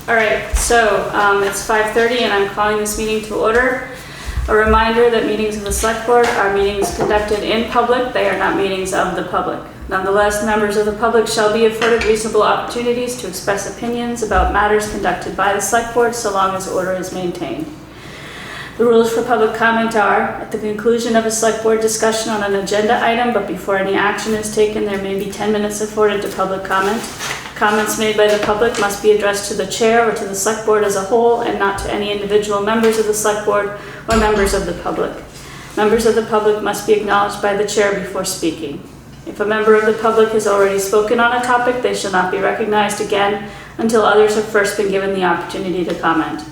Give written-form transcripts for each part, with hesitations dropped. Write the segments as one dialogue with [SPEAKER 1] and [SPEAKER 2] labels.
[SPEAKER 1] All right, so it's 5:30 and I'm calling this meeting to order. A reminder that meetings of the Select Board are meetings conducted in public. They are not meetings of the public. Nonetheless, members of the public shall be afforded reasonable opportunities to express opinions about matters conducted by the Select Board so long as order is maintained. The rules for public comment are, at the conclusion of a Select Board discussion on an agenda item, but before any action is taken, there may be 10 minutes afforded to public comment. Comments made by the public must be addressed to the chair or to the Select Board as a whole and not to any individual members of the Select Board or members of the public. Members of the public must be acknowledged by the chair before speaking. If a member of the public has already spoken on a topic, they shall not be recognized again until others have first been given the opportunity to comment.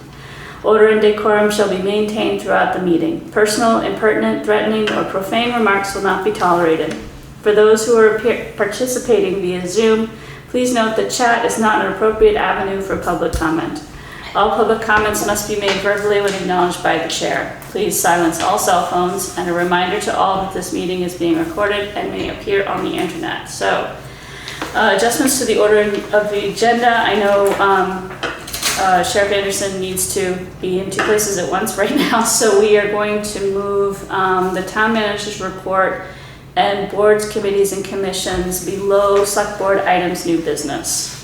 [SPEAKER 1] Order and decorum shall be maintained throughout the meeting. Personal, impertinent, threatening, or profane remarks will not be tolerated. For those who are participating via Zoom, please note that chat is not an appropriate avenue for public comment. All public comments must be made verbally when acknowledged by the chair. Please silence all cell phones, and a reminder to all that this meeting is being recorded and may appear on the internet. So, adjustments to the order of the agenda. I know Sheriff Anderson needs to be in two places at once right now, so we are going to move the town manager's report and boards, committees, and commissions below Select Board items, new business.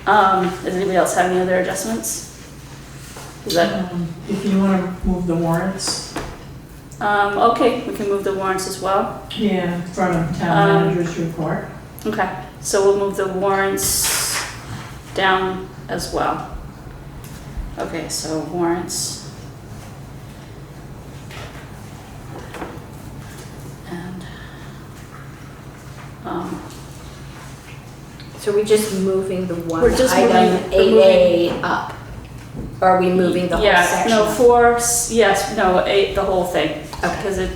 [SPEAKER 1] Does anybody else have any other adjustments? Is that
[SPEAKER 2] if you want to move the warrants.
[SPEAKER 1] okay? We can move the warrants as well.
[SPEAKER 2] Yeah, from town manager's report.
[SPEAKER 1] Okay, so we'll move the warrants down as well. Okay, so warrants. And
[SPEAKER 3] So we're just moving the one
[SPEAKER 1] We're just
[SPEAKER 3] item
[SPEAKER 1] moving-
[SPEAKER 3] 8A up? Or are we moving the whole section?
[SPEAKER 1] No, eight, the whole thing.
[SPEAKER 3] Okay.
[SPEAKER 1] Because it,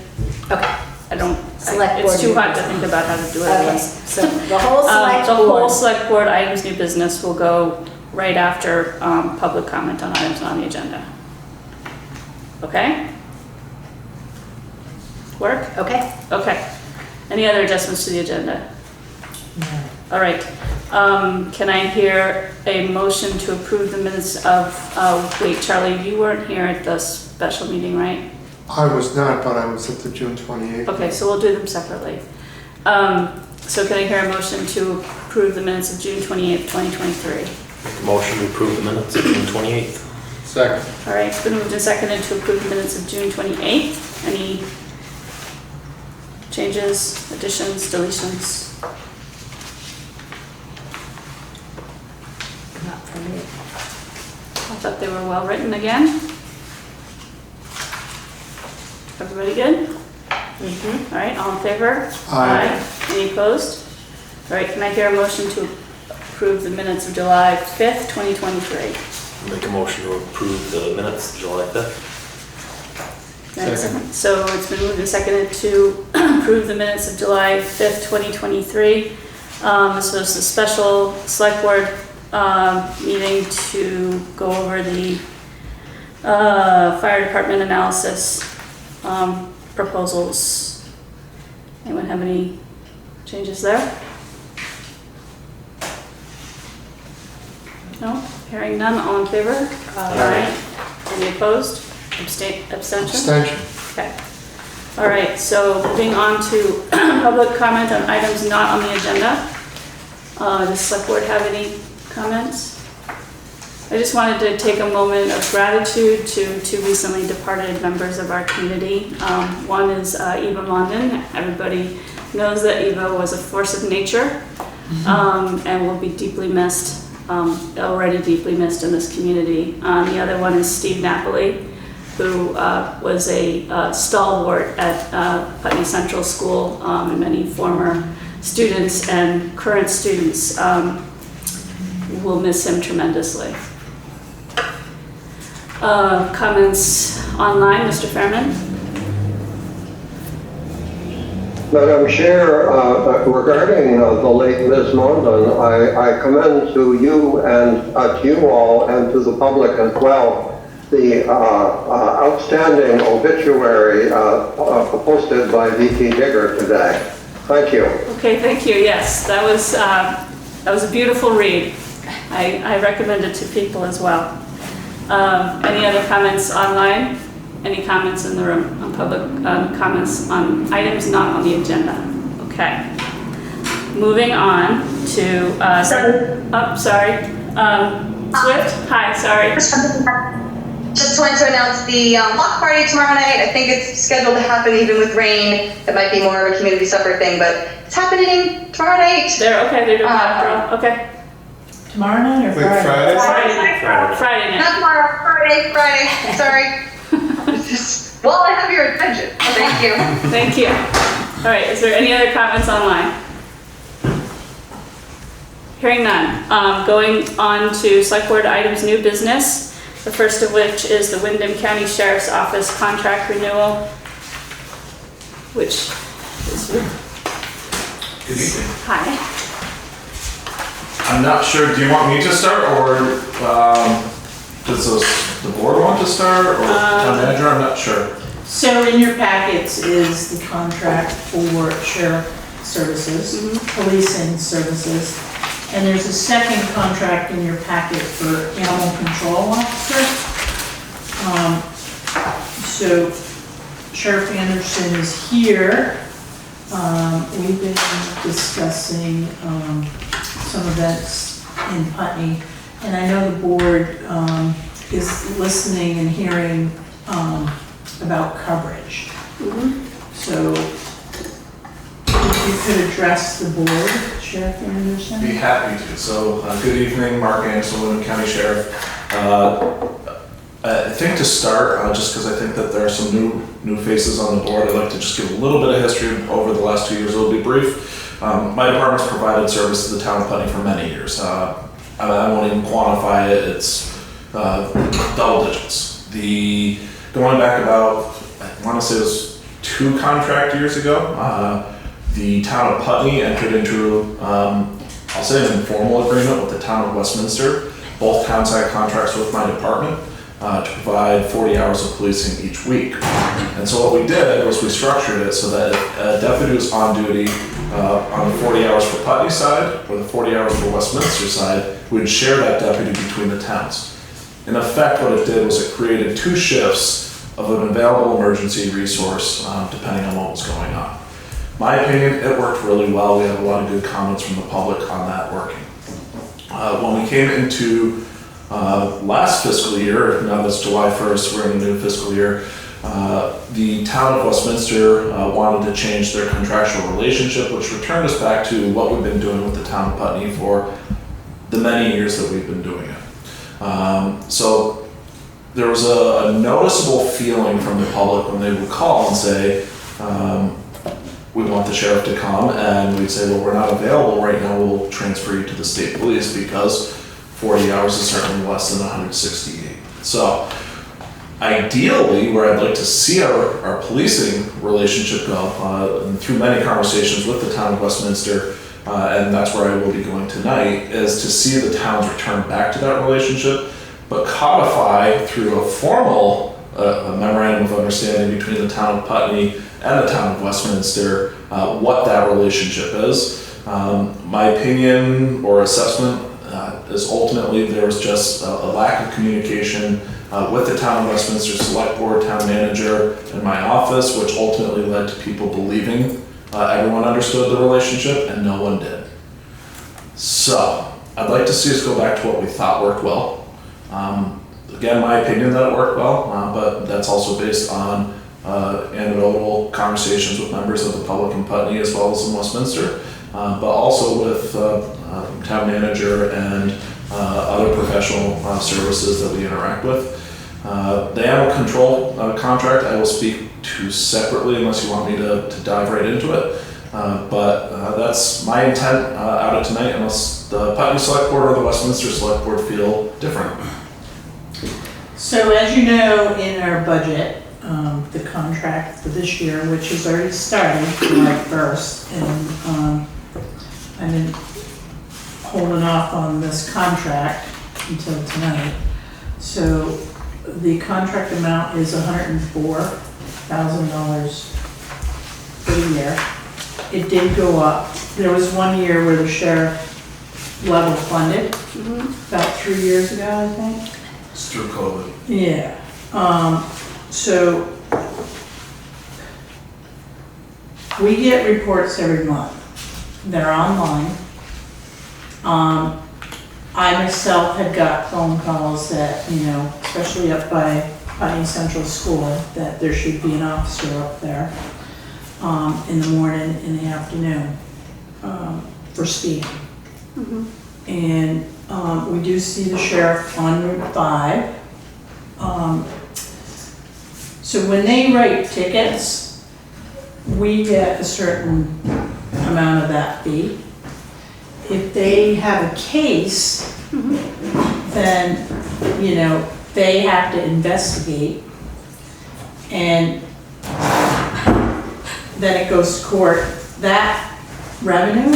[SPEAKER 3] Okay,
[SPEAKER 1] I don't,
[SPEAKER 3] Select
[SPEAKER 1] it's
[SPEAKER 3] board
[SPEAKER 1] too
[SPEAKER 3] new
[SPEAKER 1] hard to
[SPEAKER 3] business.
[SPEAKER 1] think about how to do it.
[SPEAKER 3] okay, so the whole select
[SPEAKER 1] The whole
[SPEAKER 3] board.
[SPEAKER 1] Select Board items, new business will go right after public comment on items on the agenda. Okay? Work?
[SPEAKER 3] Okay,
[SPEAKER 1] Okay. Any other adjustments to the agenda?
[SPEAKER 2] No.
[SPEAKER 1] All right. Can I hear a motion to approve the minutes of, wait, Charlie, you weren't here at the special meeting, right?
[SPEAKER 4] I was not, but I was at the June 28th.
[SPEAKER 1] Okay, so we'll do them separately. So can I hear a motion to approve the minutes of June 28th, 2023?
[SPEAKER 5] Motion to approve the minutes of June 28th.
[SPEAKER 4] Second.
[SPEAKER 1] All right, it's been moved and seconded to approve the minutes of June 28th. Any changes, additions, deletions?
[SPEAKER 3] not for me.
[SPEAKER 1] I thought they were well written again. Everybody good?
[SPEAKER 3] Mm-hmm.
[SPEAKER 1] All right, all in favor?
[SPEAKER 4] Aye.
[SPEAKER 1] Any opposed? All right, can I hear a motion to approve the minutes of July 5th, 2023?
[SPEAKER 5] Make a motion to approve the minutes of July 5th.
[SPEAKER 1] Can I have a
[SPEAKER 4] Second.
[SPEAKER 1] So it's been moved and seconded to approve the minutes of July 5th, 2023. This was a special select board meeting to go over the fire department analysis proposals. Anyone have any changes there? No? Hearing none, all in favor? Aye. Any opposed? Abstention?
[SPEAKER 4] Abstention.
[SPEAKER 1] Okay. All right, so moving on to public comment on items not on the agenda. Does the select board have any comments? I just wanted to take a moment of gratitude to two recently departed members of our community. One is Eva London. Everybody knows that Eva was a force of nature and will be deeply missed, already deeply missed in this community. The other one is Steve Napoli, who was a stalwart at Putney Central School, and many former students and current students will miss him tremendously. Comments online, Mr. Fairman?
[SPEAKER 6] Madam Chair, regarding the late Ms. Mondon, I commend to you and to you all and to the public as well the outstanding obituary posted by V.T. Digger today. Thank you.
[SPEAKER 1] Okay, thank you. Yes, that was a beautiful read. I recommend it to people as well. Any other comments online? Any comments in the room on public comments on items not on the agenda? Okay. Moving on to, sorry. Swift, hi, sorry.
[SPEAKER 7] Just wanted to announce the block party tomorrow night. I think it's scheduled to happen even with rain. It might be more of a community supper thing, but it's happening tomorrow night.
[SPEAKER 1] They're doing that, okay.
[SPEAKER 2] Tomorrow night or
[SPEAKER 4] Wait,
[SPEAKER 2] Friday?
[SPEAKER 1] Friday night.
[SPEAKER 7] Not tomorrow, Friday, sorry. Well, I have your attention. Thank you.
[SPEAKER 1] Thank you. All right, is there any other comments online? Hearing none. Going on to select board items, new business. The first of which is the Windham County Sheriff's Office contract renewal, which is,
[SPEAKER 8] Good evening.
[SPEAKER 1] hi.
[SPEAKER 8] I'm not sure, do you want me to start, or does the board want to start, or town manager? I'm not sure.
[SPEAKER 2] So in your packets is the contract for sheriff services, policing services, and there's a second contract in your packet for animal control officer. So Sheriff Anderson is here. We've been discussing some events in Putney, and I know the board is listening and hearing about coverage. So if you could address the board, Sheriff Anderson?
[SPEAKER 8] Be happy to. So, good evening, Mark Anderson, Windham County Sheriff. I think to start, just because I think that there are some new faces on the board, I'd like to just give a little bit of history over the last 2 years. It'll be brief. My department's provided service to the town of Putney for many years. I won't even quantify it. It's double digits. Going back about, I want to say it was 2 contract years ago, the town of Putney entered into, I'll say an informal agreement with the town of Westminster, both townside contracts with my department, to provide 40 hours of policing each week. And so what we did was we structured it so that if a deputy was on duty on the 40 hours for Putney side or the 40 hours for Westminster side, we'd share that deputy between the towns. In effect, what it did was it created 2 shifts of an available emergency resource depending on what was going on. My opinion, it worked really well. We had a lot of good comments from the public on that working. When we came into last fiscal year, now that's July 1st, we're in a new fiscal year, the town of Westminster wanted to change their contractual relationship, which returned us back to what we've been doing with the town of Putney for the many years that we've been doing it. So there was a noticeable feeling from the public when they would call and say, we want the sheriff to come, and we'd say, well, we're not available right now, we'll transfer you to the state police because 40 hours is certainly less than 168. So ideally, where I'd like to see our policing relationship go, and through many conversations with the town of Westminster, and that's where I will be going tonight, is to see the towns return back to that relationship, but codify through a formal a memorandum of understanding between the town of Putney and the town of Westminster, what that relationship is. My opinion or assessment is ultimately there was just a lack of communication with the town of Westminster Select Board, town manager, and my office, which ultimately led to people believing everyone understood the relationship and no one did. So I'd like to see us go back to what we thought worked well. Again, my opinion that it worked well, but that's also based on anecdotal conversations with members of the public in Putney as well as in Westminster, but also with town manager and other professional services that we interact with. The animal control contract I will speak to separately unless you want me to dive right into it. But that's my intent out of tonight, unless the Putney Select Board or the Westminster Select Board feel different.
[SPEAKER 2] So as you know, in our budget, the contract for this year, which has already started July 1st, and I've been holding off on this contract until tonight. So the contract amount is $104,000 for the year. It did go up. There was one year where the sheriff level funded about 3 years ago, I think.
[SPEAKER 8] It's through COVID.
[SPEAKER 2] Yeah, so we get reports every month. They're online. I myself had got phone calls that, you know, especially up by Putney Central School, that there should be an officer up there in the morning, in the afternoon, for speeding. And we do see the sheriff on Route 5. So when they write tickets, we get a certain amount of that fee. If they have a case, then, you know, they have to investigate, and then it goes to court. That revenue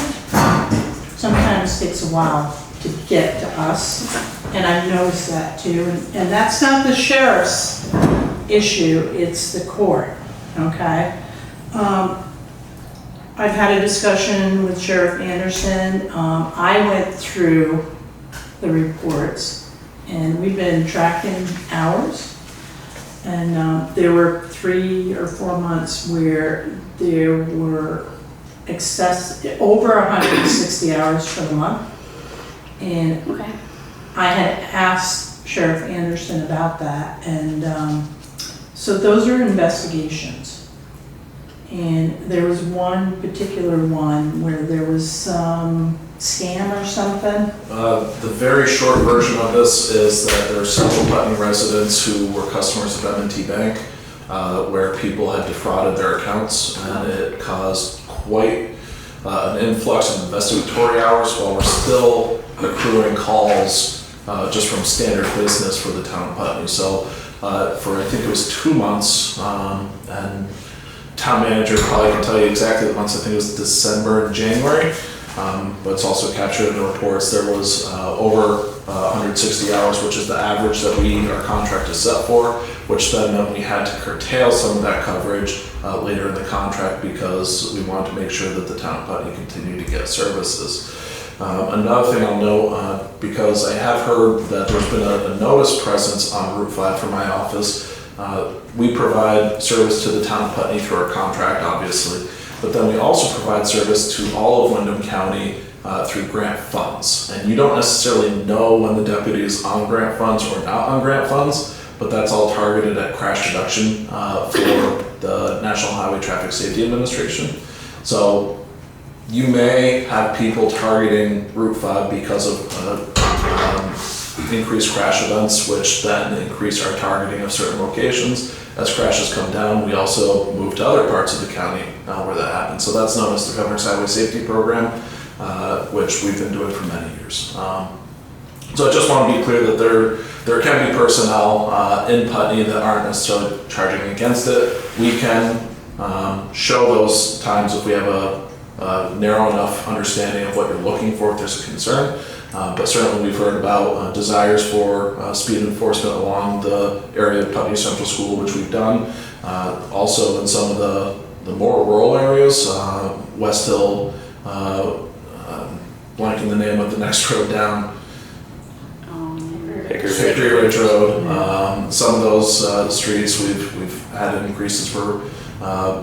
[SPEAKER 2] sometimes takes a while to get to us, and I've noticed that too. And that's not the sheriff's issue, it's the court, okay? I've had a discussion with Sheriff Anderson. I went through the reports, and we've been tracking hours. And there were 3 or 4 months where there were over 160 hours for the month. And I had asked Sheriff Anderson about that, and so those are investigations. And there was one particular one where there was some scam or something.
[SPEAKER 8] The very short version of this is that there are several Putney residents who were customers of M&T Bank, where people had defrauded their accounts, and it caused quite an influx of investigatory hours while we're still accruing calls just from standard business for the town of Putney. So for I think it was 2 months, and town manager probably can tell you exactly the months. I think it was December and January, but it's also captured in the reports. There was over 160 hours, which is the average that our contract is set for, which then meant we had to curtail some of that coverage later in the contract because we wanted to make sure that the town of Putney continued to get services. Another thing I'll note, because I have heard that there's been a notice presence on Route 5 for my office. We provide service to the town of Putney through our contract, obviously, but then we also provide service to all of Windham County through grant funds. And you don't necessarily know when the deputy is on grant funds or not on grant funds, but that's all targeted at crash reduction for the National Highway Traffic Safety Administration. So you may have people targeting Route 5 because of increased crash events, which then increase our targeting of certain locations. As crashes come down, we also move to other parts of the county where that happens. So that's known as the Governor's Highway Safety Program, which we've been doing for many years. So I just want to be clear that there can be personnel in Putney that aren't necessarily charging against it. We can show those times if we have a narrow enough understanding of what you're looking for if there's a concern. But certainly we've heard about desires for speed enforcement along the area of Putney Central School, which we've done. Also in some of the more rural areas, West Hill, blanking the name of the next road down, Hickory Ridge Road. Some of those streets we've had increases for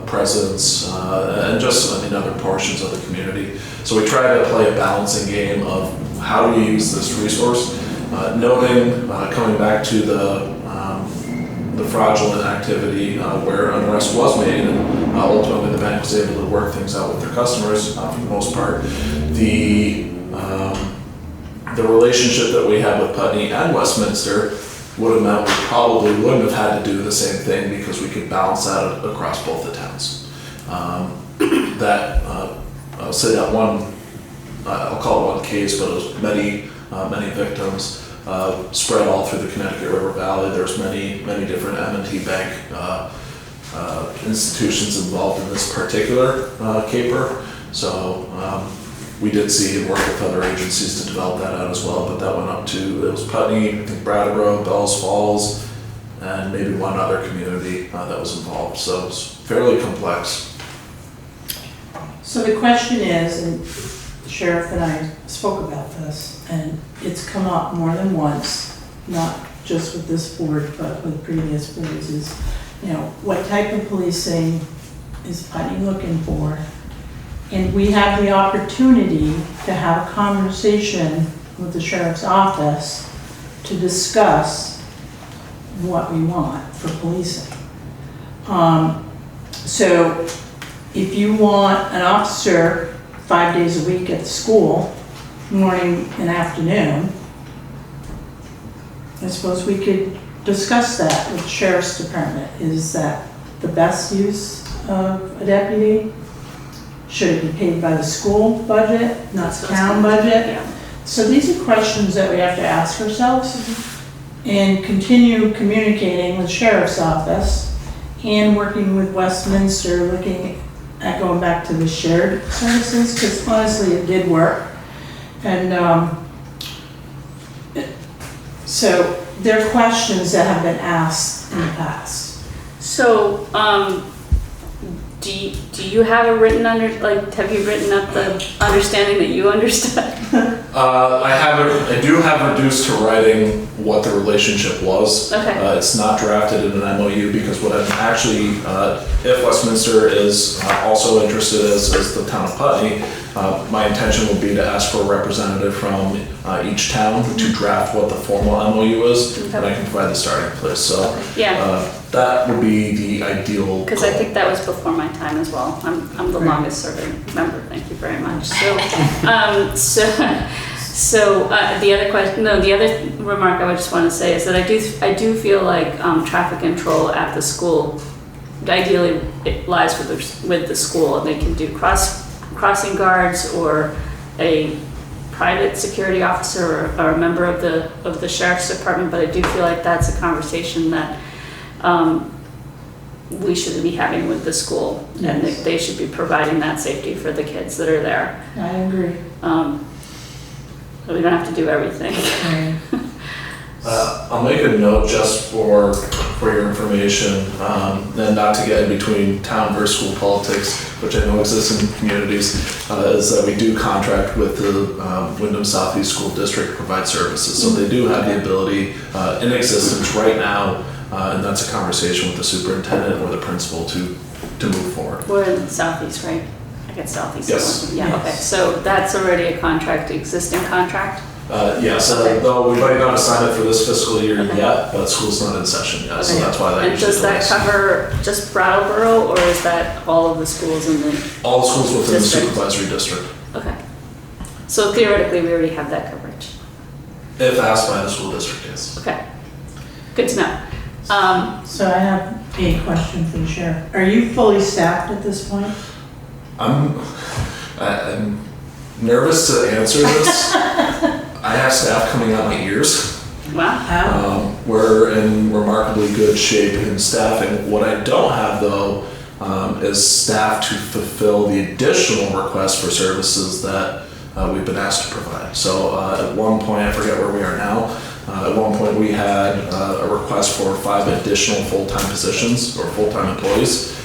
[SPEAKER 8] presence and just other portions of the community. So we try to play a balancing game of how do you use this resource, noting coming back to the fraudulent activity where an arrest was made, and ultimately the bank was able to work things out with their customers for the most part. The relationship that we have with Putney and Westminster would have meant we probably wouldn't have had to do the same thing because we could balance that across both the towns. I'll say that one, I'll call it one case, but it was many victims spread all through the Connecticut River Valley. There's many different M&T Bank institutions involved in this particular caper. So we did see and work with other agencies to develop that out as well, but that went up to, it was Putney, I think Brattleboro, Bells Falls, and maybe one other community that was involved. So it's fairly complex.
[SPEAKER 2] So the question is, and the sheriff and I spoke about this, and it's come up more than once, not just with this board, but with previous boards, is, you know, what type of policing is Putney looking for? And we have the opportunity to have a conversation with the sheriff's office to discuss what we want for policing. So if you want an officer 5 days a week at the school, morning and afternoon, I suppose we could discuss that with the sheriff's department. Is that the best use of a deputy? Should it be paid by the school budget, not the town budget?
[SPEAKER 1] Yeah.
[SPEAKER 2] So these are questions that we have to ask ourselves and continue communicating with the sheriff's office and working with Westminster, looking at going back to the shared services, because honestly, it did work. And so there are questions that have been asked in the past.
[SPEAKER 1] So, do you have a written have you written up the understanding that you understood?
[SPEAKER 8] I do have reduced to writing what the relationship was.
[SPEAKER 1] Okay.
[SPEAKER 8] It's not drafted in an MOU because what I'm actually, if Westminster is also interested as the town of Putney, my intention would be to ask for a representative from each town to draft what the formal MOU is,
[SPEAKER 1] Okay.
[SPEAKER 8] and I can provide the starting place. So
[SPEAKER 1] Yeah.
[SPEAKER 8] that would be the ideal.
[SPEAKER 1] Because I think that was before my time as well. I'm the longest serving member, thank you very much. So, the other question, no, the other remark I would just want to say is that I do feel like traffic control at the school, ideally it lies with the school, and they can do crossing guards or a private security officer or a member of the sheriff's department, but I do feel like that's a conversation that we should be having with the school, and
[SPEAKER 2] Yes.
[SPEAKER 1] they should be providing that safety for the kids that are there.
[SPEAKER 2] I agree.
[SPEAKER 1] But we don't have to do everything.
[SPEAKER 8] I'll make a note just for your information, and not to get in between town versus school politics, which I know exists in communities, is that we do contract with the Windham Southeast School District to provide services. So they do have the ability in existence right now, and that's a conversation with the superintendent or the principal to move forward.
[SPEAKER 1] We're in the southeast, right? I get southeast.
[SPEAKER 8] Yes.
[SPEAKER 1] Yeah, okay. So that's already a contract, existing contract?
[SPEAKER 8] So though we might not have signed it for this fiscal year
[SPEAKER 1] Okay.
[SPEAKER 8] yet, but school's not in session yet, so
[SPEAKER 1] Okay.
[SPEAKER 8] that's why that
[SPEAKER 1] And
[SPEAKER 8] usually
[SPEAKER 1] does that
[SPEAKER 8] delays.
[SPEAKER 1] cover just Brattleboro, or is that all of the schools in the,
[SPEAKER 8] All the schools within the
[SPEAKER 1] District.
[SPEAKER 8] supervisory district,
[SPEAKER 1] okay. So theoretically, we already have that coverage.
[SPEAKER 8] if asked by the school district, yes.
[SPEAKER 1] Okay, good to know.
[SPEAKER 2] So I have a question for the sheriff. Are you fully staffed at this point?
[SPEAKER 8] I'm nervous to answer this. I have staff coming out my ears.
[SPEAKER 1] Wow.
[SPEAKER 8] We're in remarkably good shape in staffing. What I don't have though is staff to fulfill the additional requests for services that we've been asked to provide. So at one point, I forget where we are now, at one point we had a request for 5 additional full-time positions or full-time employees,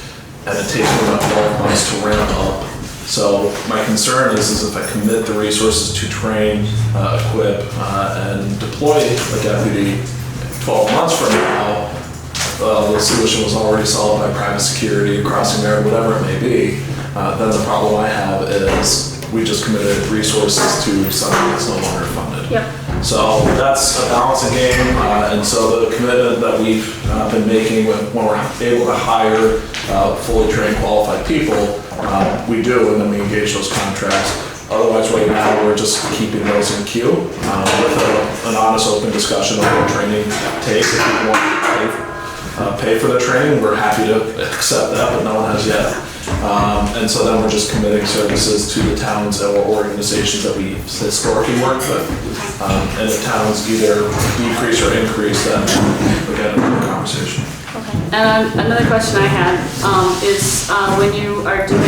[SPEAKER 8] and it takes me about 12 months to ramp up. So my concern is if I commit the resources to train, equip, and deploy a deputy 12 months from now, the solution was already solved by private security, crossing guard, whatever it may be, then the problem I have is we just committed resources to something that's no longer funded.
[SPEAKER 1] Yep.
[SPEAKER 8] So that's a balancing game, and so the commitment that we've been making when we're able to hire fully trained, qualified people, we do, and then we engage those contracts. Otherwise, right now, we're just keeping those in queue with an honest, open discussion of what training takes. If people want to pay for the training, we're happy to accept that, but no one has yet. And so then we're just committing services to the towns or organizations that we historically worked with. And if towns either decrease or increase, then we get another conversation.
[SPEAKER 1] Okay. And another question I had is when you are doing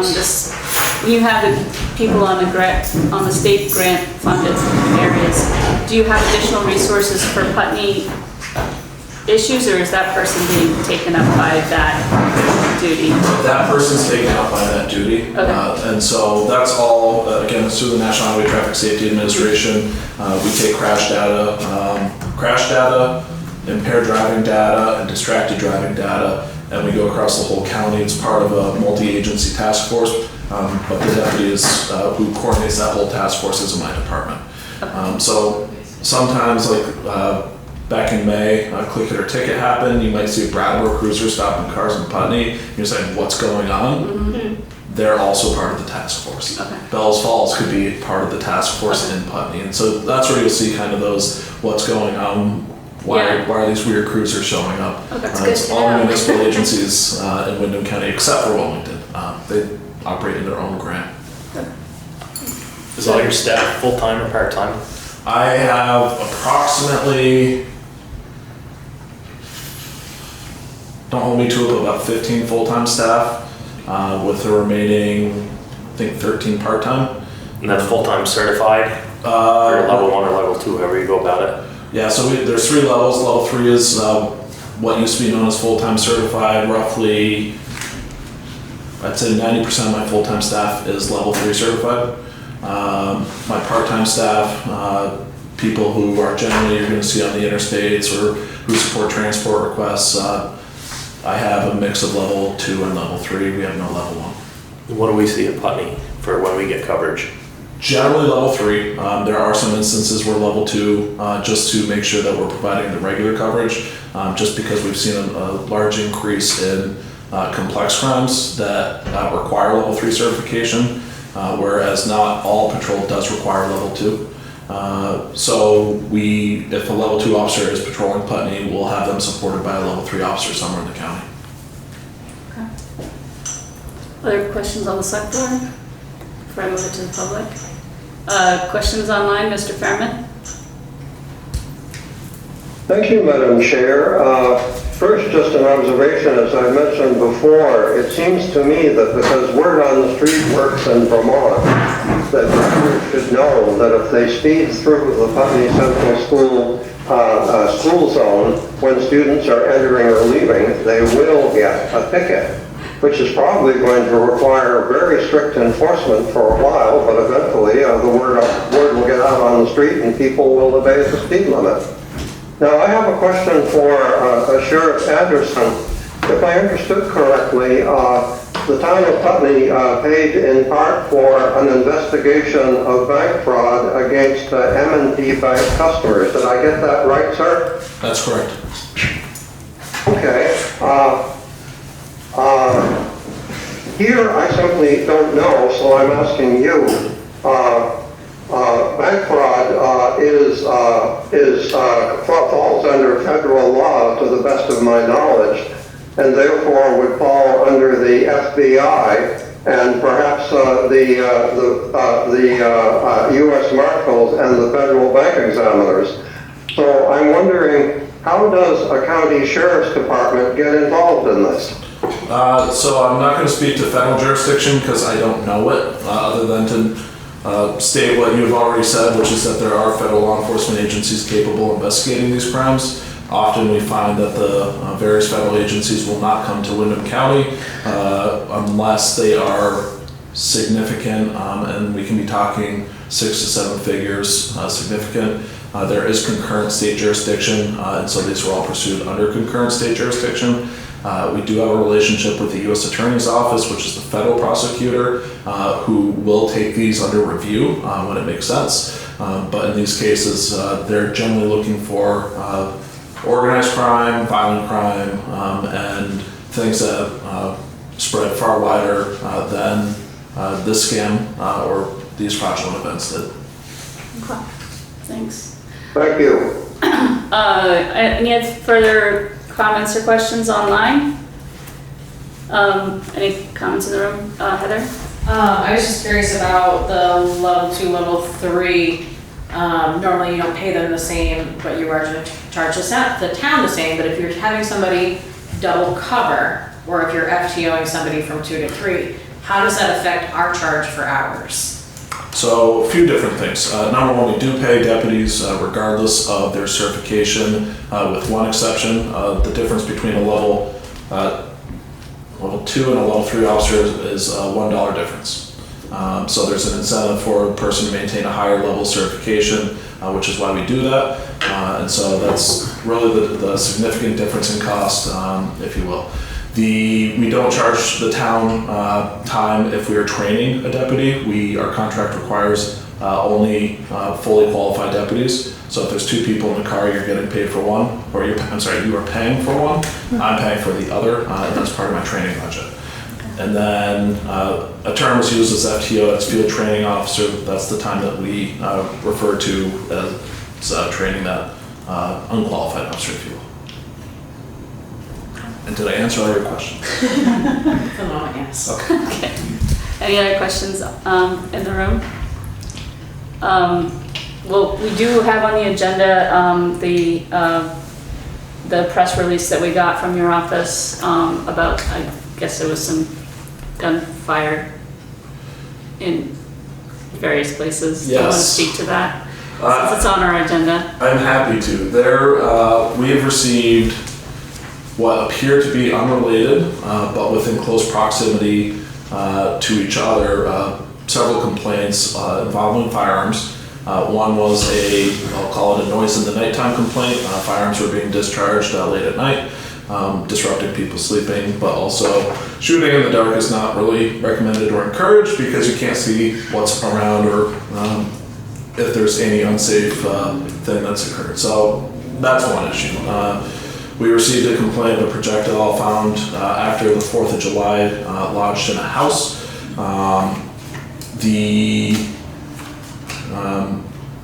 [SPEAKER 1] this, when you have the people on the state grant funded areas, do you have additional resources for Putney issues, or is that person being taken up by that duty?
[SPEAKER 8] That person's taken out by that duty.
[SPEAKER 1] Okay.
[SPEAKER 8] And so that's all, again, it's through the National Highway Traffic Safety Administration. We take crash data, impaired driving data, and distracted driving data, and we go across the whole county. It's part of a multi-agency task force, but the deputy is, who coordinates that whole task force is in my department. So sometimes, like back in May, a click it or ticket happened. You might see a Brattleboro cruiser stopping cars in Putney. You're saying, what's going on? They're also part of the task force.
[SPEAKER 1] Okay.
[SPEAKER 8] Bells Falls could be part of the task force in Putney. And so that's where you'll see kind of those, what's going on, why are these weird cruisers showing up?
[SPEAKER 1] Oh, that's good
[SPEAKER 8] It's
[SPEAKER 1] to
[SPEAKER 8] all
[SPEAKER 1] know.
[SPEAKER 8] municipal agencies in Windham County except for Wilmington. They operate in their own grant.
[SPEAKER 5] Is all your staff full-time or part-time?
[SPEAKER 8] I have approximately, don't hold me to it, but about 15 full-time staff, with the remaining, I think 13 part-time.
[SPEAKER 5] And that's full-time certified? Or level 1 or level 2, however you go about it?
[SPEAKER 8] Yeah, so there's 3 levels. Level 3 is what used to be known as full-time certified. Roughly, I'd say 90% of my full-time staff is level 3 certified. My part-time staff, people who are generally you're going to see on the interstates or who support transport requests, I have a mix of level 2 and level 3. We have no level 1.
[SPEAKER 5] What do we see at Putney for when we get coverage?
[SPEAKER 8] Generally level 3. There are some instances where level 2, just to make sure that we're providing the regular coverage, just because we've seen a large increase in complex crimes that require level 3 certification, whereas not all patrol does require level 2. So if a level 2 officer is patrolling Putney, we'll have them supported by a level 3 officer somewhere in the county.
[SPEAKER 1] Okay. Other questions on the select board before I move it to the public? Questions online, Mr. Fairman?
[SPEAKER 6] Thank you, Madam Chair. First, just an observation, as I mentioned before, it seems to me that because word on the street works in Vermont, that drivers should know that if they speed through the Putney Central School zone when students are entering or leaving, they will get a ticket, which is probably going to require very strict enforcement for a while, but eventually the word will get out on the street and people will obey the speed limit. Now, I have a question for Sheriff Anderson. If I understood correctly, the town of Putney paid in part for an investigation of bank fraud against M&T Bank customers. Did I get that right, sir?
[SPEAKER 8] That's correct.
[SPEAKER 6] Okay. Here, I simply don't know, so I'm asking you. Bank fraud falls under federal law to the best of my knowledge, and therefore would fall under the FBI and perhaps the U.S. Marshals and the federal bank examiners. So I'm wondering, how does a county sheriff's department get involved in this?
[SPEAKER 8] So I'm not going to speak to federal jurisdiction because I don't know it, other than to state what you've already said, which is that there are federal law enforcement agencies capable of investigating these crimes. Often we find that the various federal agencies will not come to Windham County unless they are significant, and we can be talking 6 to 7 figures significant. There is concurrent state jurisdiction, and so these were all pursued under concurrent state jurisdiction. We do have a relationship with the U.S. Attorney's Office, which is the federal prosecutor, who will take these under review when it makes sense. But in these cases, they're generally looking for organized crime, violent crime, and things that spread far wider than this scam or these fraudulent events did.
[SPEAKER 1] Okay, thanks.
[SPEAKER 6] Thank you.
[SPEAKER 1] Any further comments or questions online? Any comments in the room? Heather?
[SPEAKER 3] I was just curious about the level 2, level 3. Normally you don't pay them the same, but you are to charge the town the same, but if you're having somebody double cover, or if you're FTOing somebody from 2 to 3, how does that affect our charge for hours?
[SPEAKER 8] So a few different things. Number one, we do pay deputies regardless of their certification, with one exception. The difference between a level, level 2 and a level 3 officer is a $1 difference. So there's an incentive for a person to maintain a higher level certification, which is why we do that. And so that's really the significant difference in cost, if you will. We don't charge the town time if we are training a deputy. Our contract requires only fully qualified deputies. So if there's 2 people in the car, you're getting paid for one, or you are paying for one, I'm paying for the other, and that's part of my training budget. And then a term is used as FTO, that's Field Training Officer. That's the time that we refer to as training that unqualified officer, if you will. And did I answer all your questions?
[SPEAKER 3] Come on, yes.
[SPEAKER 1] Okay. Any other questions in the room? Well, we do have on the agenda the press release that we got from your office about, I guess there was some gunfire in various places.
[SPEAKER 8] Yes.
[SPEAKER 1] Do you want to speak to that? Since it's on our agenda.
[SPEAKER 8] I'm happy to. We have received what appear to be unrelated, but within close proximity to each other, several complaints involving firearms. One was I'll call it a noise in the nighttime complaint. Firearms were being discharged late at night, disrupting people sleeping, but also shooting in the dark is not really recommended or encouraged because you can't see what's around or if there's any unsafe thing that's occurred. So that's one issue. We received a complaint of a projectile found after the 4th of July lodged in a house.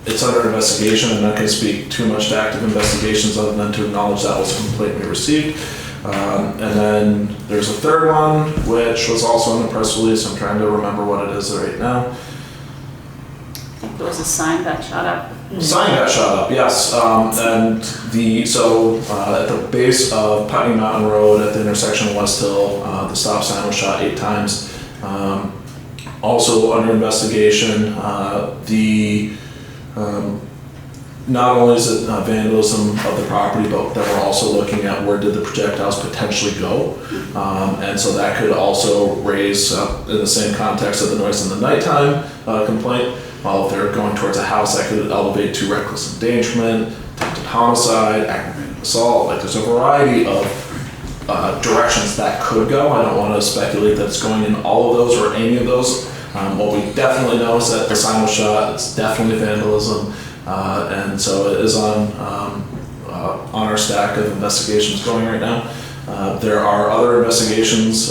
[SPEAKER 8] It's under investigation. I'm not going to speak too much to active investigations other than to acknowledge that was a complaint we received. And then there's a third one, which was also in the press release. I'm trying to remember what it is right now.
[SPEAKER 1] I think there was a sign that shot up.
[SPEAKER 8] Sign got shot up, yes. And at the base of Putney Mountain Road at the intersection of West Hill, the stop sign was shot 8 times. Also under investigation, not only is it vandalism of the property, but that we're also looking at where did the projectiles potentially go. And so that could also raise, in the same context of the noise in the nighttime complaint, well, if they're going towards a house, that could elevate to reckless endangerment, attempted homicide, aggravated assault. Like there's a variety of directions that could go. I don't want to speculate that it's going in all of those or any of those. What we definitely know is that the sign was shot. It's definitely vandalism, and so it is on our stack of investigations going right now. There are other investigations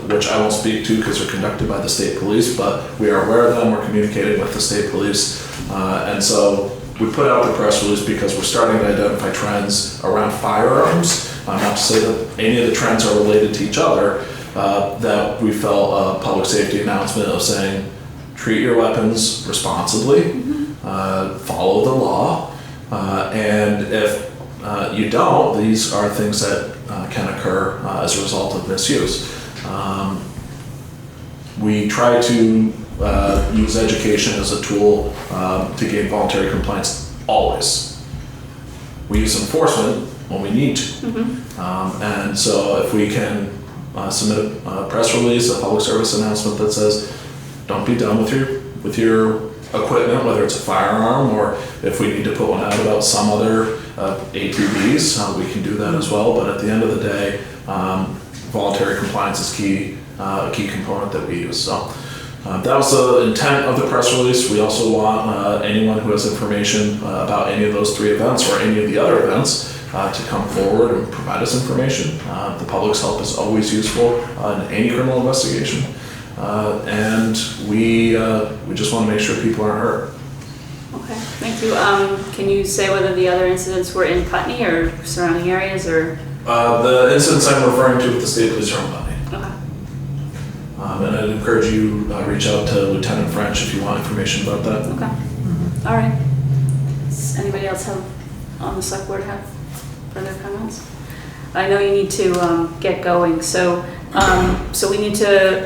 [SPEAKER 8] which I won't speak to because they're conducted by the state police, but we are aware of them. We're communicating with the state police, and so we put out the press release because we're starting to identify trends around firearms. Not to say that any of the trends are related to each other, that we felt a public safety announcement of saying, treat your weapons responsibly, follow the law, and if you don't, these are things that can occur as a result of misuse. We try to use education as a tool to gain voluntary compliance always. We use enforcement when we need to. And so if we can submit a press release, a public service announcement that says, don't be done with your equipment, whether it's a firearm or if we need to put one out about some other ATVs, we can do that as well. But at the end of the day, voluntary compliance is a key component that we use. So that was the intent of the press release. We also want anyone who has information about any of those 3 events or any of the other events to come forward and provide us information. The public's help is always useful in any criminal investigation. And we just want to make sure people aren't hurt.
[SPEAKER 1] Okay, thank you. Can you say whether the other incidents were in Putney or surrounding areas or?
[SPEAKER 8] The incidents I'm referring to with the state police are in Putney.
[SPEAKER 1] Okay.
[SPEAKER 8] And I'd encourage you reach out to Lieutenant French if you want information about that.
[SPEAKER 1] Okay. All right. Does anybody else on the select board have further comments? I know you need to get going, so we need to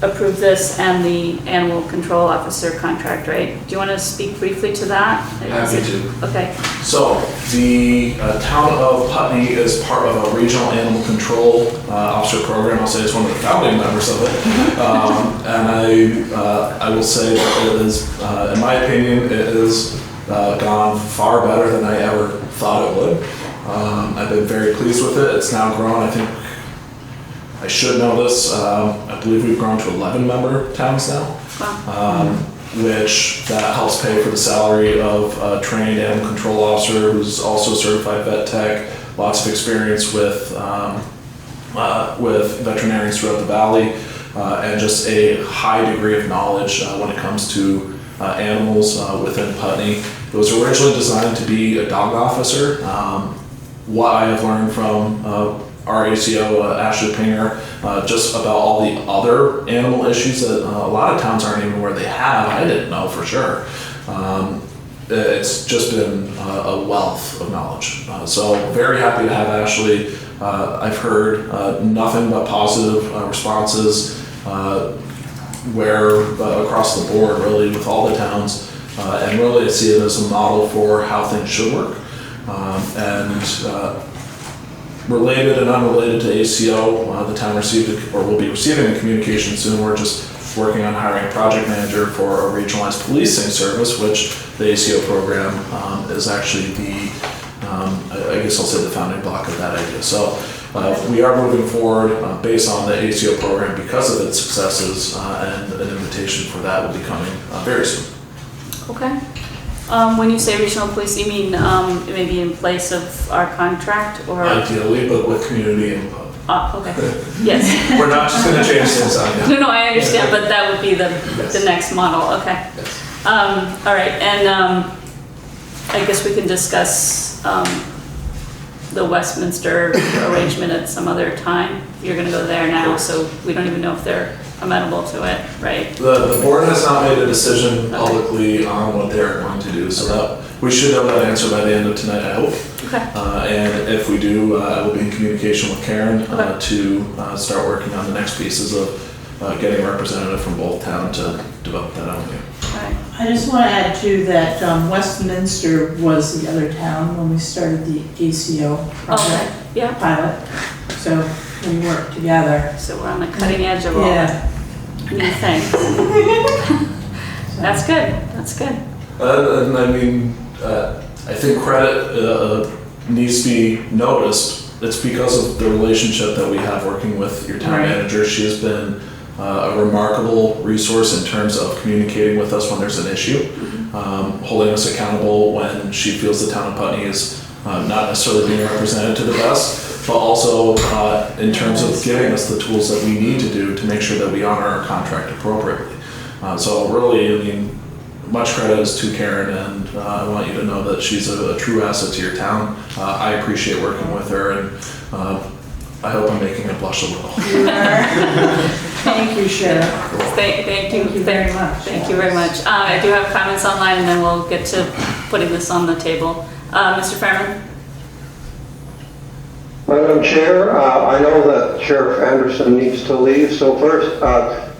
[SPEAKER 1] approve this and the animal control officer contract, right? Do you want to speak briefly to that?
[SPEAKER 8] Happy to.
[SPEAKER 1] Okay.
[SPEAKER 8] So, the town of Putney is part of a regional animal control officer program. I'll say it's one of the founding members of it. And I will say that it is, in my opinion, it has gone far better than I ever thought it would. I've been very pleased with it. It's now grown, I think, I should know this, I believe we've grown to 11 member towns now.
[SPEAKER 1] Wow.
[SPEAKER 8] Which that helps pay for the salary of a trained animal control officer who's also a certified vet tech, lots of experience with veterinarians throughout the valley, and just a high degree of knowledge when it comes to animals within Putney. It was originally designed to be a dog officer. What I have learned from our ACO, Ashley Pinger, just about all the other animal issues that a lot of towns aren't even where they have. I didn't know for sure. It's just been a wealth of knowledge. So very happy to have Ashley. I've heard nothing but positive responses across the board really with all the towns. And really I see it as a model for how things should work. Related and unrelated to ACO, the town received or will be receiving a communication soon. We're just working on hiring a project manager for a regionalized policing service, which the ACO program is actually the, I guess I'll say the founding block of that idea. So we are moving forward based on the ACO program because of its successes, and an invitation for that will be coming very soon.
[SPEAKER 1] Okay. When you say regional police, you mean it may be in place of our contract or?
[SPEAKER 8] Ideally, but with community input.
[SPEAKER 1] Okay, yes.
[SPEAKER 8] We're not just going to change things on you.
[SPEAKER 1] No, I understand, but that would be the next model, okay.
[SPEAKER 8] Yes.
[SPEAKER 1] All right, and I guess we can discuss the Westminster arrangement at some other time. You're gonna go there now, so we don't even know if they're amenable to it, right?
[SPEAKER 8] The board has not made a decision publicly on what they're going to do, so that we should have that answer by the end of tonight, I hope.
[SPEAKER 1] Okay.
[SPEAKER 8] And if we do, I will be in communication with Karen
[SPEAKER 1] Okay.
[SPEAKER 8] to start working on the next pieces of getting a representative from both town to develop that out.
[SPEAKER 1] All right.
[SPEAKER 2] I just want to add too that Westminster was the other town when we started the ACO project
[SPEAKER 1] Yeah,
[SPEAKER 2] pilot. So we worked together.
[SPEAKER 1] so we're on the cutting edge of all the
[SPEAKER 2] Yeah.
[SPEAKER 1] new things. That's good, that's good.
[SPEAKER 8] And I mean, I think credit needs to be noticed. It's because of the relationship that we have working with your town
[SPEAKER 2] Right.
[SPEAKER 8] manager. She has been a remarkable resource in terms of communicating with us when there's an issue, holding us accountable when she feels the town of Putney is not necessarily being represented to the best, but also in terms of giving us the tools that we need to do to make sure that we honor our contract appropriately. So really, I mean, much credit is to Karen, and I want you to know that she's a true asset to your town. I appreciate working with her, and I hope I'm making it blush a little.
[SPEAKER 2] Thank you, Sheriff.
[SPEAKER 1] Thank you.
[SPEAKER 2] Thank you very much.
[SPEAKER 1] Thank you very much. I do have comments online, and then we'll get to putting this on the table. Mr. Fairman?
[SPEAKER 6] Madam Chair, I know that Sheriff Anderson needs to leave, so first,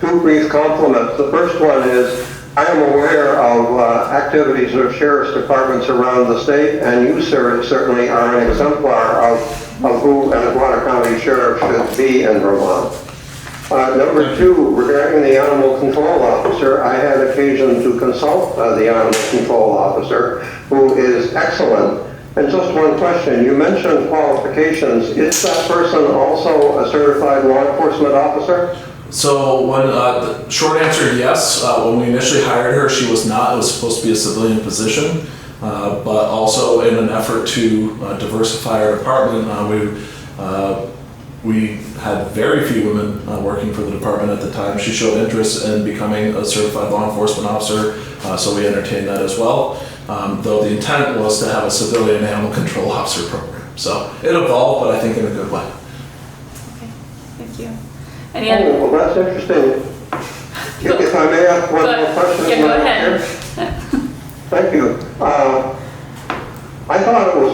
[SPEAKER 6] two brief compliments. The first one is, I am aware of activities of sheriff's departments around the state, and you, sir, certainly are an exemplar of who an Aguada County Sheriff should be in Vermont. Number two, regarding the animal control officer, I had occasion to consult the animal control officer, who is excellent. And just one question, you mentioned qualifications. Is that person also a certified law enforcement officer?
[SPEAKER 8] So when the short answer, yes. When we initially hired her, she was not. It was supposed to be a civilian position, but also in an effort to diversify our department, we had very few women working for the department at the time. She showed interest in becoming a certified law enforcement officer, so we entertained that as well. Though the intent was to have a civilian animal control officer program. So it evolved, but I think in a good way.
[SPEAKER 1] Okay, thank you. Any other?
[SPEAKER 6] Oh, well, that's interesting. If I may ask one more question.
[SPEAKER 1] Yeah, go ahead.
[SPEAKER 6] Thank you. I thought it was,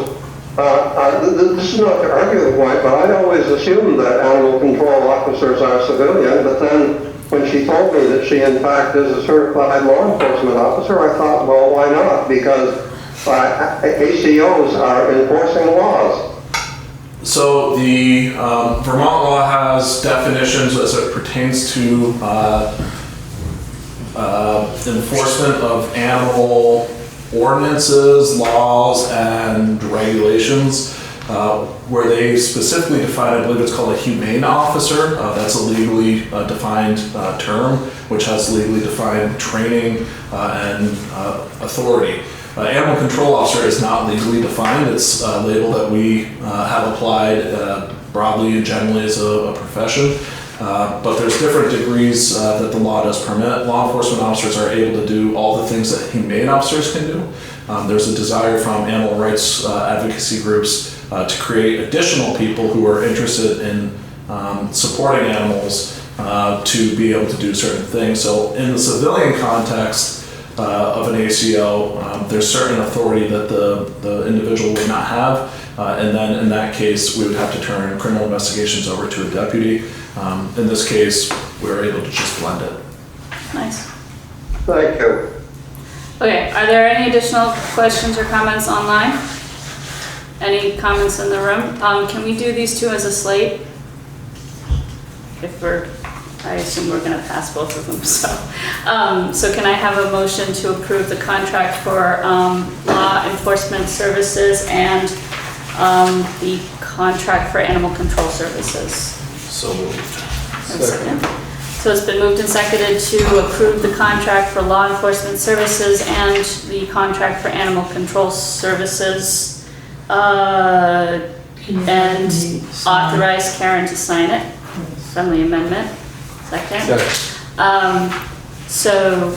[SPEAKER 6] this is not to argue the point, but I'd always assumed that animal control officers are civilian, but then when she told me that she in fact is a certified law enforcement officer, I thought, well, why not? Because ACOs are enforcing laws.
[SPEAKER 8] So the Vermont law has definitions as it pertains to enforcement of animal ordinances, laws, and regulations, where they specifically define, I believe it's called a humane officer. That's a legally defined term, which has legally defined training and authority. Animal control officer is not legally defined. It's a label that we have applied broadly and generally as a profession. But there's different degrees that the law does permit. Law enforcement officers are able to do all the things that humane officers can do. There's a desire from animal rights advocacy groups to create additional people who are interested in supporting animals to be able to do certain things. So in the civilian context of an ACO, there's certain authority that the individual would not have. And then in that case, we would have to turn criminal investigations over to a deputy. In this case, we were able to just blend it.
[SPEAKER 1] Nice.
[SPEAKER 6] Thank you.
[SPEAKER 1] Okay, are there any additional questions or comments online? Any comments in the room? Can we do these two as a slate? I assume we're gonna pass both of them, so. So can I have a motion to approve the contract for law enforcement services and the contract for animal control services?
[SPEAKER 5] So moved.
[SPEAKER 1] Have a second? So it's been moved and seconded to approve the contract for law enforcement services and the contract for animal control services, and authorize Karen to sign it. Friendly amendment. Second. So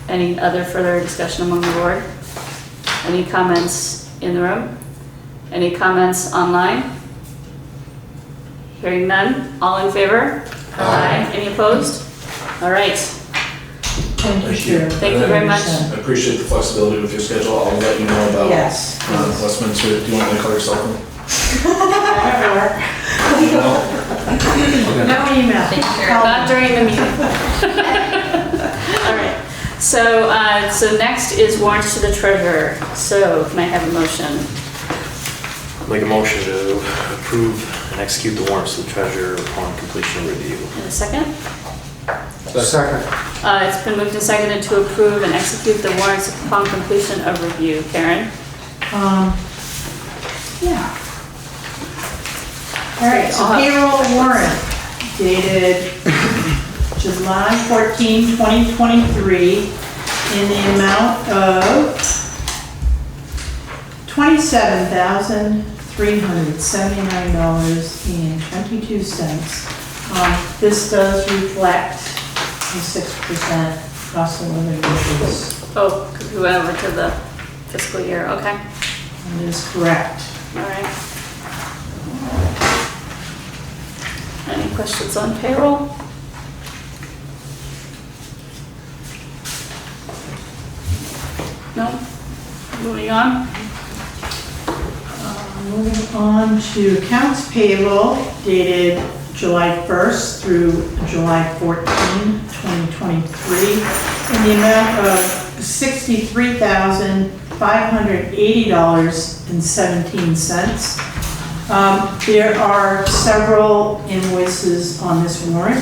[SPEAKER 1] any other further discussion among the board? Any comments in the room? Any comments online? Hearing none, all in favor? Aye. Any opposed? All right,
[SPEAKER 2] Thank you, Sharon.
[SPEAKER 1] thank you very much.
[SPEAKER 8] I appreciate the flexibility with your schedule. I'll let you know about
[SPEAKER 2] Yes.
[SPEAKER 8] Westminster. Do you want me to call your cell phone?
[SPEAKER 2] No email.
[SPEAKER 1] Not during the meeting. All right, so next is warrants to the treasurer. So can I have a motion?
[SPEAKER 5] Make a motion to approve and execute the warrants to the treasurer upon completion of review.
[SPEAKER 1] In a second?
[SPEAKER 4] Second.
[SPEAKER 1] It's been moved and seconded to approve and execute the warrants upon completion of review. Karen?
[SPEAKER 2] Yeah. All right, so payroll warrant dated July 14, 2023 in the amount of $27,379.22. This does reflect a 6% cost of living increase.
[SPEAKER 1] Oh, because we went over to the fiscal year, okay.
[SPEAKER 2] That is correct.
[SPEAKER 1] All right. Any questions on payroll? No? Moving on?
[SPEAKER 2] Moving on to accounts payable dated July 1st through July 14, 2023, in the amount of $63,580.17. There are several invoices on this warrant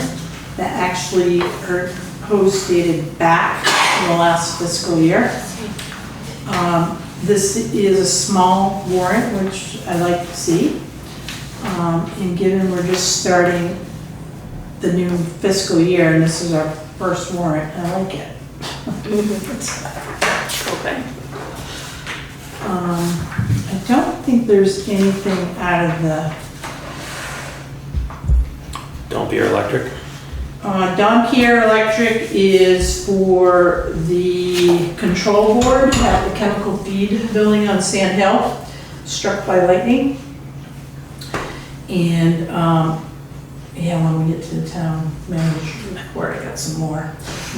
[SPEAKER 2] that actually are post-dated back to the last fiscal year. This is a small warrant, which I like to see. And given we're just starting the new fiscal year, and this is our first warrant, I like it.
[SPEAKER 1] Okay.
[SPEAKER 2] I don't think there's anything out of the
[SPEAKER 5] Don't be our electric.
[SPEAKER 2] Don Pierre Electric is for the control board at the chemical feed building on Sand Hill, struck by lightning. And, yeah, when we get to the town manager report, I got some more.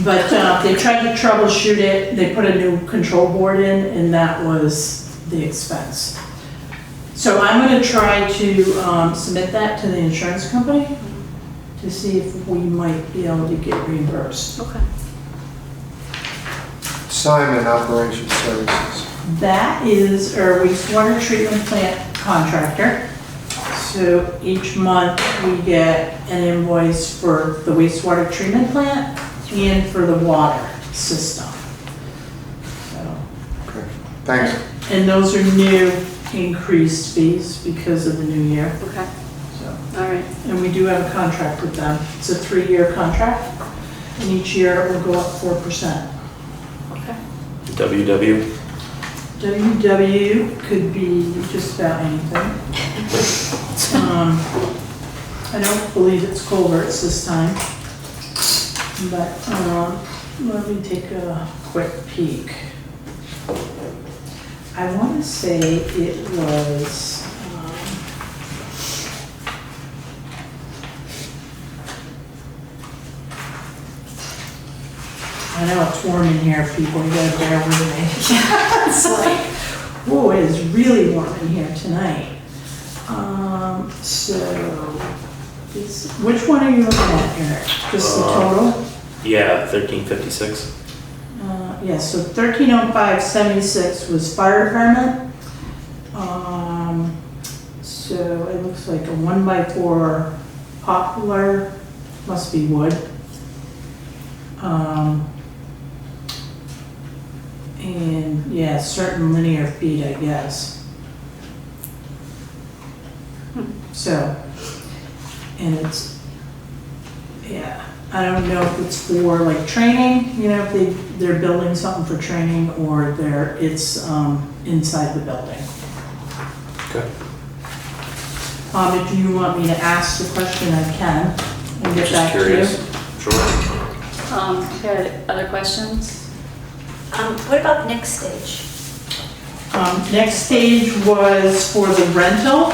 [SPEAKER 2] But they tried to troubleshoot it, they put a new control board in, and that was the expense. So I'm gonna try to submit that to the insurance company to see if we might be able to get reimbursed.
[SPEAKER 1] Okay.
[SPEAKER 4] Simon Operation Services.
[SPEAKER 2] That is our wastewater treatment plant contractor. So each month we get an invoice for the wastewater treatment plant and for the water system. So,
[SPEAKER 4] Okay, thanks.
[SPEAKER 2] and those are new increased fees because of the new year.
[SPEAKER 1] Okay,
[SPEAKER 2] So,
[SPEAKER 1] all right.
[SPEAKER 2] and we do have a contract with them. It's a 3-year contract, and each year it will go up 4%.
[SPEAKER 1] Okay.
[SPEAKER 5] WW.
[SPEAKER 2] WW could be just about anything. I don't believe it's culverts this time, but let me take a quick peek. I want to say it was, I know it's warm in here, people, you gotta bear with me. It's like, whoa, it is really warm in here tonight. So, which one are you looking at, Eric? Just the total?
[SPEAKER 5] Yeah, 1356.
[SPEAKER 2] Yeah, so 1305.76 was fire department. So it looks like a 1x4 poplar, must be wood. And yeah, certain linear feet, I guess. So, and it's, yeah, I don't know if it's for like training, you know, if they're building something for training, or it's inside the building.
[SPEAKER 5] Okay.
[SPEAKER 2] If you want me to ask the question, I can, and get
[SPEAKER 5] Just
[SPEAKER 2] back to you.
[SPEAKER 5] curious. Sure.
[SPEAKER 1] Okay, other questions?
[SPEAKER 9] What about next stage?
[SPEAKER 2] Next stage was for the rental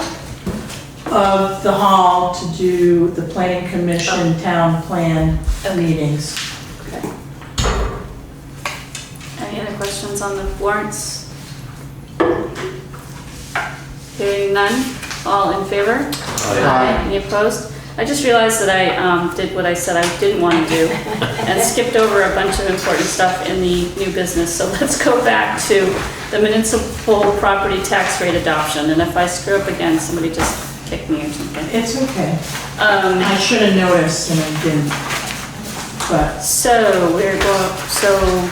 [SPEAKER 2] of the hall to do the planning commission town plan meetings.
[SPEAKER 1] Okay. Any other questions on the warrants? Hearing none, all in favor?
[SPEAKER 4] Aye.
[SPEAKER 1] Any opposed? I just realized that I did what I said I didn't want to do and skipped over a bunch of important stuff in the new business. So let's go back to the municipal property tax rate adoption. And if I screw up again, somebody just kick me or something.
[SPEAKER 2] It's okay. I should have noticed and I didn't. But
[SPEAKER 1] So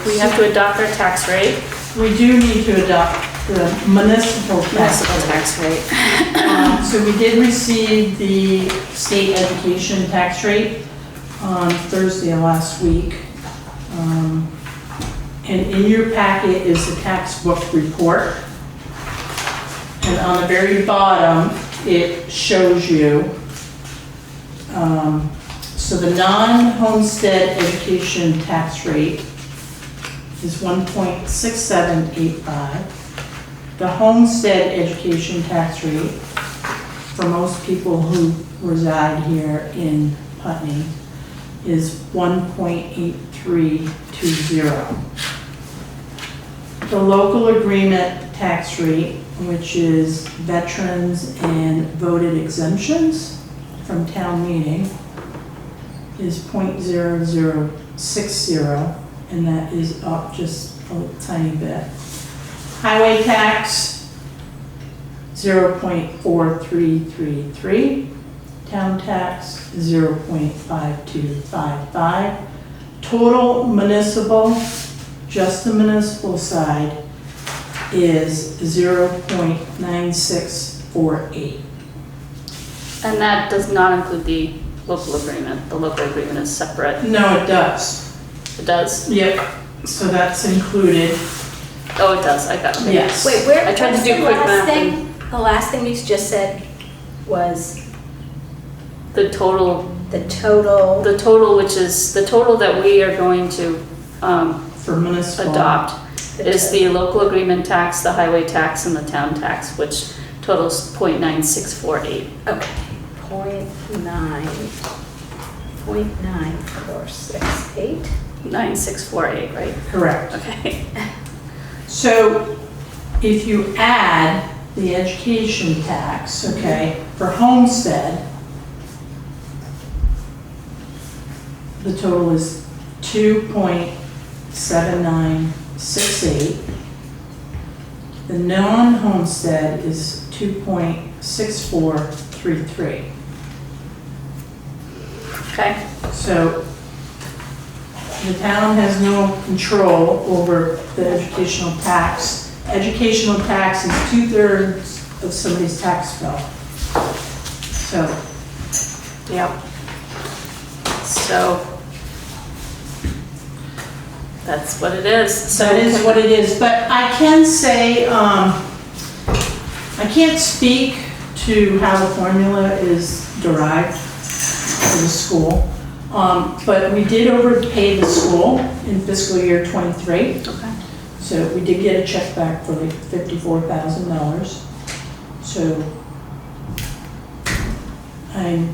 [SPEAKER 1] we have to adopt our tax rate.
[SPEAKER 2] we do need to adopt the municipal tax rate. So we did receive the state education tax rate on Thursday of last week. And in your packet is the tax book report. And on the very bottom, it shows you, so the non-homestead education tax rate is 1.6785. The homestead education tax rate for most people who reside here in Putney is 1.8320. The local agreement tax rate, which is veterans and voted exemptions from town meeting, is 0.0060, and that is up just a tiny bit. Highway tax, 0.4333. Town tax, 0.5255. Total municipal, just the municipal side, is 0.9648.
[SPEAKER 1] And that does not include the local agreement. The local agreement is separate.
[SPEAKER 2] No, it does.
[SPEAKER 1] It does?
[SPEAKER 2] Yep, so that's included.
[SPEAKER 1] Oh, it does. I got it.
[SPEAKER 2] Yes.
[SPEAKER 9] Wait, where,
[SPEAKER 1] I tried to
[SPEAKER 9] what's
[SPEAKER 1] do
[SPEAKER 9] the
[SPEAKER 1] quick
[SPEAKER 9] last
[SPEAKER 1] math
[SPEAKER 9] thing? The last thing you just said was
[SPEAKER 1] The total,
[SPEAKER 9] the total.
[SPEAKER 1] which is the total that we are going to
[SPEAKER 2] For municipal.
[SPEAKER 1] adopt is the local agreement tax, the highway tax, and the town tax, which totals 0.9648.
[SPEAKER 9] Okay, 0.9468.
[SPEAKER 1] 9648, right?
[SPEAKER 2] Correct.
[SPEAKER 1] Okay.
[SPEAKER 2] So if you add the education tax, okay, for homestead, the total is 2.7968. The non-homestead is 2.6433.
[SPEAKER 1] Okay,
[SPEAKER 2] So the town has no control over the educational tax. Educational tax is 2/3 of somebody's tax bill. So,
[SPEAKER 1] yep. So, that's what it is. So
[SPEAKER 2] that is what it is, but I can say, I can't speak to how the formula is derived for the school. But we did overpay the school in fiscal year '23.
[SPEAKER 1] Okay.
[SPEAKER 2] So we did get a check back for like $54,000. So I'm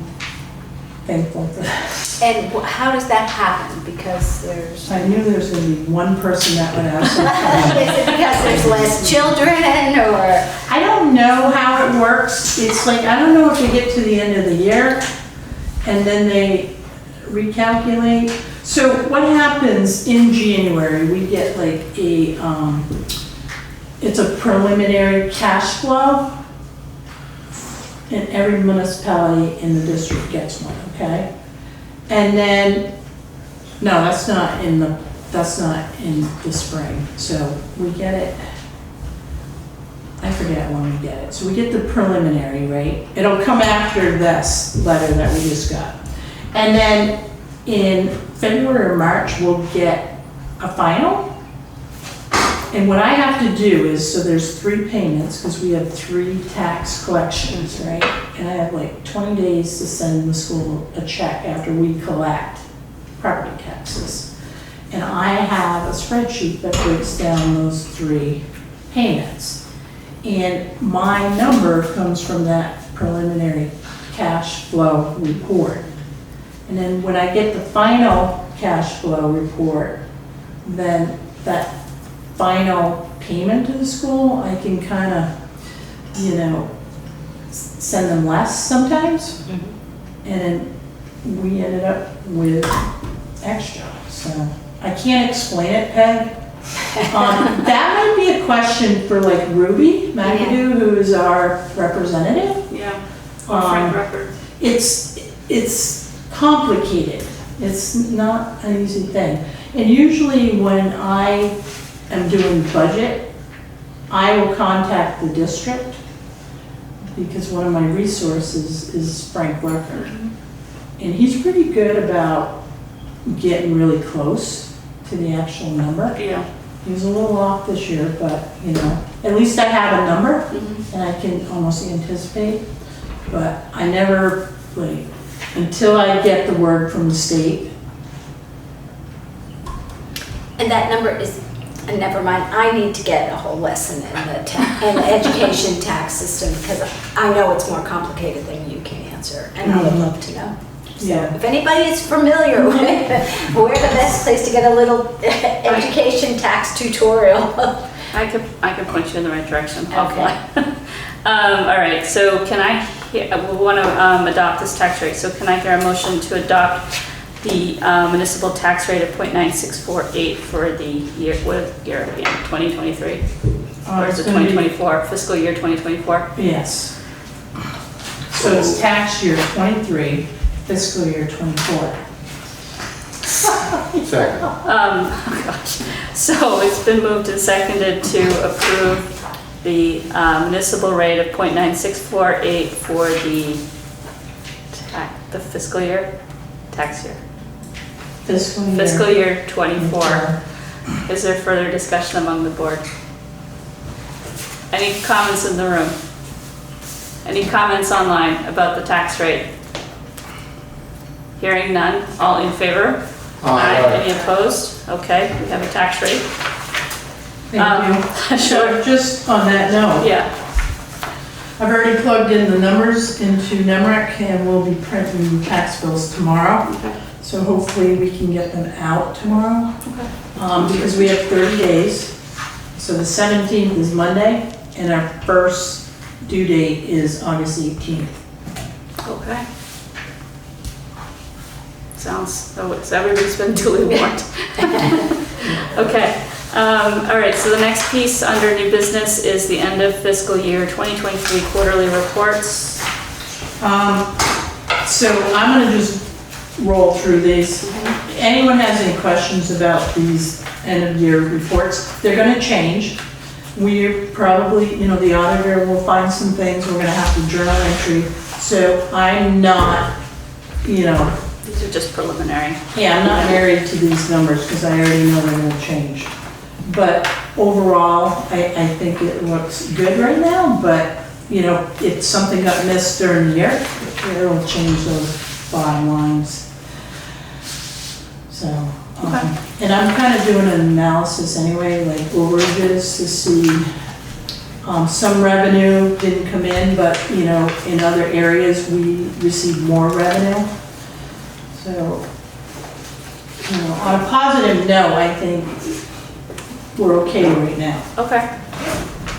[SPEAKER 2] thankful for that.
[SPEAKER 9] And how does that happen? Because there's,
[SPEAKER 2] I knew there was gonna be one person that would ask some questions.
[SPEAKER 9] is it because there's less children or?
[SPEAKER 2] I don't know how it works. It's like, I don't know if they get to the end of the year and then they recalculate. So what happens in January, we get like a, it's a preliminary cash flow. And every municipality in the district gets one, okay? And then, no, that's not in the spring. So we get it, I forget when we get it. So we get the preliminary, right? It'll come after this letter that we just got. And then in February or March, we'll get a final. And what I have to do is, so there's 3 payments, because we have 3 tax collections, right? And I have like 20 days to send the school a check after we collect property taxes. And I have a spreadsheet that breaks down those 3 payments. And my number comes from that preliminary cash flow report. And then when I get the final cash flow report, then that final payment to the school, I can kind of, send them less sometimes. And then we ended up with extra. So I can't explain it, Peg. That might be a question for like Ruby McAdoo, who is our representative.
[SPEAKER 1] Yeah, or Frank Record.
[SPEAKER 2] It's complicated. It's not an easy thing. And usually when I am doing budget, I will contact the district because one of my resources is Frank Record. And he's pretty good about getting really close to the actual number.
[SPEAKER 1] Yeah.
[SPEAKER 2] He was a little off this year, but at least I have a number and I can almost anticipate. But I never, until I get the word from the state.
[SPEAKER 9] And that number is, never mind, I need to get a whole lesson in the education tax system because I know it's more complicated than you can answer, and I would love to know. So
[SPEAKER 2] Yeah.
[SPEAKER 9] if anybody is familiar with where the best place to get a little education tax tutorial.
[SPEAKER 1] I could point you in the right direction.
[SPEAKER 9] Okay.
[SPEAKER 1] All right, so can I, we want to adopt this tax rate, so can I hear a motion to adopt the municipal tax rate of 0.9648 for the year, what year again, 2023? Or is it 2024, fiscal year 2024?
[SPEAKER 2] Yes. So it's tax year 23, fiscal year 24.
[SPEAKER 4] Second.
[SPEAKER 1] Oh gosh. So it's been moved and seconded to approve the municipal rate of 0.9648 for the fiscal year, tax year. Fiscal year 24. Is there further discussion among the board? Any comments in the room? Any comments online about the tax rate? Hearing none, all in favor?
[SPEAKER 4] Aye.
[SPEAKER 1] Any opposed? Okay, we have a tax rate.
[SPEAKER 2] Thank you.
[SPEAKER 1] Sure.
[SPEAKER 2] So just on that note,
[SPEAKER 1] Yeah,
[SPEAKER 2] I've already plugged in the numbers into NEMRIC and we'll be printing tax bills tomorrow.
[SPEAKER 1] okay,
[SPEAKER 2] So hopefully we can get them out tomorrow.
[SPEAKER 1] okay.
[SPEAKER 2] Because we have 30 days. So the 17th is Monday and our first due date is August 18th.
[SPEAKER 1] Okay. so everybody's been duly warned. Okay, all right, so the next piece under new business is the end of fiscal year 2023 quarterly reports.
[SPEAKER 2] So I'm gonna just roll through these. Anyone has any questions about these end of year reports? They're gonna change. We're probably, the auditor will find some things, we're gonna have to journal entry. So I'm not,
[SPEAKER 1] These are just preliminary.
[SPEAKER 2] yeah, I'm not married to these numbers because I already know they're gonna change. But overall, I think it looks good right now, but, if something got missed during the year, it'll change those bottom lines. So, and I'm kind of doing an analysis anyway, like overages to see, some revenue didn't come in, but, in other areas, we received more revenue. So, on a positive note, I think we're okay right now.
[SPEAKER 1] Okay.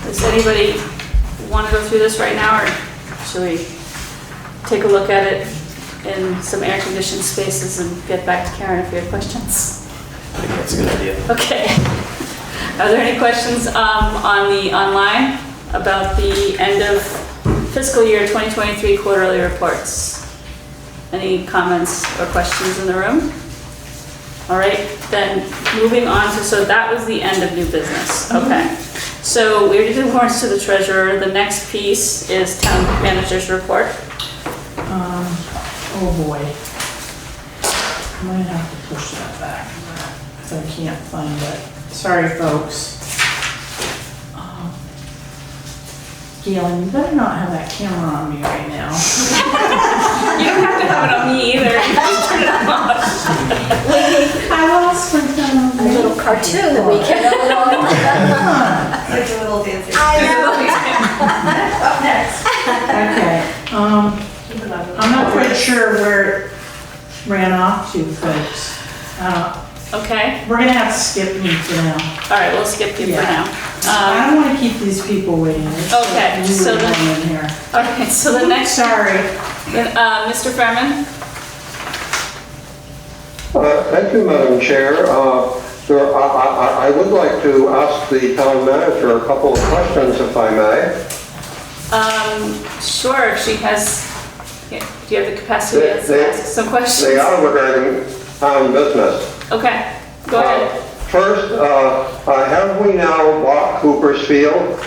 [SPEAKER 1] Does anybody want to go through this right now, or should we take a look at it in some air-conditioned spaces and get back to Karen if we have questions?
[SPEAKER 5] I think that's a good idea.
[SPEAKER 1] Okay. Are there any questions on the online about the end of fiscal year 2023 quarterly reports? Any comments or questions in the room? All right, then moving on to, so that was the end of new business. Okay. So we already did warrants to the treasurer. The next piece is town manager's report.
[SPEAKER 2] Oh boy. I might have to push that back if I can't find it. Sorry, folks. Galen, you better not have that camera on me right now.
[SPEAKER 1] You don't have to have it on me either. You just turn it on.
[SPEAKER 2] I lost my phone.
[SPEAKER 9] A little cartoon that we can,
[SPEAKER 2] Come
[SPEAKER 7] It's a little fancy.
[SPEAKER 9] I know.
[SPEAKER 7] Up next.
[SPEAKER 2] Okay, I'm not quite sure where it ran off to, folks.
[SPEAKER 1] Okay,
[SPEAKER 2] We're gonna have to skip me for now.
[SPEAKER 1] all right, we'll skip you for
[SPEAKER 2] Yeah.
[SPEAKER 1] now.
[SPEAKER 2] I don't wanna keep these people waiting. It's
[SPEAKER 1] Okay,
[SPEAKER 2] really
[SPEAKER 1] so the-
[SPEAKER 2] warm in here.
[SPEAKER 1] All right, so the next,
[SPEAKER 2] Sorry.
[SPEAKER 1] Mr. Fairman?
[SPEAKER 6] Thank you, Madam Chair. I would like to ask the town manager a couple of questions, if I may.
[SPEAKER 1] Sure, if she has, do you have the capacity to ask some questions?
[SPEAKER 6] They are regarding town business.
[SPEAKER 1] Okay, go ahead.
[SPEAKER 6] First, have we now bought Cooper's Field?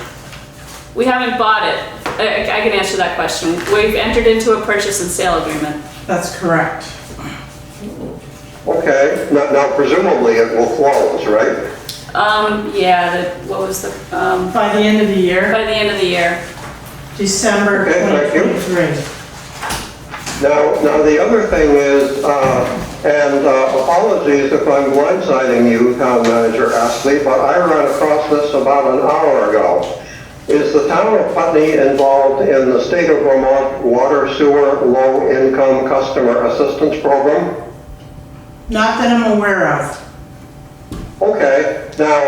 [SPEAKER 1] We haven't bought it. I can answer that question. We've entered into a purchase and sale agreement.
[SPEAKER 2] That's correct.
[SPEAKER 6] Okay, now presumably it will close, right?
[SPEAKER 1] What was the,
[SPEAKER 2] By the end of the year,
[SPEAKER 1] by the end of the year.
[SPEAKER 2] December
[SPEAKER 6] Okay, thank you.
[SPEAKER 2] 2023.
[SPEAKER 6] Now the other thing is, and apologies if I'm blindsiding you, Town Manager Astley, but I ran across this about an hour ago. Is the town of Putney involved in the state of Vermont water sewer low-income customer assistance program?
[SPEAKER 2] Not that I'm aware of.
[SPEAKER 6] Okay, now,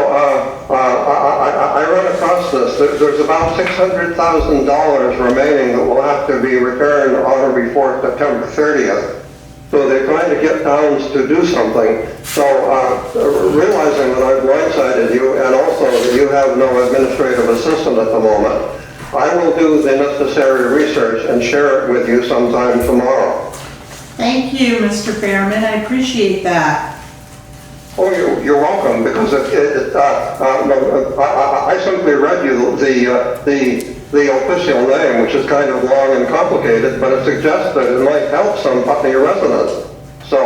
[SPEAKER 6] I ran across this. There's about $600,000 remaining that will have to be returned on or before September 30th. So they're trying to get towns to do something. So realizing that I've blindsided you and also that you have no administrative assistant at the moment, I will do the necessary research and share it with you sometime tomorrow.
[SPEAKER 2] Thank you, Mr. Fairman, I appreciate that.
[SPEAKER 6] Oh, you're welcome, because I simply read you the official name, which is kind of long and complicated, but it suggests that it might help some Putney residents. So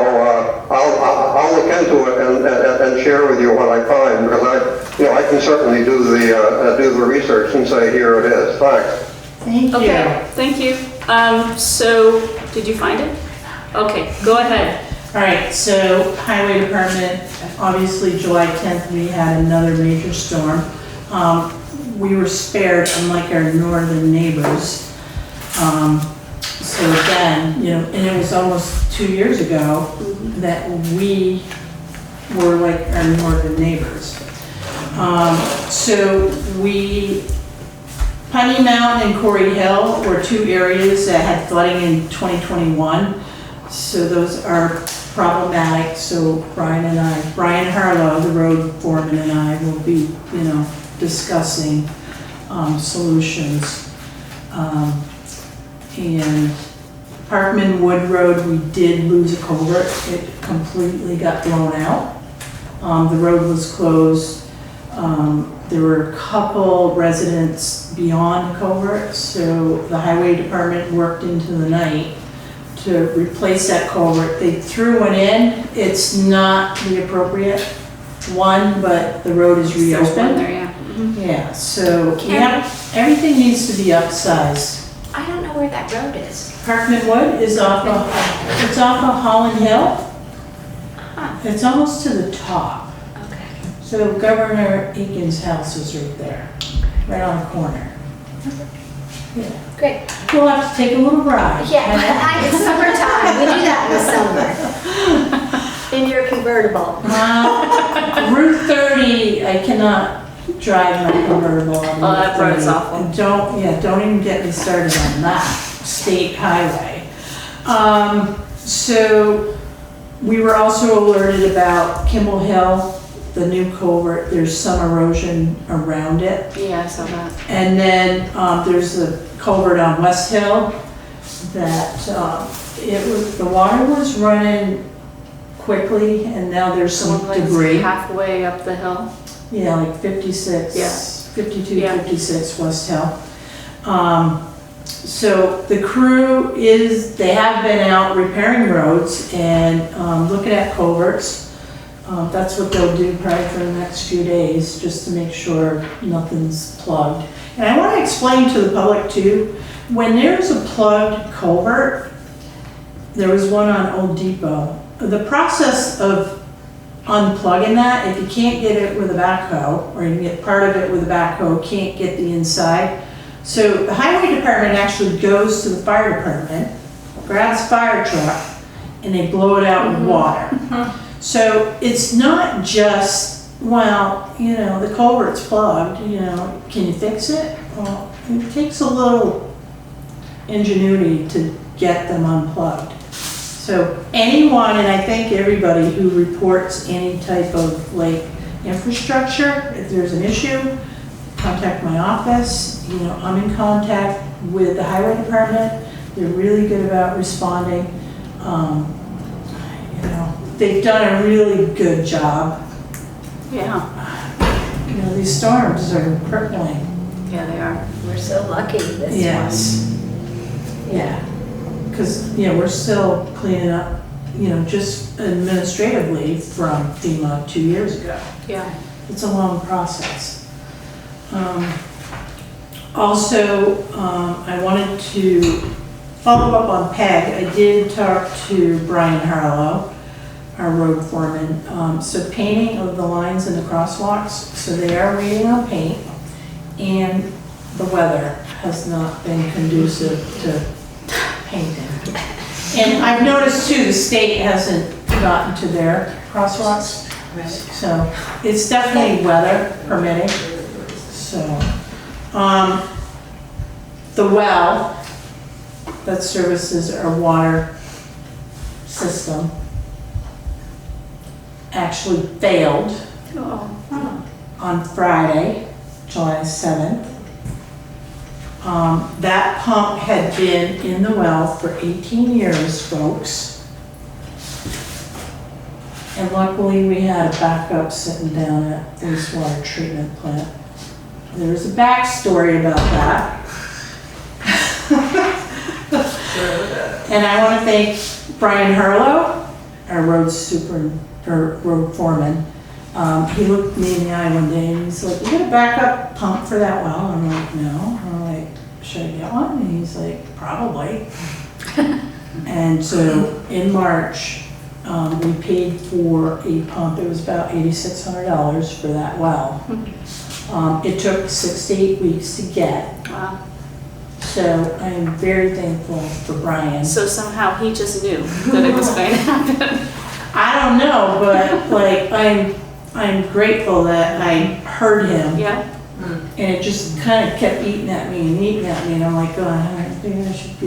[SPEAKER 6] I'll look into it and share with you what I find, because I can certainly do the research and say here it is. Thanks.
[SPEAKER 2] Thank you.
[SPEAKER 1] Okay, thank you. So, did you find it? Okay, go ahead.
[SPEAKER 2] All right, so Highway Department, obviously July 10th, we had another major storm. We were spared, unlike our northern neighbors. So again, and it was almost 2 years ago that we were like our northern neighbors. So Putney Mountain and Corey Hill were two areas that had flooding in 2021. So those are problematic, so Brian Harlow, the road foreman, and I will be, discussing solutions. And Parkman Wood Road, we did lose a culvert. It completely got blown out. The road was closed. There were a couple residents beyond the culvert, so the highway department worked into the night to replace that culvert. They threw one in. It's not the appropriate one, but the road is
[SPEAKER 1] There's one
[SPEAKER 2] reopened.
[SPEAKER 1] there, yeah. Mhm.
[SPEAKER 2] Yeah, so everything needs to be upsized.
[SPEAKER 9] I don't know where that road is.
[SPEAKER 2] Parkman Wood is off of Holland Hill. It's almost to the top.
[SPEAKER 9] Okay.
[SPEAKER 2] So Governor Aiken's house is right there, right on the corner. Yeah.
[SPEAKER 9] Great.
[SPEAKER 2] We'll have to take a little ride.
[SPEAKER 9] Yeah, it's summertime. We do that in the summer. In your convertible.
[SPEAKER 2] Route 30, I cannot drive my convertible on Route 30.
[SPEAKER 1] Oh, that road's awful.
[SPEAKER 2] Don't even get me started on that state highway. So we were also alerted about Kimball Hill, the new culvert. There's some erosion around it.
[SPEAKER 1] Yeah, I saw that.
[SPEAKER 2] And then there's the culvert on West Hill that the water was running quickly, and now there's some
[SPEAKER 1] Someone
[SPEAKER 2] debris.
[SPEAKER 1] halfway up the hill.
[SPEAKER 2] Yeah, like 56,
[SPEAKER 1] Yeah.
[SPEAKER 2] 52,
[SPEAKER 1] Yeah.
[SPEAKER 2] 56 West Hill. So the crew they have been out repairing roads and looking at culverts. That's what they'll do probably for the next few days, just to make sure nothing's plugged. And I want to explain to the public too, when there's a plugged culvert, there was one on Old Depot. The process of unplugging that, if you can't get it with a backhoe, or you can get part of it with a backhoe, can't get the inside. So the highway department actually goes to the fire department, grabs a fire truck, and they blow it out with water. So it's not just, the culvert's plugged, can you fix it? Well, it takes a little ingenuity to get them unplugged. So anyone, and I thank everybody who reports any type of infrastructure, if there's an issue, contact my office. I'm in contact with the highway department. They're really good about responding. They've done a really good job.
[SPEAKER 1] Yeah.
[SPEAKER 2] These storms are crippling.
[SPEAKER 1] Yeah, they are.
[SPEAKER 9] We're so lucky this one.
[SPEAKER 2] Yes. Yeah. Because, we're still cleaning up, just administratively from FEMA 2 years ago.
[SPEAKER 1] Yeah.
[SPEAKER 2] It's a long process. Also, I wanted to follow up on PEG. I did talk to Brian Harlow, our road foreman. So painting of the lines and the crosswalks, so they are waiting on paint, and the weather has not been conducive to painting. And I've noticed too, the state hasn't gotten to their crosswalks. So it's definitely weather permitting. So, the well that services our water system actually failed on Friday, July 7th. That pump had been in the well for 18 years, folks. And luckily we had a backup sitting down at the wastewater treatment plant. There's a backstory about that. And I want to thank Brian Harlow, our road foreman. He looked me in the eye one day and he's like, "You got a backup pump for that well?" I'm like, "No." I'm like, "Should I get one?" And he's like, "Probably." And so in March, we paid for a pump. It was about $8,600 for that well. It took 6 to 8 weeks to get.
[SPEAKER 1] Wow.
[SPEAKER 2] So I am very thankful for Brian.
[SPEAKER 1] So somehow he just knew that it was going to happen.
[SPEAKER 2] I don't know, but I'm grateful that I heard him.
[SPEAKER 1] Yeah.
[SPEAKER 2] And it just kind of kept eating at me, and I'm like, oh, I think I should,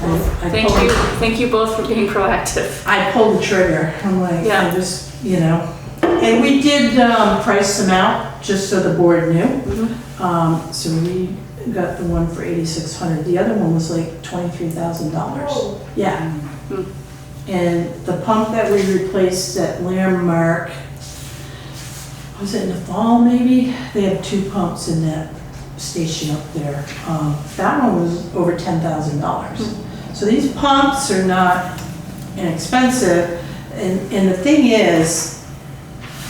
[SPEAKER 2] I
[SPEAKER 1] Thank
[SPEAKER 2] pulled-
[SPEAKER 1] you, thank you both for being proactive.
[SPEAKER 2] I pulled the trigger. I'm like,
[SPEAKER 1] Yeah.
[SPEAKER 2] I just, and we did price them out, just so the board knew.
[SPEAKER 1] Mhm.
[SPEAKER 2] So we got the one for $8,600. The other one was like $23,000.
[SPEAKER 9] Oh.
[SPEAKER 2] Yeah.
[SPEAKER 1] Hmm.
[SPEAKER 2] And the pump that we replaced at Landmark, was it in the fall maybe? They have 2 pumps in that station up there. That one was over $10,000. So these pumps are not inexpensive. And the thing is,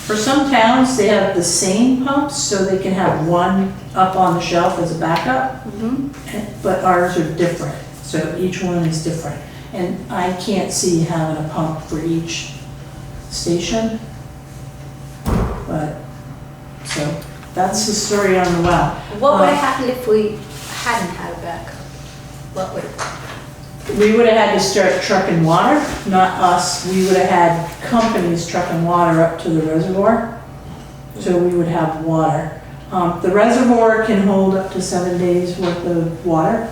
[SPEAKER 2] for some towns, they have the same pumps, so they can have one up on the shelf as a backup.
[SPEAKER 1] Mhm.
[SPEAKER 2] But ours are different, so each one is different. And I can't see having a pump for each station. But, so, that's the story on the well.
[SPEAKER 9] What would have happened if we hadn't had a backup? What would,
[SPEAKER 2] We would have had to start trucking water, not us. We would have had companies trucking water up to the reservoir. So we would have water. The reservoir can hold up to 7 days worth of water.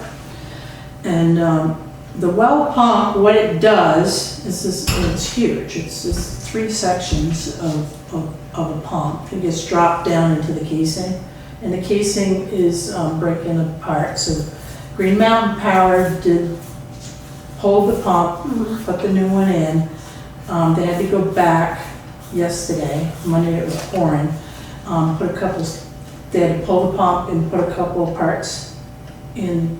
[SPEAKER 2] And the well pump, what it does is this, and it's huge. It's just 3 sections of a pump. It gets dropped down into the casing. And the casing is breaking apart. So Green Mountain Power did hold the pump, put the new one in. They had to go back yesterday, Monday it was pouring, they had to pull the pump and put a couple of parts in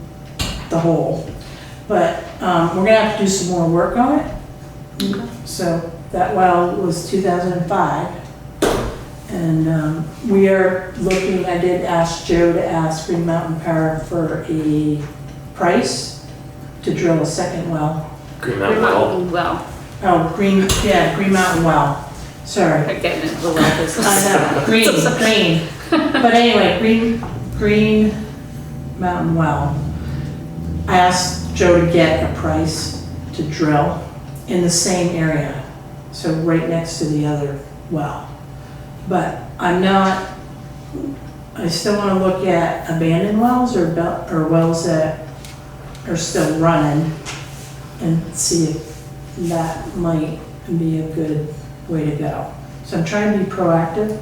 [SPEAKER 2] the hole. But we're gonna have to do some more work on it. So that well was 2005. And we are looking, I did ask Joe to ask Green Mountain Power for a price to drill a second well.
[SPEAKER 5] Green Mountain Well.
[SPEAKER 1] Well,
[SPEAKER 2] Oh, Green Mountain Well. Sorry.
[SPEAKER 1] I'm getting into the well business.
[SPEAKER 2] I know, green. But anyway, Green Mountain Well. I asked Joe to get a price to drill in the same area, so right next to the other well. But I still want to look at abandoned wells or wells that are still running and see if that might be a good way to go. So I'm trying to be proactive.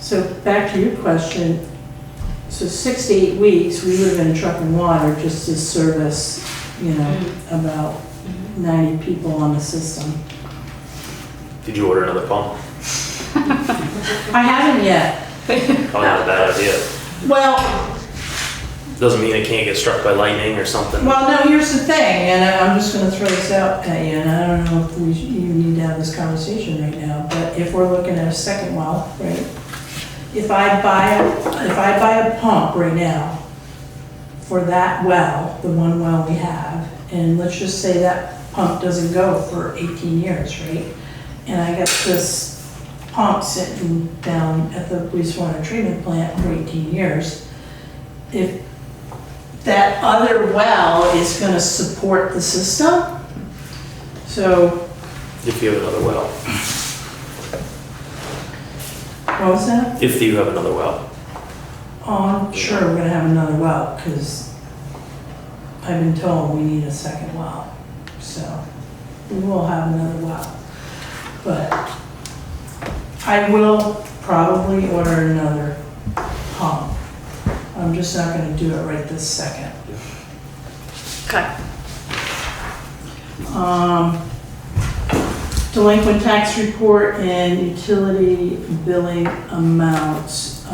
[SPEAKER 2] So back to your question, so 6 to 8 weeks, we would have been trucking water just to service, about 90 people on the system.
[SPEAKER 5] Did you order another pump?
[SPEAKER 2] I haven't yet.
[SPEAKER 5] Probably not a bad idea.
[SPEAKER 2] Well,
[SPEAKER 5] Doesn't mean it can't get struck by lightning or something.
[SPEAKER 2] no, here's the thing, and I'm just gonna throw this out at you, and I don't know if we even need to have this conversation right now, but if we're looking at a second well, right? If I buy a pump right now for that well, the one well we have, and let's just say that pump doesn't go for 18 years, right? And I got this pump sitting down at the wastewater treatment plant for 18 years, if that other well is gonna support the system, so,
[SPEAKER 5] If you have another well.
[SPEAKER 2] what was that?
[SPEAKER 5] If you have another well.
[SPEAKER 2] Oh, I'm sure we're gonna have another well, because I've been told we need a second well, so we will have another well. But I will probably order another pump. I'm just not gonna do it right this second.
[SPEAKER 1] Okay.
[SPEAKER 2] Delinquent tax report and utility billing amounts.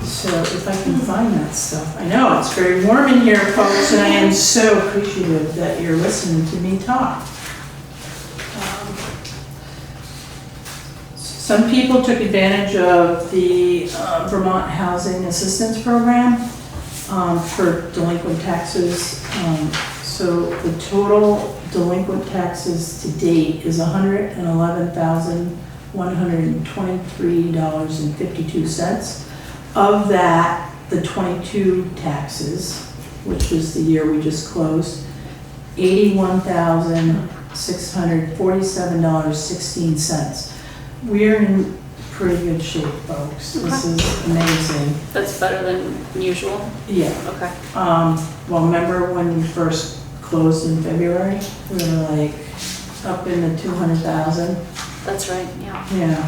[SPEAKER 2] So if I can find that stuff. I know, it's very warm in here, folks, and I am so appreciative that you're listening to me talk. Some people took advantage of the Vermont Housing Assistance Program for delinquent taxes. So the total delinquent taxes to date is $111,123.52. Of that, the 22 taxes, which was the year we just closed, $81,647.16. We're in pretty good shape, folks. This is amazing.
[SPEAKER 1] That's better than usual?
[SPEAKER 2] Yeah.
[SPEAKER 1] Okay.
[SPEAKER 2] Well, remember when we first closed in February? We were like up in the 200,000.
[SPEAKER 1] That's right, yeah.
[SPEAKER 2] Yeah.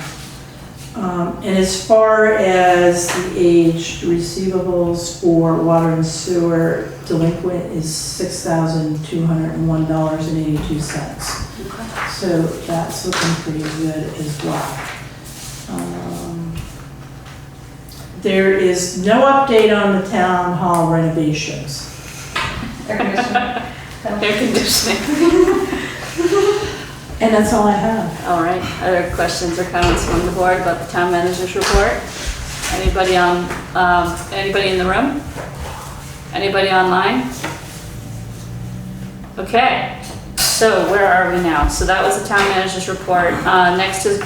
[SPEAKER 2] And as far as the aged receivables for water and sewer delinquent is $6,201.82.
[SPEAKER 1] Okay.
[SPEAKER 2] So that's looking pretty good as well. There is no update on the town hall renovations.
[SPEAKER 1] Air conditioning.
[SPEAKER 2] And that's all I have.
[SPEAKER 1] All right, other questions or comments from the board about the town manager's report? Anybody in the room? Anybody online? Okay, so where are we now? So that was the town manager's report. Next is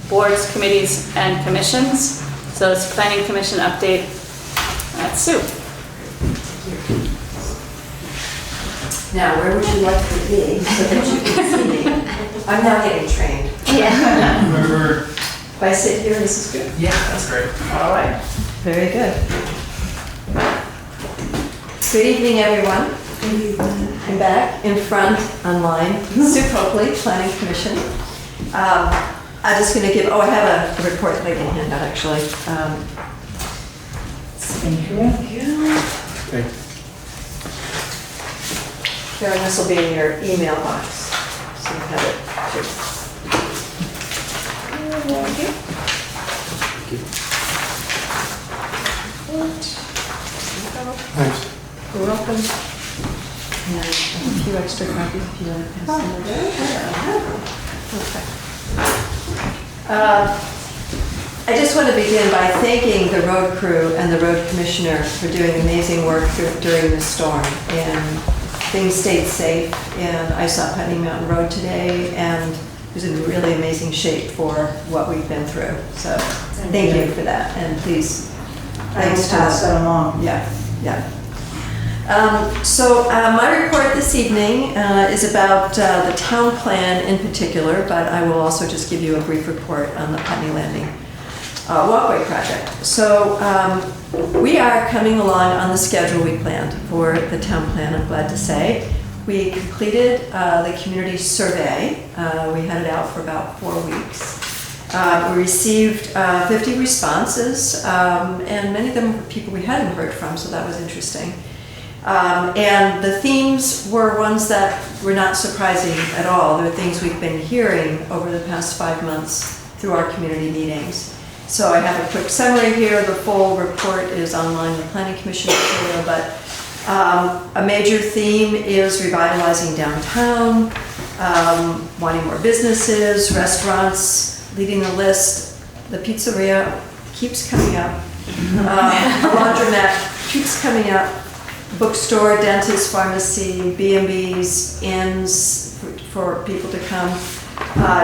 [SPEAKER 1] boards, committees, and commissions. So it's planning commission update. That's Sue.
[SPEAKER 10] Now, where would you like to be so that you can see me? I'm now getting trained.
[SPEAKER 11] Remember?
[SPEAKER 10] If I sit here, this is good.
[SPEAKER 11] Yeah, that's great.
[SPEAKER 10] All right, very good. Good evening, everyone. I'm back in front online. Sue Coakley, Planning Commission. I'm just going to give, I have a report that I can hand out actually.
[SPEAKER 2] Thank you.
[SPEAKER 4] Okay.
[SPEAKER 10] Karen, this will be in your email box, so you have it too. Thank you.
[SPEAKER 4] Thanks.
[SPEAKER 10] You're welcome. And a few extra copies if you want to pass them around. Okay. I just want to begin by thanking the road crew and the road commissioner for doing amazing work during the storm. And things stayed safe, and I saw Putney Mountain Road today, and it was in really amazing shape for what we've been through. So thank you for that, and please, thanks to
[SPEAKER 2] pass that along.
[SPEAKER 10] Yeah. My report this evening is about the town plan in particular, but I will also just give you a brief report on the Putney Landing walkway project. So we are coming along on the schedule we planned for the town plan, I'm glad to say. We completed the community survey. We had it out for about 4 weeks. We received 50 responses, and many of them were people we hadn't heard from, so that was interesting. And the themes were ones that were not surprising at all. They're things we've been hearing over the past 5 months through our community meetings. So I have a quick summary here. The full report is online in the Planning Commission material, but a major theme is revitalizing downtown, wanting more businesses, restaurants, leading the list. The pizzeria keeps coming up. A laundromat keeps coming up. Bookstore, dentist, pharmacy, B&Bs, inns for people to come.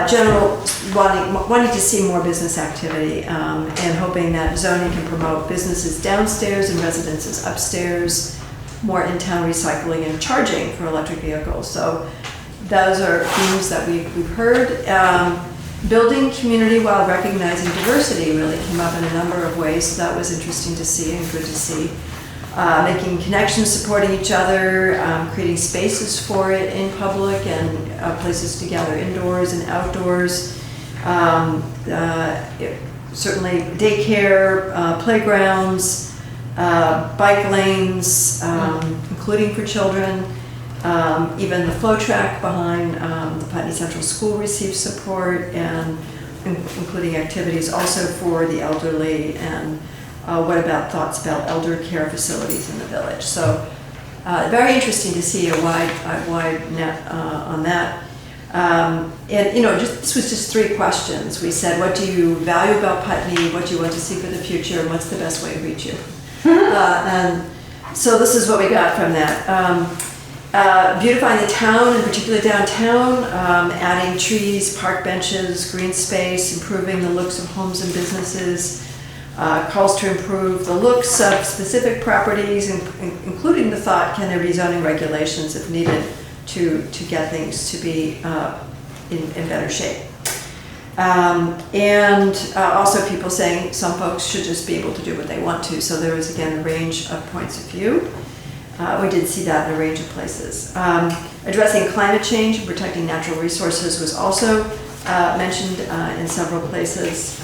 [SPEAKER 10] General wanting to see more business activity and hoping that zoning can promote businesses downstairs and residences upstairs, more in-town recycling and charging for electric vehicles. So those are themes that we've heard. Building community while recognizing diversity really came up in a number of ways, so that was interesting to see and good to see. Making connections, supporting each other, creating spaces for it in public and places to gather indoors and outdoors. Certainly daycare, playgrounds, bike lanes, including for children. Even the flow track behind the Putney Central School receives support, and including activities also for the elderly, and what about thoughts about elder care facilities in the village. So very interesting to see a wide net on that. And this was just 3 questions. We said, what do you value about Putney? What do you want to see for the future? And what's the best way to reach you? And so this is what we got from that. Beautifying the town, and particularly downtown, adding trees, park benches, green space, improving the looks of homes and businesses, calls to improve the looks of specific properties, including the thought, can there be zoning regulations if needed to get things to be in better shape. Also people saying some folks should just be able to do what they want to. So there was again a range of points of view. We did see that in a range of places. Addressing climate change and protecting natural resources was also mentioned in several places.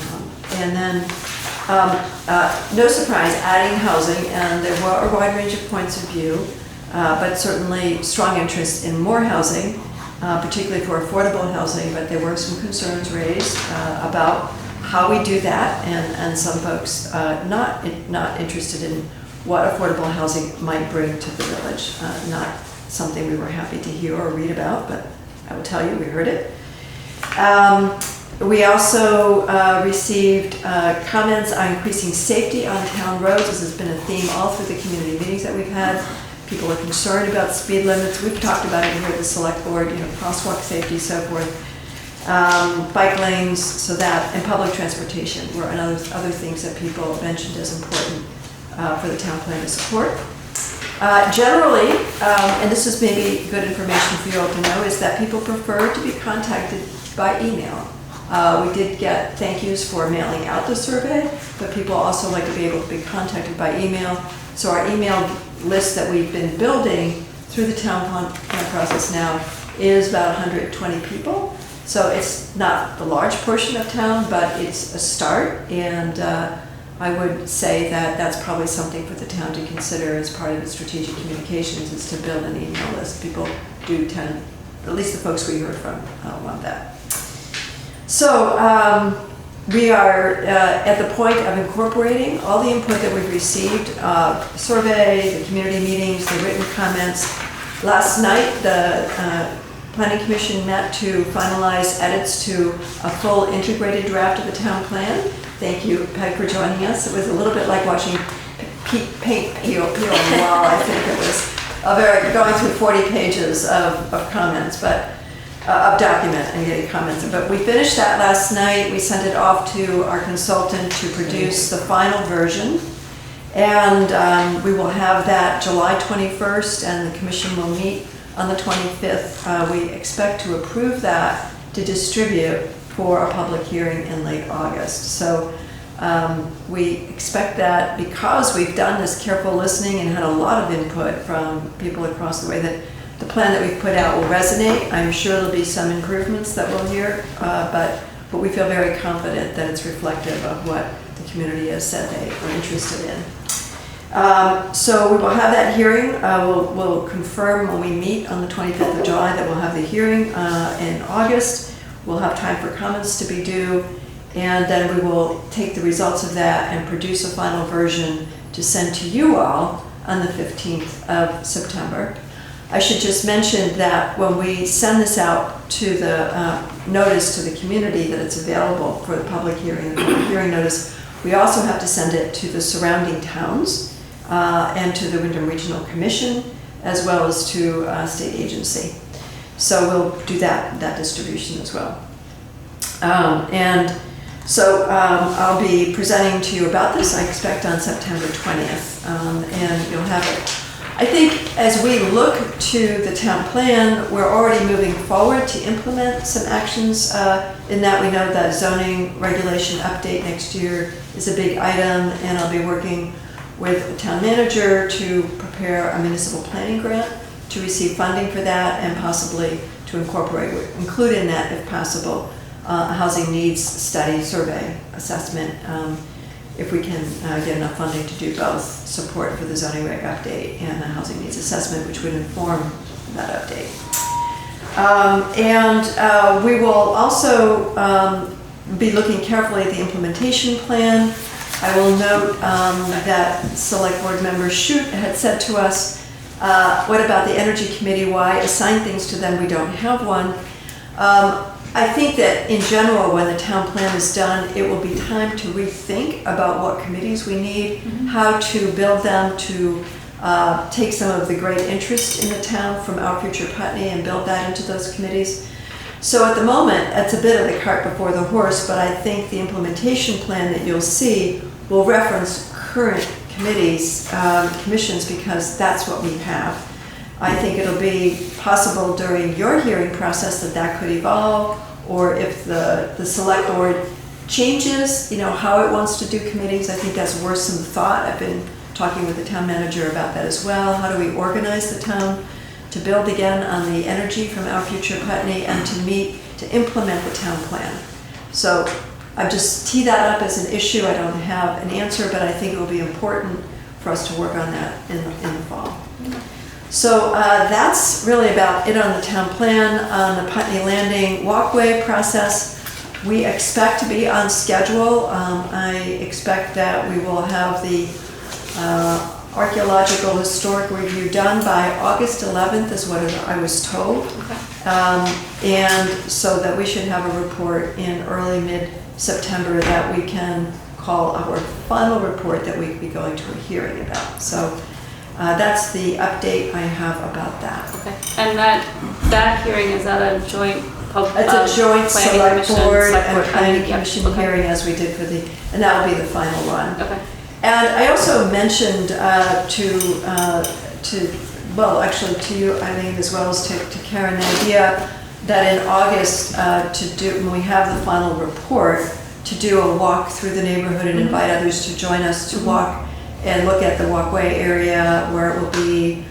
[SPEAKER 10] And then, no surprise, adding housing, and there were a wide range of points of view, but certainly strong interest in more housing, particularly for affordable housing, but there were some concerns raised about how we do that, and some folks not interested in what affordable housing might bring to the village. Not something we were happy to hear or read about, but I will tell you, we heard it. We also received comments on increasing safety on town roads. This has been a theme all through the community meetings that we've had. People are concerned about speed limits. We've talked about it here at the select board, crosswalk safety, so forth. Bike lanes, so that, and public transportation were other things that people mentioned as important for the town plan to support. Generally, and this is maybe good information for you all to know, is that people prefer to be contacted by email. We did get thank yous for mailing out the survey, but people also like to be able to be contacted by email. So our email list that we've been building through the town plan process now is about 120 people. So it's not the large portion of town, but it's a start, and I would say that that's probably something for the town to consider as part of its strategic communications, is to build an email list. People do tend, at least the folks we heard from, want that. So we are at the point of incorporating all the input that we've received, survey, the community meetings, the written comments. Last night, the Planning Commission met to finalize edits to a full integrated draft of the town plan. Thank you, Peg, for joining us. It was a little bit like watching paint peel on the wall. I think it was going through 40 pages of comments, but of document and getting comments. But we finished that last night. We sent it off to our consultant to produce the final version. And we will have that July 21st, and the commission will meet on the 25th. We expect to approve that to distribute for a public hearing in late August. So we expect that, because we've done this careful listening and had a lot of input from people across the way, that the plan that we've put out will resonate. I'm sure there'll be some improvements that we'll hear, but we feel very confident that it's reflective of what the community has said they are interested in. So we will have that hearing. We'll confirm when we meet on the 25th of July that we'll have the hearing in August. We'll have time for comments to be due, and then we will take the results of that and produce a final version to send to you all on the 15th of September. I should just mention that when we send this out to the notice to the community that it's available for the public hearing, the public hearing notice, we also have to send it to the surrounding towns and to the Windham Regional Commission, as well as to a state agency. So we'll do that distribution as well. I'll be presenting to you about this, I expect, on September 20th, and you'll have it. I think as we look to the town plan, we're already moving forward to implement some actions in that we know that zoning regulation update next year is a big item, and I'll be working with the town manager to prepare a municipal planning grant to receive funding for that, and possibly to include in that, if possible, a housing needs study, survey, assessment, if we can get enough funding to do both support for the zoning reg update and a housing needs assessment, which would inform that update. We will also be looking carefully at the implementation plan. I will note that Select Board member Shute had said to us, what about the Energy Committee? Why assign things to them? We don't have one. I think that in general, when the town plan is done, it will be time to rethink about what committees we need, how to build them to take some of the great interest in the town from Our Future Putney and build that into those committees. So at the moment, it's a bit of the cart before the horse, but I think the implementation plan that you'll see will reference current committees, commissions, because that's what we have. I think it'll be possible during your hearing process that could evolve, or if the select board changes, how it wants to do committees. I think that's worth some thought. I've been talking with the town manager about that as well. How do we organize the town to build again on the energy from Our Future Putney and to implement the town plan? So I've just teed that up as an issue. I don't have an answer, but I think it will be important for us to work on that in the fall. So that's really about it on the town plan. On the Putney Landing walkway process, we expect to be on schedule. I expect that we will have the archaeological historic review done by August 11th is what I was told. And so that we should have a report in early mid-September that we can call our final report that we'd be going to a hearing about. So that's the update I have about that.
[SPEAKER 1] Okay. And that hearing, is that a joint
[SPEAKER 10] It's a joint select board and planning
[SPEAKER 1] yep,
[SPEAKER 10] commission
[SPEAKER 1] okay.
[SPEAKER 10] hearing as we did and that will be the final one.
[SPEAKER 1] Okay.
[SPEAKER 10] And I also mentioned to you, Eileen, as well as to Karen, the idea that in August, when we have the final report, to do a walk through the neighborhood and invite others to join us to walk and look at the walkway area, where it will be,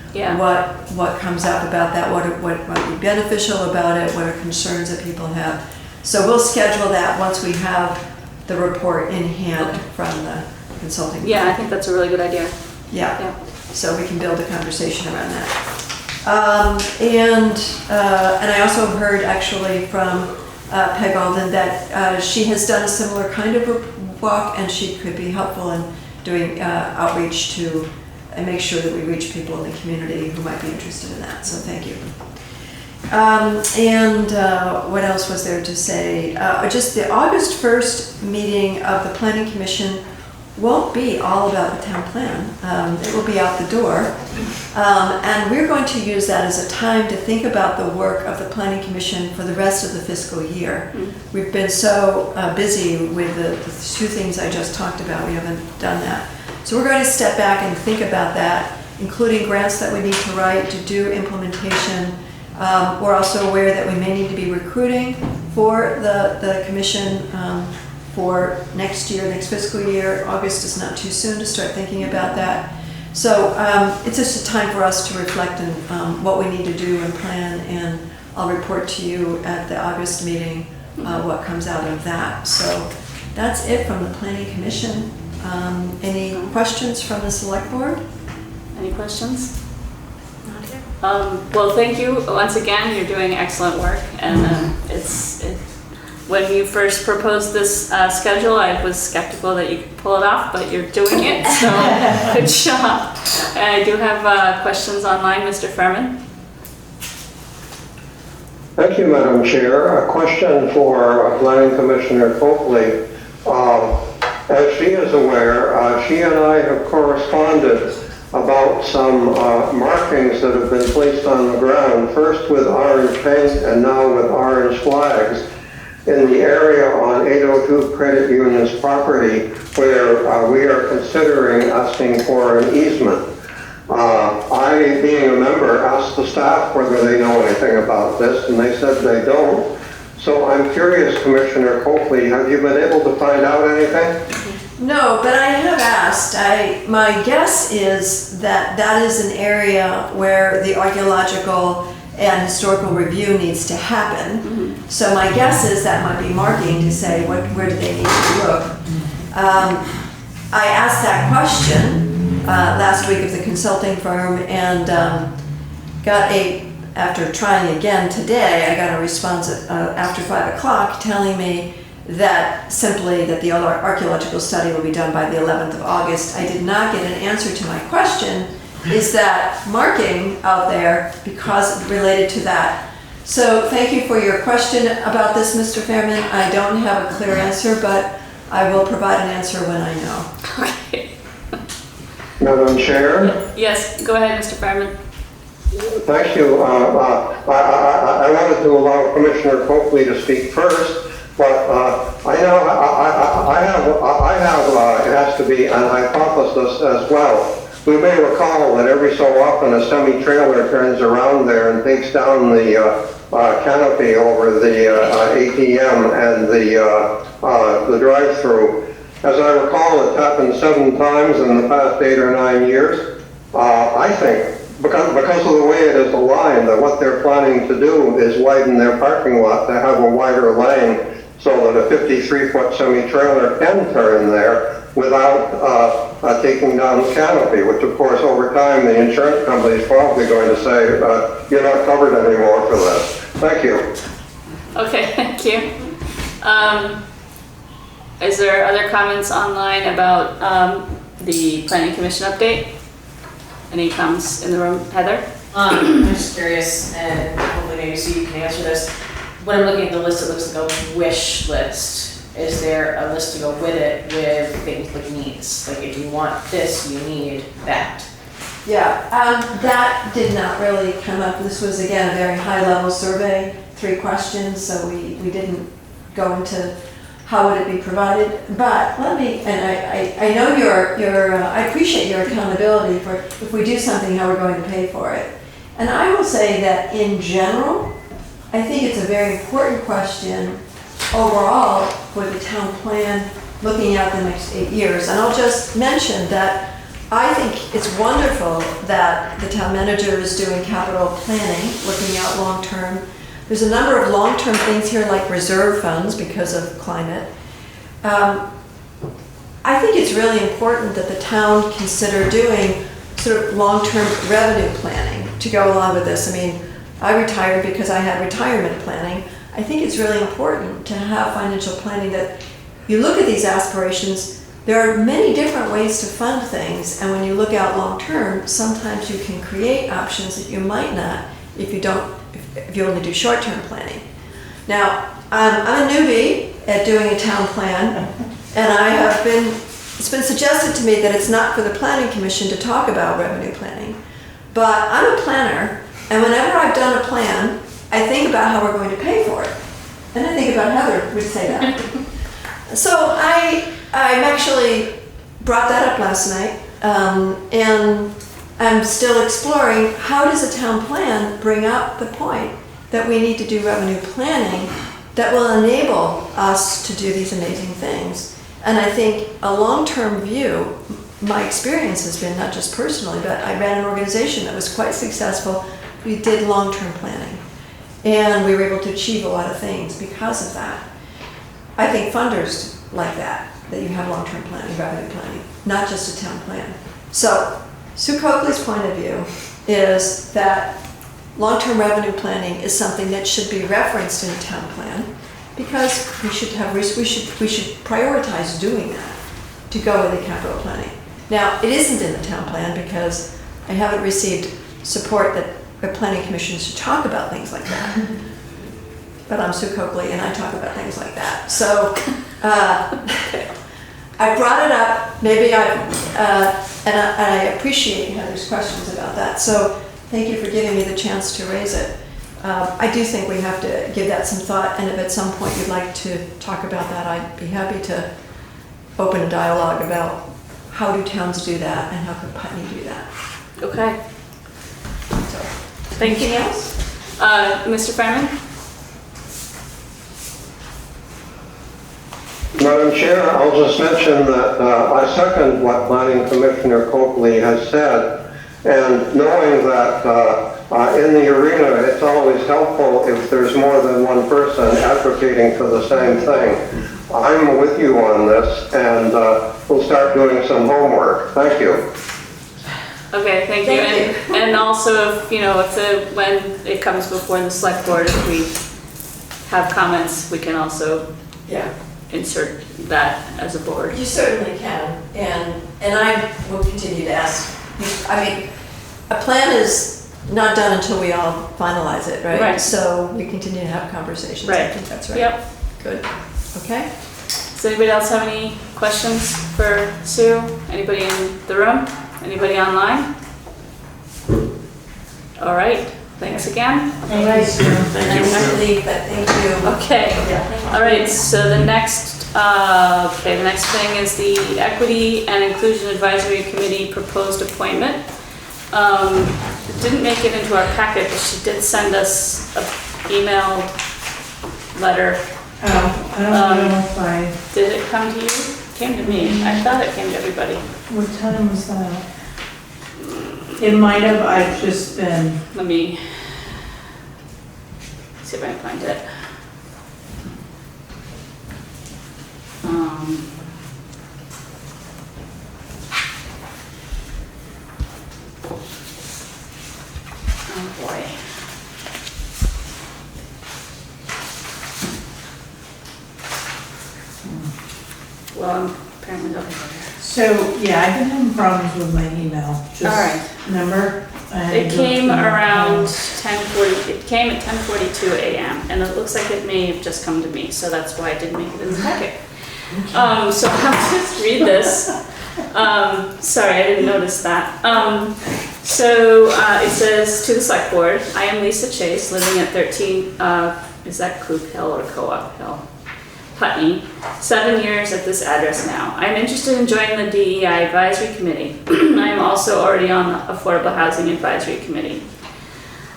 [SPEAKER 10] what comes up about that, what might be beneficial about it, what are concerns that people have. So we'll schedule that once we have the report in hand from the consulting.
[SPEAKER 1] Yeah, I think that's a really good idea.
[SPEAKER 10] Yeah. So we can build a conversation around that. And I also heard actually from Peg Alden that she has done a similar kind of walk, and she could be helpful in doing outreach to make sure that we reach people in the community who might be interested in that. So thank you. What else was there to say? Just the August 1st meeting of the Planning Commission won't be all about the town plan. It will be out the door. And we're going to use that as a time to think about the work of the Planning Commission for the rest of the fiscal year. We've been so busy with the two things I just talked about, we haven't done that. So we're going to step back and think about that, including grants that we need to write to do implementation. We're also aware that we may need to be recruiting for the commission for next fiscal year. August is not too soon to start thinking about that. So it's just a time for us to reflect on what we need to do and plan, and I'll report to you at the August meeting what comes out of that. So that's it from the Planning Commission. Any questions from the Select Board?
[SPEAKER 1] Any questions? Not here. Well, thank you once again. You're doing excellent work, and when you first proposed this schedule, I was skeptical that you could pull it off, but you're doing it, so good job. And I do have questions online, Mr. Furman.
[SPEAKER 6] Thank you, Madam Chair. A question for Planning Commissioner Copley. As she is aware, she and I have corresponded about some markings that have been placed on the ground, first with orange paint and now with orange flags, in the area on 802 Credit Union's property where we are considering asking for an easement. I, being a member, asked the staff whether they know anything about this, and they said they don't. So I'm curious, Commissioner Copley, have you been able to find out anything?
[SPEAKER 10] No, but I have asked. My guess is that is an area where the archaeological and historical review needs to happen. So my guess is that might be marking to say where do they need to look. I asked that question last week of the consulting firm, and after trying again today, I got a response after 5 o'clock telling me that the archaeological study will be done by the 11th of August. I did not get an answer to my question, is that marking out there because related to that. So thank you for your question about this, Mr. Fairman. I don't have a clear answer, but I will provide an answer when I know.
[SPEAKER 1] Okay.
[SPEAKER 6] Madam Chair?
[SPEAKER 1] Yes, go ahead, Mr. Fairman.
[SPEAKER 6] Thank you. I wanted to allow Commissioner Copley to speak first, but I have it has to be an hypothesis as well. you may recall that every so often a semi-trailer turns around there and takes down the canopy over the ATM and the drive-through. As I recall, it's happened 7 times in the past 8 or 9 years. I think because of the way it is aligned, that what they're planning to do is widen their parking lot to have a wider lane so that a 53-foot semi-trailer can turn there without taking down the canopy, which of course over time the insurance company is probably going to say, you're not covered anymore for this. Thank you.
[SPEAKER 1] Okay, thank you. Is there other comments online about the planning commission update? Any comments in the room, Heather?
[SPEAKER 3] I'm just curious, and hopefully maybe Sue you can answer this. When I'm looking at the list, it looks like a wish list. Is there a list to go with it with things like needs? Like if you want this, you need that.
[SPEAKER 10] Yeah, that did not really come up. This was, again, a very high-level survey, 3 questions, so we didn't go into how would it be provided. But let me, and I know I appreciate your accountability for if we do something, how we're going to pay for it. And I will say that in general, I think it's a very important question overall for the town plan looking at the next 8 years. And I'll just mention that I think it's wonderful that the town manager is doing capital planning, looking out long-term. There's a number of long-term things here like reserve funds because of climate. I think it's really important that the town consider doing sort of long-term revenue planning to go along with this. I mean, I retired because I had retirement planning. I think it's really important to have financial planning that you look at these aspirations. There are many different ways to fund things, and when you look out long-term, sometimes you can create options that you might not if you only do short-term planning. Now, I'm a newbie at doing a town plan, and it's been suggested to me that it's not for the planning commission to talk about revenue planning, but I'm a planner, and whenever I've done a plan, I think about how we're going to pay for it. And I think about Heather would say that. So I actually brought that up last night, and I'm still exploring how does a town plan bring up the point that we need to do revenue planning that will enable us to do these amazing things. And I think a long-term view, my experience has been not just personally, but I ran an organization that was quite successful. We did long-term planning, and we were able to achieve a lot of things because of that. I think funders like that you have long-term planning, revenue planning, not just a town plan. So Sue Coakley's point of view is that long-term revenue planning is something that should be referenced in a town plan because we should prioritize doing that to go with the capital planning. Now, it isn't in the town plan because I haven't received support that the planning commission should talk about things like that. But I'm Sue Coakley and I talk about things like that. So I brought it up, and I appreciate Heather's questions about that. So thank you for giving me the chance to raise it. I do think we have to give that some thought, and if at some point you'd like to talk about that, I'd be happy to open a dialogue about how do towns do that and how could Putney do that.
[SPEAKER 1] Okay.
[SPEAKER 10] So,
[SPEAKER 1] Thank you.
[SPEAKER 10] anything else?
[SPEAKER 1] Mr. Fireman?
[SPEAKER 6] Madam Chair, I'll just mention that I second what Planning Commissioner Coakley has said, and knowing that in the arena it's always helpful if there's more than one person advocating for the same thing. I'm with you on this, and we'll start doing some homework. Thank you.
[SPEAKER 1] Okay, thank you. And also, when it comes before the select board, if we have comments, we can also insert that as a board.
[SPEAKER 10] You certainly can, and I will continue to ask. I mean, a plan is not done until we all finalize it, right?
[SPEAKER 1] Right.
[SPEAKER 10] So we continue to have conversations.
[SPEAKER 1] Right.
[SPEAKER 10] I think that's right.
[SPEAKER 1] Yep.
[SPEAKER 10] Good. Okay.
[SPEAKER 1] Does anybody else have any questions for Sue? Anybody in the room? Anybody online? All right. Thanks again.
[SPEAKER 10] Thank you.
[SPEAKER 5] Thank you.
[SPEAKER 10] I leave, but thank you.
[SPEAKER 1] Okay.
[SPEAKER 10] Yeah.
[SPEAKER 1] All right. So the next Okay, the next thing is the Equity and Inclusion Advisory Committee proposed appointment. It didn't make it into our packet, but she did send us an email letter.
[SPEAKER 2] Oh, I don't know if I,
[SPEAKER 1] Did it come to you? It came to me. I thought it came to everybody.
[SPEAKER 2] what time was that? It might have, I've just been,
[SPEAKER 1] Let me see if I can find it. Oh boy. Well, apparently not.
[SPEAKER 2] so, yeah, I've been having problems with my email,
[SPEAKER 1] All
[SPEAKER 2] just,
[SPEAKER 1] right.
[SPEAKER 2] remember?
[SPEAKER 1] It came around 10:40, it came at 10:42 a.m. and it looks like it may have just come to me, so that's why I didn't make it in the packet. So I'll just read this. Sorry, I didn't notice that. It says, to the select board, I am Lisa Chase, living at 13, is that Coop Hill or Co-op Hill? Putney, 7 years at this address now. I am interested in joining the DEI Advisory Committee. I am also already on the Affordable Housing Advisory Committee.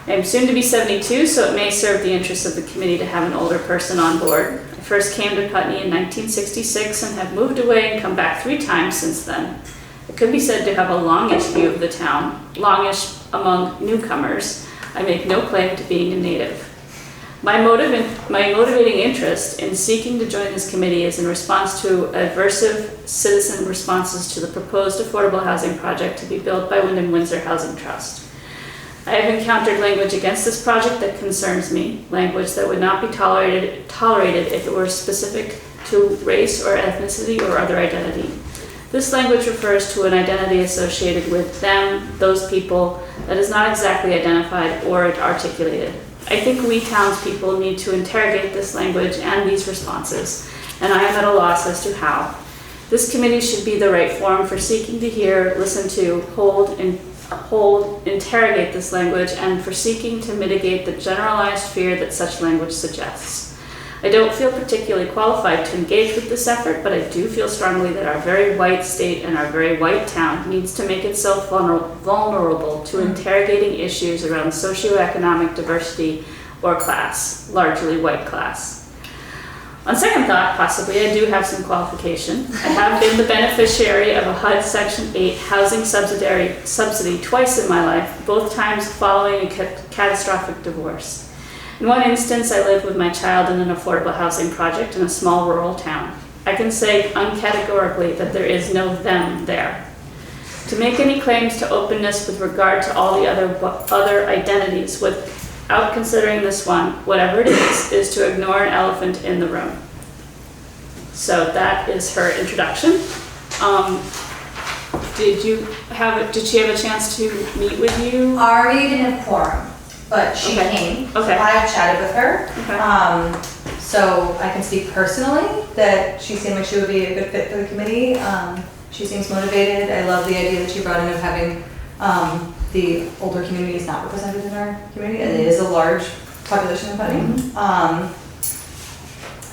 [SPEAKER 1] I am soon to be 72, so it may serve the interests of the committee to have an older person on board. I first came to Putney in 1966 and have moved away and come back 3 times since then. It could be said to have a longish view of the town, longish among newcomers. I make no claim to being a native. My motivating interest in seeking to join this committee is in response to aversive citizen responses to the proposed affordable housing project to be built by Windham Windsor Housing Trust. I have encountered language against this project that concerns me, language that would not be tolerated if it were specific to race or ethnicity or other identity. This language refers to an identity associated with them, those people, that is not exactly identified or articulated. I think we townspeople need to interrogate this language and these responses, and I am at a loss as to how. This committee should be the right forum for seeking to hear, listen to, interrogate this language, and for seeking to mitigate the generalized fear that such language suggests. I don't feel particularly qualified to engage with this effort, but I do feel strongly that our very white state and our very white town needs to make itself vulnerable to interrogating issues around socioeconomic diversity or class, largely white class. On second thought, possibly I do have some qualification. I have been the beneficiary of a HUD Section 8 housing subsidy twice in my life, both times following a catastrophic divorce. In one instance, I lived with my child in an affordable housing project in a small rural town. I can say uncategorically that there is no them there. To make any claims to openness with regard to all the other identities without considering this one, whatever it is to ignore an elephant in the room. So that is her introduction. Did she have a chance to meet with you?
[SPEAKER 12] Ari didn't have quorum, but she came.
[SPEAKER 1] Okay.
[SPEAKER 12] I chatted with her.
[SPEAKER 1] Okay.
[SPEAKER 12] So I can speak personally that she seemed like she would be a good fit for the committee. She seems motivated. I love the idea that she brought in of having the older community is not represented in our community. And it is a large population of Putney. I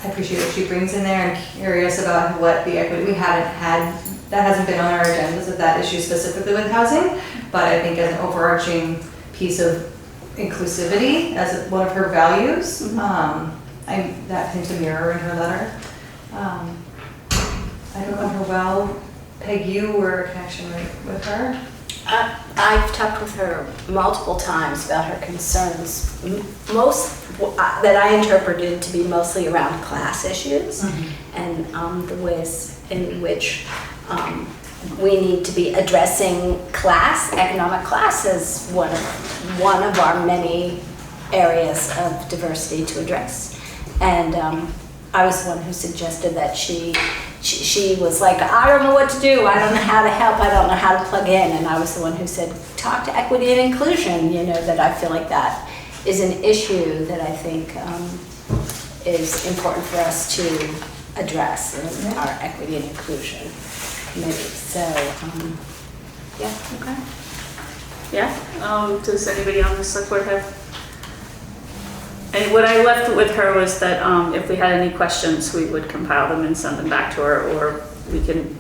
[SPEAKER 12] appreciate what she brings in there. I'm curious about what the equity we haven't had. That hasn't been on our agendas of that issue specifically with housing, but I think as an overarching piece of inclusivity as one of her values, that seems to mirror in her letter. I don't know her well. Peg, you were a connection with her?
[SPEAKER 9] I've talked with her multiple times about her concerns, most that I interpreted to be mostly around class issues and the ways in which we need to be addressing class, economic class as one of our many areas of diversity to address. And I was the one who suggested that she was like, I don't know what to do, I don't know how to help, I don't know how to plug in. And I was the one who said, talk to equity and inclusion, that I feel like that is an issue that I think is important for us to address in our equity and inclusion committee. So, yeah, okay.
[SPEAKER 1] Yeah, does anybody on the select board have And what I left with her was that if we had any questions, we would compile them and send them back to her, or we can,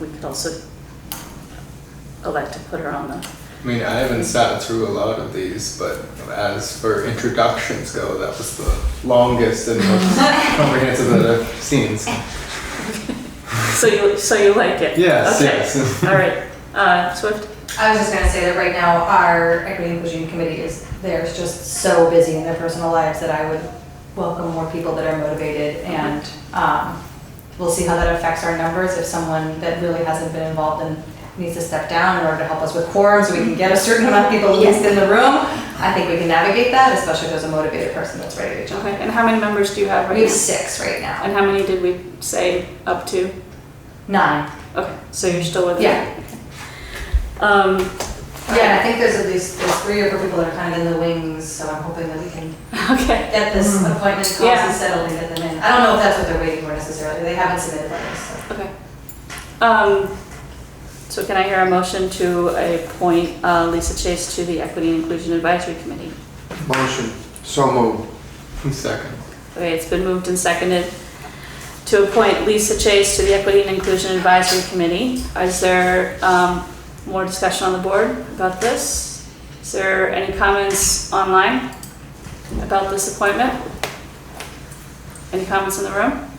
[SPEAKER 1] we could also elect to put her on the.
[SPEAKER 13] I mean, I haven't sat through a lot of these, but as for introductions go, that was the longest and most comprehensive that I've seen.
[SPEAKER 1] So you like it?
[SPEAKER 13] Yes,
[SPEAKER 1] okay.
[SPEAKER 13] yes.
[SPEAKER 1] All right, Swift?
[SPEAKER 12] I was just gonna say that right now, our Equity Inclusion Committee they're just so busy in their personal lives that I would welcome more people that are motivated, and we'll see how that affects our numbers. If someone that really hasn't been involved and needs to step down in order to help us with quorum so we can get a certain amount of people at least in the room, I think we can navigate that, especially if there's a motivated person that's ready to jump.
[SPEAKER 1] Okay, and how many members do you have right
[SPEAKER 12] We have
[SPEAKER 1] now?
[SPEAKER 12] 6 right now.
[SPEAKER 1] And how many did we say up to?
[SPEAKER 12] 9.
[SPEAKER 1] Okay, so you're still with
[SPEAKER 12] Yeah.
[SPEAKER 1] me? Okay.
[SPEAKER 12] Yeah, and I think there's 3 or 4 people that are kind of in the wings, so I'm hoping that we can get this appointment policy settled and get them in. I don't know if that's what they're waiting for necessarily. They haven't submitted letters, so.
[SPEAKER 1] Okay. So can I hear a motion to appoint Lisa Chase to the Equity and Inclusion Advisory Committee?
[SPEAKER 4] Motion. So moved.
[SPEAKER 13] Second.
[SPEAKER 1] Okay, it's been moved and seconded to appoint Lisa Chase to the Equity and Inclusion Advisory Committee. Is there more discussion on the board about this? Is there any comments online about this appointment? Any comments in the room?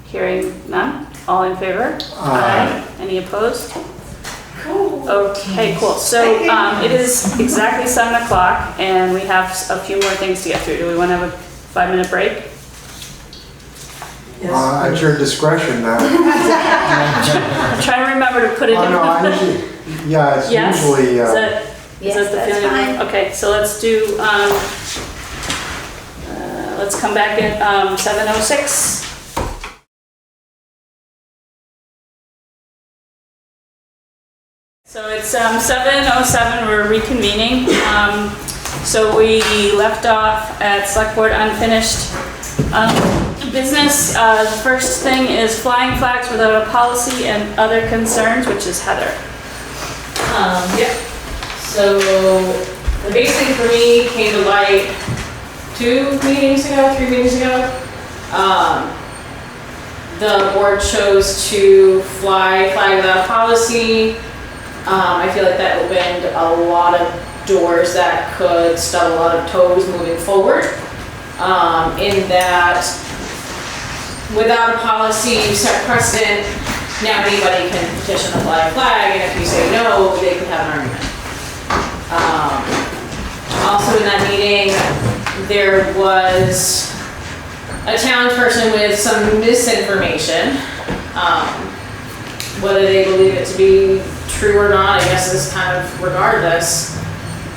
[SPEAKER 1] Hearing none. All in favor?
[SPEAKER 4] Aye.
[SPEAKER 1] Any opposed? Cool. Okay, cool. So it is exactly 7 o'clock and we have a few more things to get through. Do we want to have a 5-minute break?
[SPEAKER 4] At your discretion now.
[SPEAKER 1] I'm trying to remember to put it in.
[SPEAKER 4] No, I usually, yeah, it's
[SPEAKER 1] Yes?
[SPEAKER 4] usually,
[SPEAKER 1] Is that
[SPEAKER 9] Yes,
[SPEAKER 1] the
[SPEAKER 9] that's
[SPEAKER 1] feeling?
[SPEAKER 9] fine.
[SPEAKER 1] Okay, so let's do, let's come back at 7:06. So it's 7:07, we're reconvening. So we left off at Select Board Unfinished Business. The first thing is flying flags without a policy and other concerns, which is Heather.
[SPEAKER 3] Yep. So the big thing for me came to light 3 meetings ago. The board chose to fly without a policy. I feel like that opened a lot of doors that could stub a lot of toes moving forward. In that, without a policy, you set precedent. Now anybody can petition the flag, and if you say no, they could have an argument. Also in that meeting, there was a townsperson with some misinformation. Whether they believe it to be true or not, I guess is kind of regardless.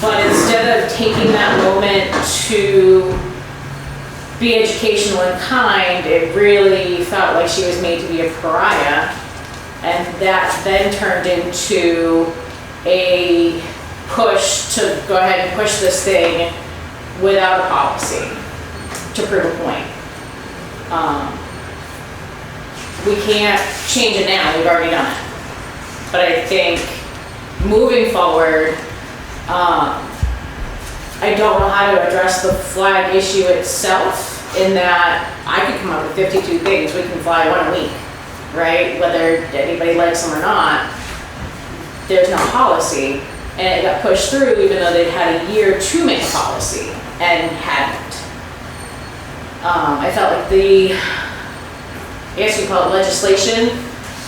[SPEAKER 3] But instead of taking that moment to be educational and kind, it really felt like she was made to be a pariah. And that then turned into a push to go ahead and push this thing without a policy to prove a point. We can't change it now, we've already done it. But I think moving forward, I don't know how to address the flag issue itself, in that I could come up with 52 things we can fly one a week, right? Whether anybody likes them or not, there's no policy. And it got pushed through even though they'd had a year to make a policy and hadn't. I felt like I guess you call it legislation,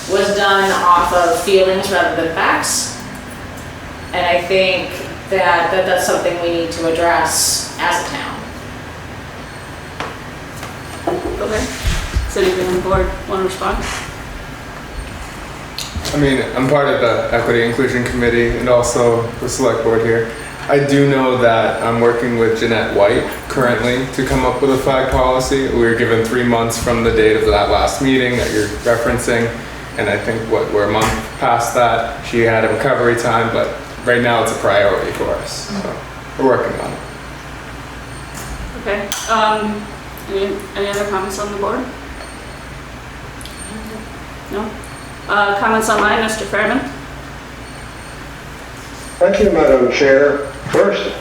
[SPEAKER 3] was done off of feelings rather than facts. And I think that that's something we need to address as a town.
[SPEAKER 1] Okay. Does anybody on the board want to respond?
[SPEAKER 13] I mean, I'm part of the Equity Inclusion Committee and also the Select Board here. I do know that I'm working with Jeanette White currently to come up with a flag policy. We were given 3 months from the date of that last meeting that you're referencing. And I think we're a month past that. She had a recovery time, but right now it's a priority for us. So we're working on it.
[SPEAKER 1] Okay. Any other comments on the board? No? Comments online, Mr. Fairman?
[SPEAKER 6] Thank you, Madam Chair. First,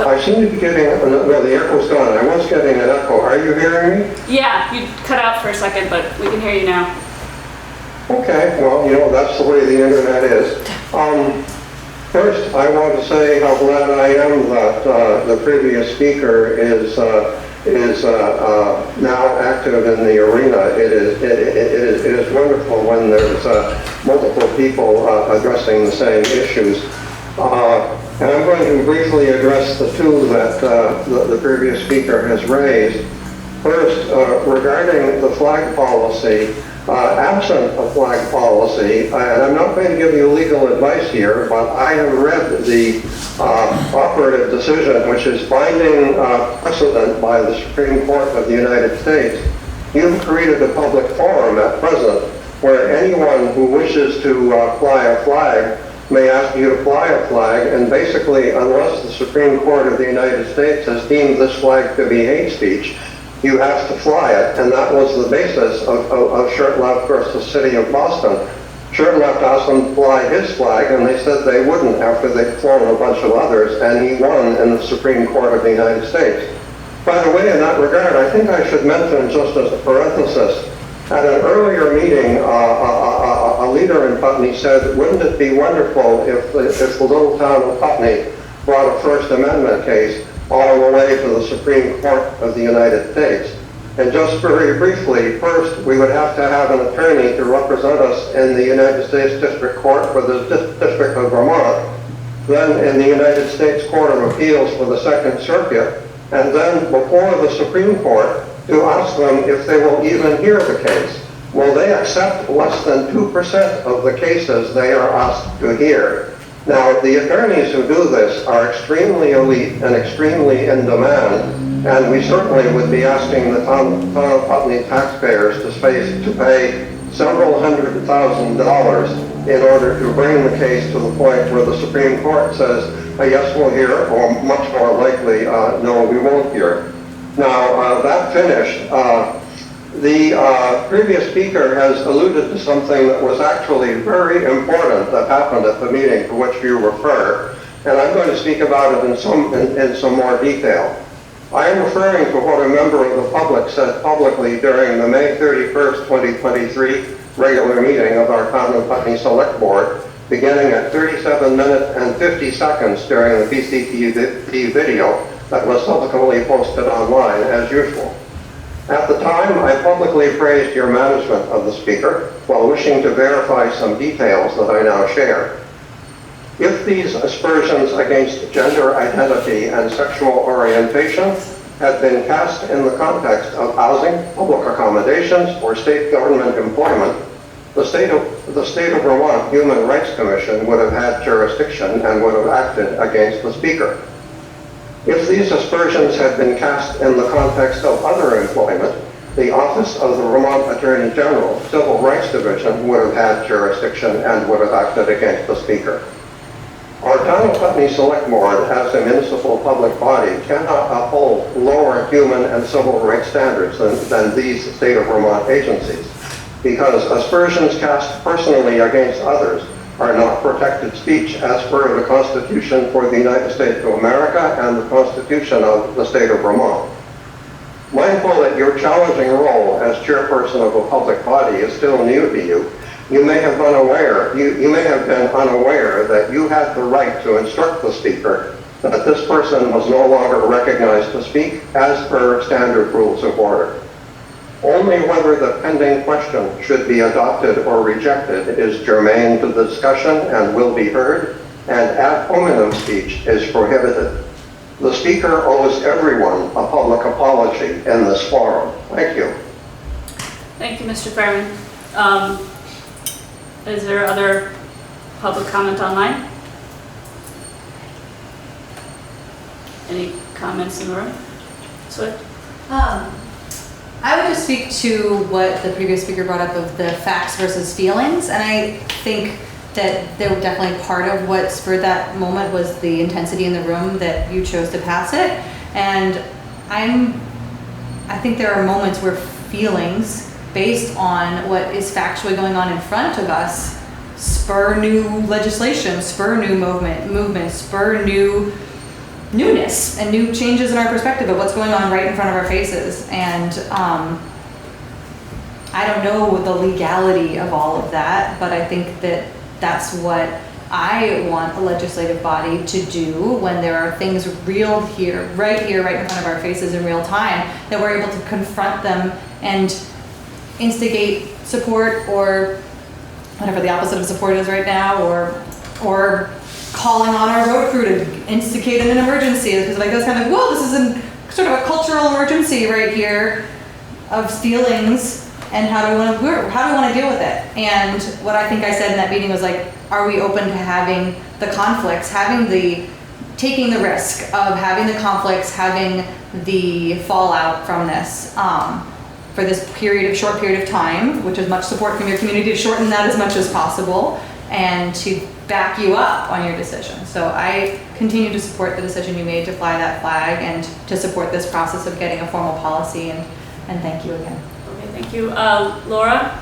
[SPEAKER 6] I seem to be getting, no, the echo's gone. I was getting an echo. Are you hearing me?
[SPEAKER 1] Yeah, you cut out for a second, but we can hear you now.
[SPEAKER 6] Okay, well, that's the way the internet is. First, I want to say how glad I am that the previous speaker is now active in the arena. It is wonderful when there's multiple people addressing the same issues. And I'm going to briefly address the two that the previous speaker has raised. First, regarding the flag policy, absent a flag policy, and I'm not going to give you legal advice here, but I have read the operative decision, which is binding precedent by the Supreme Court of the United States. You've created a public forum at present where anyone who wishes to fly a flag may ask you to fly a flag, and basically, unless the Supreme Court of the United States has deemed this flag to be hate speech, you have to fly it, and that was the basis of Shurtleff versus City of Boston. Shurtleff asked them to fly his flag, and they said they wouldn't after they'd flown a bunch of others, and he won in the Supreme Court of the United States. By the way, in that regard, I think I should mention, just as a parenthesis, at an earlier meeting, a leader in Putney said, wouldn't it be wonderful if the little town of Putney brought a First Amendment case all the way to the Supreme Court of the United States? And just very briefly, first, we would have to have an attorney to represent us in the United States District Court for the District of Vermont, then in the United States Court of Appeals for the Second Circuit, and then before the Supreme Court to ask them if they will even hear the case. Will they accept less than 2% of the cases they are asked to hear? Now, the attorneys who do this are extremely elite and extremely in demand, and we certainly would be asking the town of Putney taxpayers to pay several $100,000 in order to bring the case to the point where the Supreme Court says, yes, we'll hear, or much more likely, no, we won't hear. Now, that finished, the previous speaker has alluded to something that was actually very important that happened at the meeting to which you refer, and I'm going to speak about it in some more detail. I am referring to what a member of the public said publicly during the May 31st, 2023 regular meeting of our Town of Putney Select Board, beginning at 37 minutes and 50 seconds during the PCTV video that was subsequently posted online as usual. At the time, I publicly praised your management of the speaker while wishing to verify some details that I now share. If these aspersions against gender identity and sexual orientation had been cast in the context of housing, public accommodations, or state government employment, the state of Vermont Human Rights Commission would have had jurisdiction and would have acted against the speaker. If these aspersions had been cast in the context of other employment, the Office of the Vermont Attorney General, Civil Rights Division, would have had jurisdiction and would have acted against the speaker. Our Town of Putney Select Board, as a municipal public body, cannot uphold lower human and civil rights standards than these state of Vermont agencies, because aspersions cast personally against others are not protected speech as per the Constitution for the United States of America and the Constitution of the state of Vermont. Mindful that your challenging role as chairperson of a public body is still new to you, you may have been unaware that you had the right to instruct the speaker that this person was no longer recognized to speak as per standard rules of order. Only whether the pending question should be adopted or rejected is germane to the discussion and will be heard, and ad hominem speech is prohibited. The speaker owes everyone a public apology in this forum. Thank you.
[SPEAKER 1] Thank you, Mr. Fairman. Is there other public comment online? Any comments in the room? Swift?
[SPEAKER 12] I would just speak to what the previous speaker brought up of the facts versus feelings, and I think that they were definitely part of what spurred that moment was the intensity in the room that you chose to pass it. And I think there are moments where feelings based on what is factually going on in front of us spur new legislation, spur new movement, spur new newness and new changes in our perspective of what's going on right in front of our faces. And I don't know the legality of all of that, but I think that that's what I want a legislative body to do when there are things real here, right in front of our faces in real time, that we're able to confront them and instigate support, or whatever the opposite of support is right now, or calling on our road crew to instigate an emergency, because like that's kind of, whoa, this is sort of a cultural emergency right here of feelings, and how do we want to deal with it? And what I think I said in that meeting was like, are we open to having the conflicts, taking the risk of having the conflicts, having the fallout from this for this short period of time, which is much support from your community to shorten that as much as possible, and to back you up on your decision. So I continue to support the decision you made to fly that flag and to support this process of getting a formal policy, and thank you again.
[SPEAKER 1] Okay, thank you. Laura?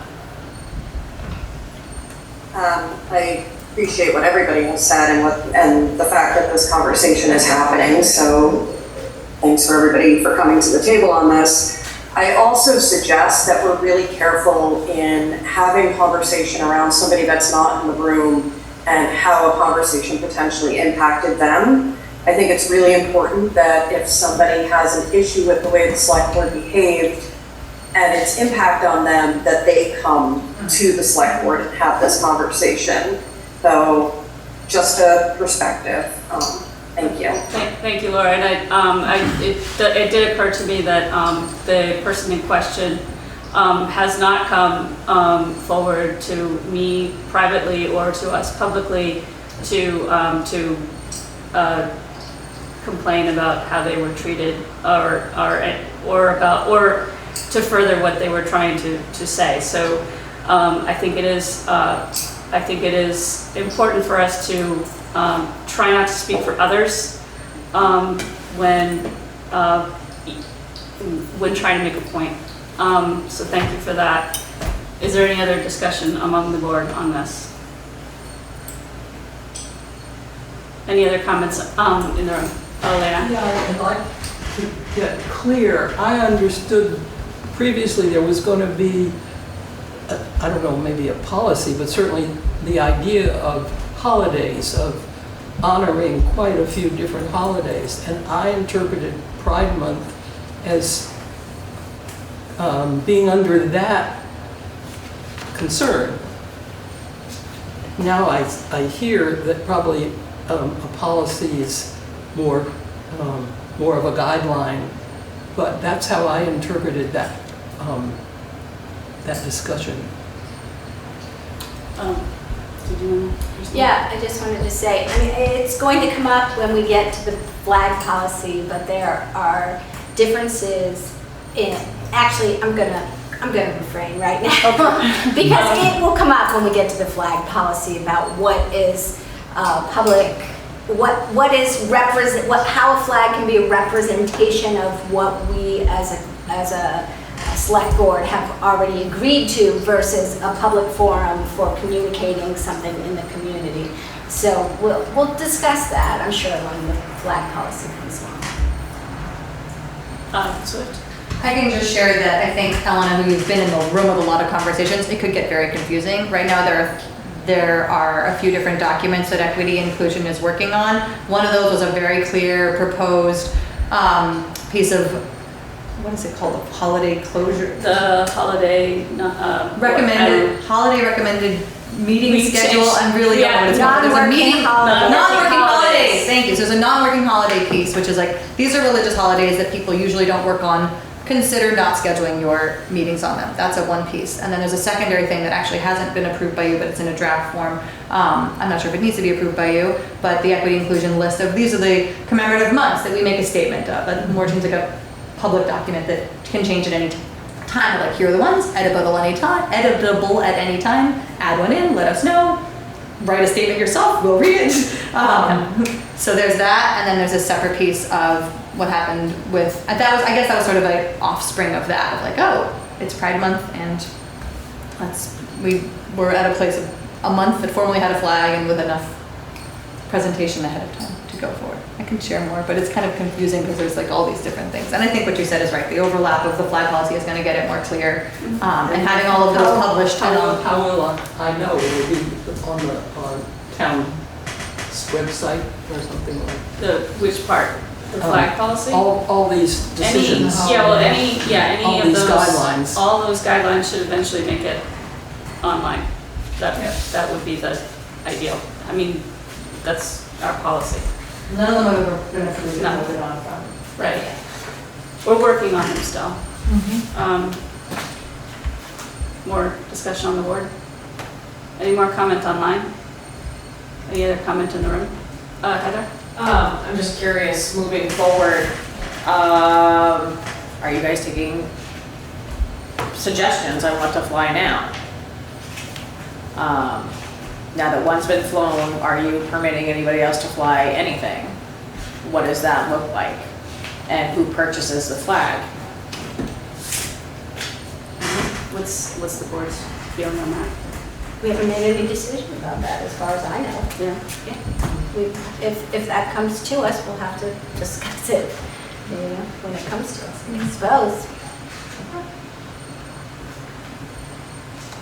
[SPEAKER 14] I appreciate what everybody has said and the fact that this conversation is happening. So thanks for everybody for coming to the table on this. I also suggest that we're really careful in having conversation around somebody that's not in the room and how a conversation potentially impacted them. I think it's really important that if somebody has an issue with the way the select board behaved and its impact on them, that they come to the select board and have this conversation. So just a perspective. Thank you.
[SPEAKER 1] Thank you, Laura. And it did occur to me that the person in question has not come forward to me privately or to us publicly to complain about how they were treated or to further what they were trying to say. So I think it is important for us to try not to speak for others when trying to make a point. So thank you for that. Is there any other discussion among the board on this? Any other comments in the room? Oh, Leanne?
[SPEAKER 15] Yeah, I'd like to get clear. I understood previously there was going to be, I don't know, maybe a policy, but certainly the idea of holidays, of honoring quite a few different holidays. And I interpreted Pride Month as being under that concern. Now I hear that probably a policy is more of a guideline, but that's how I interpreted that that discussion.
[SPEAKER 1] Did you?
[SPEAKER 9] Yeah, I just wanted to say, I mean, it's going to come up when we get to the flag policy, but there are differences in, actually, I'm gonna refrain right now because it will come up when we get to the flag policy about what is public, what is how a flag can be a representation of what we as a select board have already agreed to versus a public forum for communicating something in the community. So we'll discuss that, I'm sure, when the flag policy comes along.
[SPEAKER 1] Swift.
[SPEAKER 12] I can just share that I think, Elena, who's been in the room with a lot of conversations, it could get very confusing. Right now there are a few different documents that Equity Inclusion is working on. One of those was a very clear proposed piece of, what is it called, a holiday closure?
[SPEAKER 1] The holiday
[SPEAKER 12] holiday recommended meeting schedule. I'm really don't know what it's called. There's a
[SPEAKER 9] Non-working
[SPEAKER 12] holidays. Thank you. So there's a non-working holiday piece, which is like, these are religious holidays that people usually don't work on. Consider not scheduling your meetings on them. That's a one piece. And then there's a secondary thing that actually hasn't been approved by you, but it's in a draft form. I'm not sure if it needs to be approved by you, but the equity inclusion list of these are the commemorative months that we make a statement of. But more seems like a public document that can change at any time. Like, here are the ones, editable at any time, add one in, let us know, write a statement yourself, we'll read it. So there's that, and then there's a separate piece of what happened with, I guess that was sort of an offspring of that, of like, oh, it's Pride Month, and we were at a place of a month that formally had a flag and with enough presentation ahead of time to go forward. I can share more, but it's kind of confusing because there's like all these different things. And I think what you said is right. The overlap of the flag policy is going to get it more clear. And having all of those published.
[SPEAKER 15] How will I know? It will be on the town website or something like
[SPEAKER 1] Which part? The flag policy?
[SPEAKER 15] all these decisions.
[SPEAKER 1] Any
[SPEAKER 15] All
[SPEAKER 1] of
[SPEAKER 15] these
[SPEAKER 1] those.
[SPEAKER 15] guidelines.
[SPEAKER 1] All those guidelines should eventually make it online. That would be the ideal. I mean, that's our policy.
[SPEAKER 12] None of them are going to be
[SPEAKER 1] No.
[SPEAKER 12] voted on from.
[SPEAKER 1] Right. We're working on them still. More discussion on the board? Any more comment online? Any other comment in the room? Heather?
[SPEAKER 3] I'm just curious, moving forward, are you guys taking suggestions on what to fly now? Now that one's been flown, are you permitting anybody else to fly anything? What does that look like? And who purchases the flag?
[SPEAKER 1] What's the board's feeling on that?
[SPEAKER 9] We haven't made any decision about that, as far as I know. If that comes to us, we'll have to discuss it, when it comes to us, I suppose.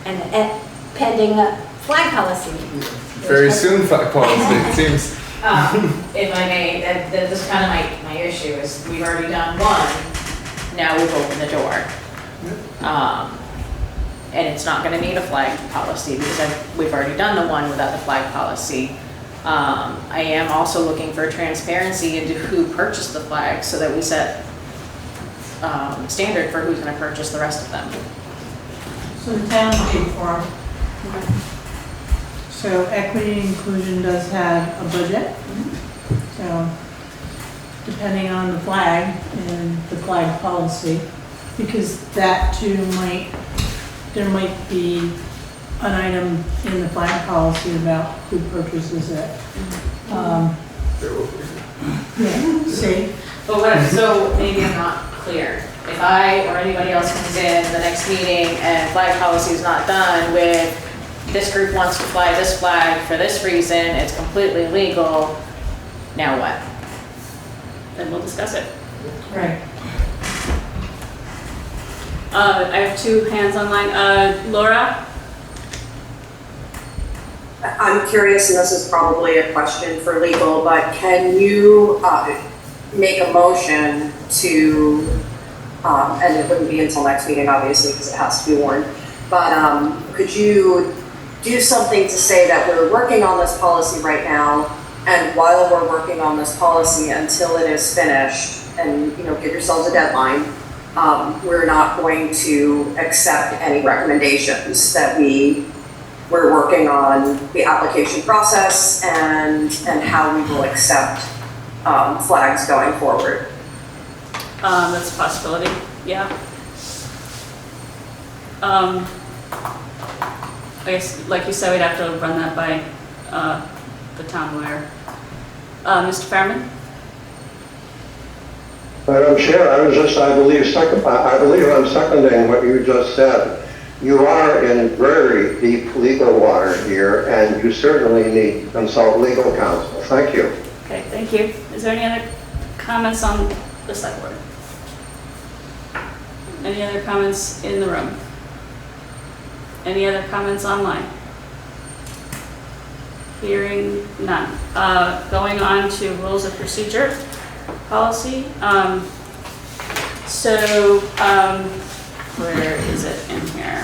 [SPEAKER 9] And pending flag policy.
[SPEAKER 13] Very soon, flag policy, it seems.
[SPEAKER 3] If I may, this is kind of my issue is we've already done one, now we've opened the door. And it's not gonna need a flag policy because we've already done the one without the flag policy. I am also looking for transparency into who purchased the flag so that we set standard for who's gonna purchase the rest of them.
[SPEAKER 2] So the town paid for them. So equity and inclusion does have a budget. So depending on the flag and the flag policy, because that too there might be an item in the flag policy about who purchases it. Yeah, see?
[SPEAKER 3] But so maybe I'm not clear. If I or anybody else comes in the next meeting and flag policy is not done with this group wants to fly this flag for this reason, it's completely legal, now what?
[SPEAKER 1] Then we'll discuss it.
[SPEAKER 2] Right.
[SPEAKER 1] I have two hands online. Laura?
[SPEAKER 14] I'm curious, and this is probably a question for legal, but can you make a motion to, and it wouldn't be until next meeting, obviously, because it has to be warned, but could you do something to say that we're working on this policy right now, and while we're working on this policy until it is finished, and give yourselves a deadline, we're not going to accept any recommendations that we're working on the application process and how we will accept flags going forward.
[SPEAKER 1] That's a possibility, yeah. I guess, like you said, we'd have to run that by the town lawyer. Mr. Fairman?
[SPEAKER 6] Madam Chair, I believe I'm seconding what you just said. You are in very deep legal water here, and you certainly need to consult legal counsel. Thank you.
[SPEAKER 1] Okay, thank you. Is there any other comments on the select board? Any other comments in the room? Any other comments online? Hearing none. Going on to rules of procedure policy. Where is it in here?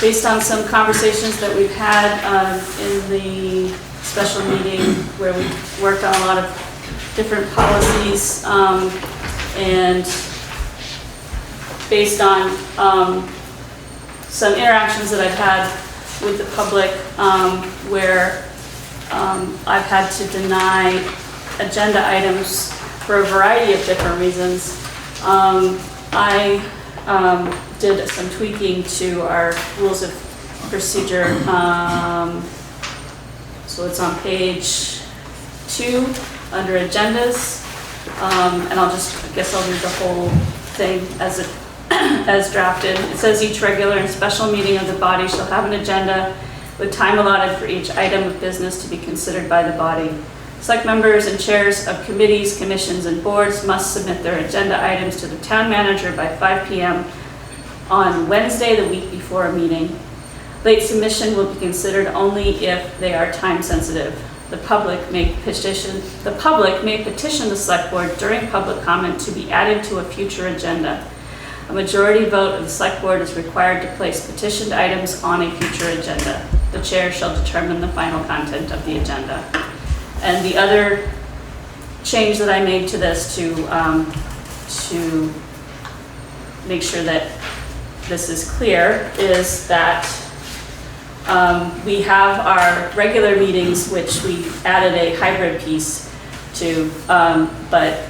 [SPEAKER 1] Based on some conversations that we've had in the special meeting where we worked on a lot of different policies, and based on some interactions that I've had with the public where I've had to deny agenda items for a variety of different reasons. I did some tweaking to our rules of procedure. So it's on page 2 under agendas. And I guess I'll read the whole thing as drafted. It says each regular and special meeting of the body shall have an agenda with time allotted for each item of business to be considered by the body. Select members and chairs of committees, commissions, and boards must submit their agenda items to the town manager by 5 p.m. on Wednesday, the week before a meeting. Late submission will be considered only if they are time sensitive. The public may petition the select board during public comment to be added to a future agenda. A majority vote of the select board is required to place petitioned items on a future agenda. The chair shall determine the final content of the agenda. And the other change that I made to this to make sure that this is clear is that we have our regular meetings, which we added a hybrid piece to, but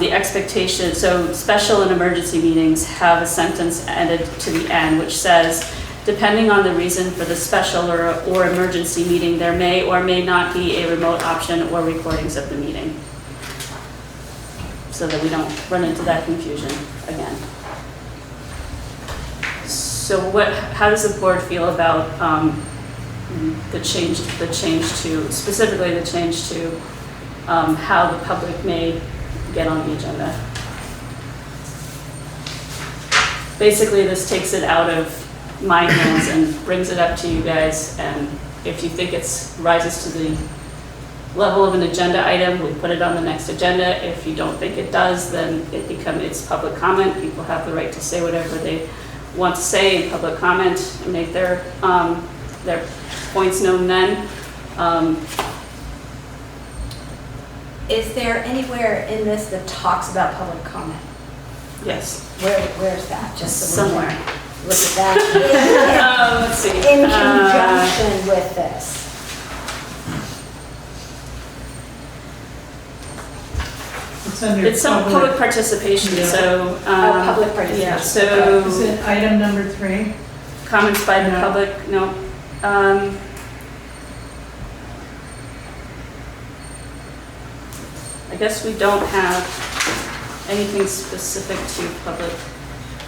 [SPEAKER 1] the expectation, so special and emergency meetings have a sentence added to the end which says, depending on the reason for the special or emergency meeting, there may or may not be a remote option or recordings of the meeting, so that we don't run into that confusion again. So how does the board feel about the change to, specifically the change to how the public may get on the agenda? Basically, this takes it out of my hands and brings it up to you guys, and if you think it's rises to the level of an agenda item, we put it on the next agenda. If you don't think it does, then it's public comment. People have the right to say whatever they want to say in public comment and make their points known then.
[SPEAKER 9] Is there anywhere in this that talks about public comment?
[SPEAKER 1] Yes.
[SPEAKER 9] Where's that? Just so
[SPEAKER 1] somewhere.
[SPEAKER 9] Look at that.
[SPEAKER 1] Let's see.
[SPEAKER 9] In conjunction with this.
[SPEAKER 2] It's
[SPEAKER 1] some public participation,
[SPEAKER 2] Yeah.
[SPEAKER 1] so.
[SPEAKER 9] Public participation.
[SPEAKER 1] Yeah, so.
[SPEAKER 2] Is it item number 3?
[SPEAKER 1] Comments by the
[SPEAKER 2] No.
[SPEAKER 1] public, no. I guess we don't have anything specific to public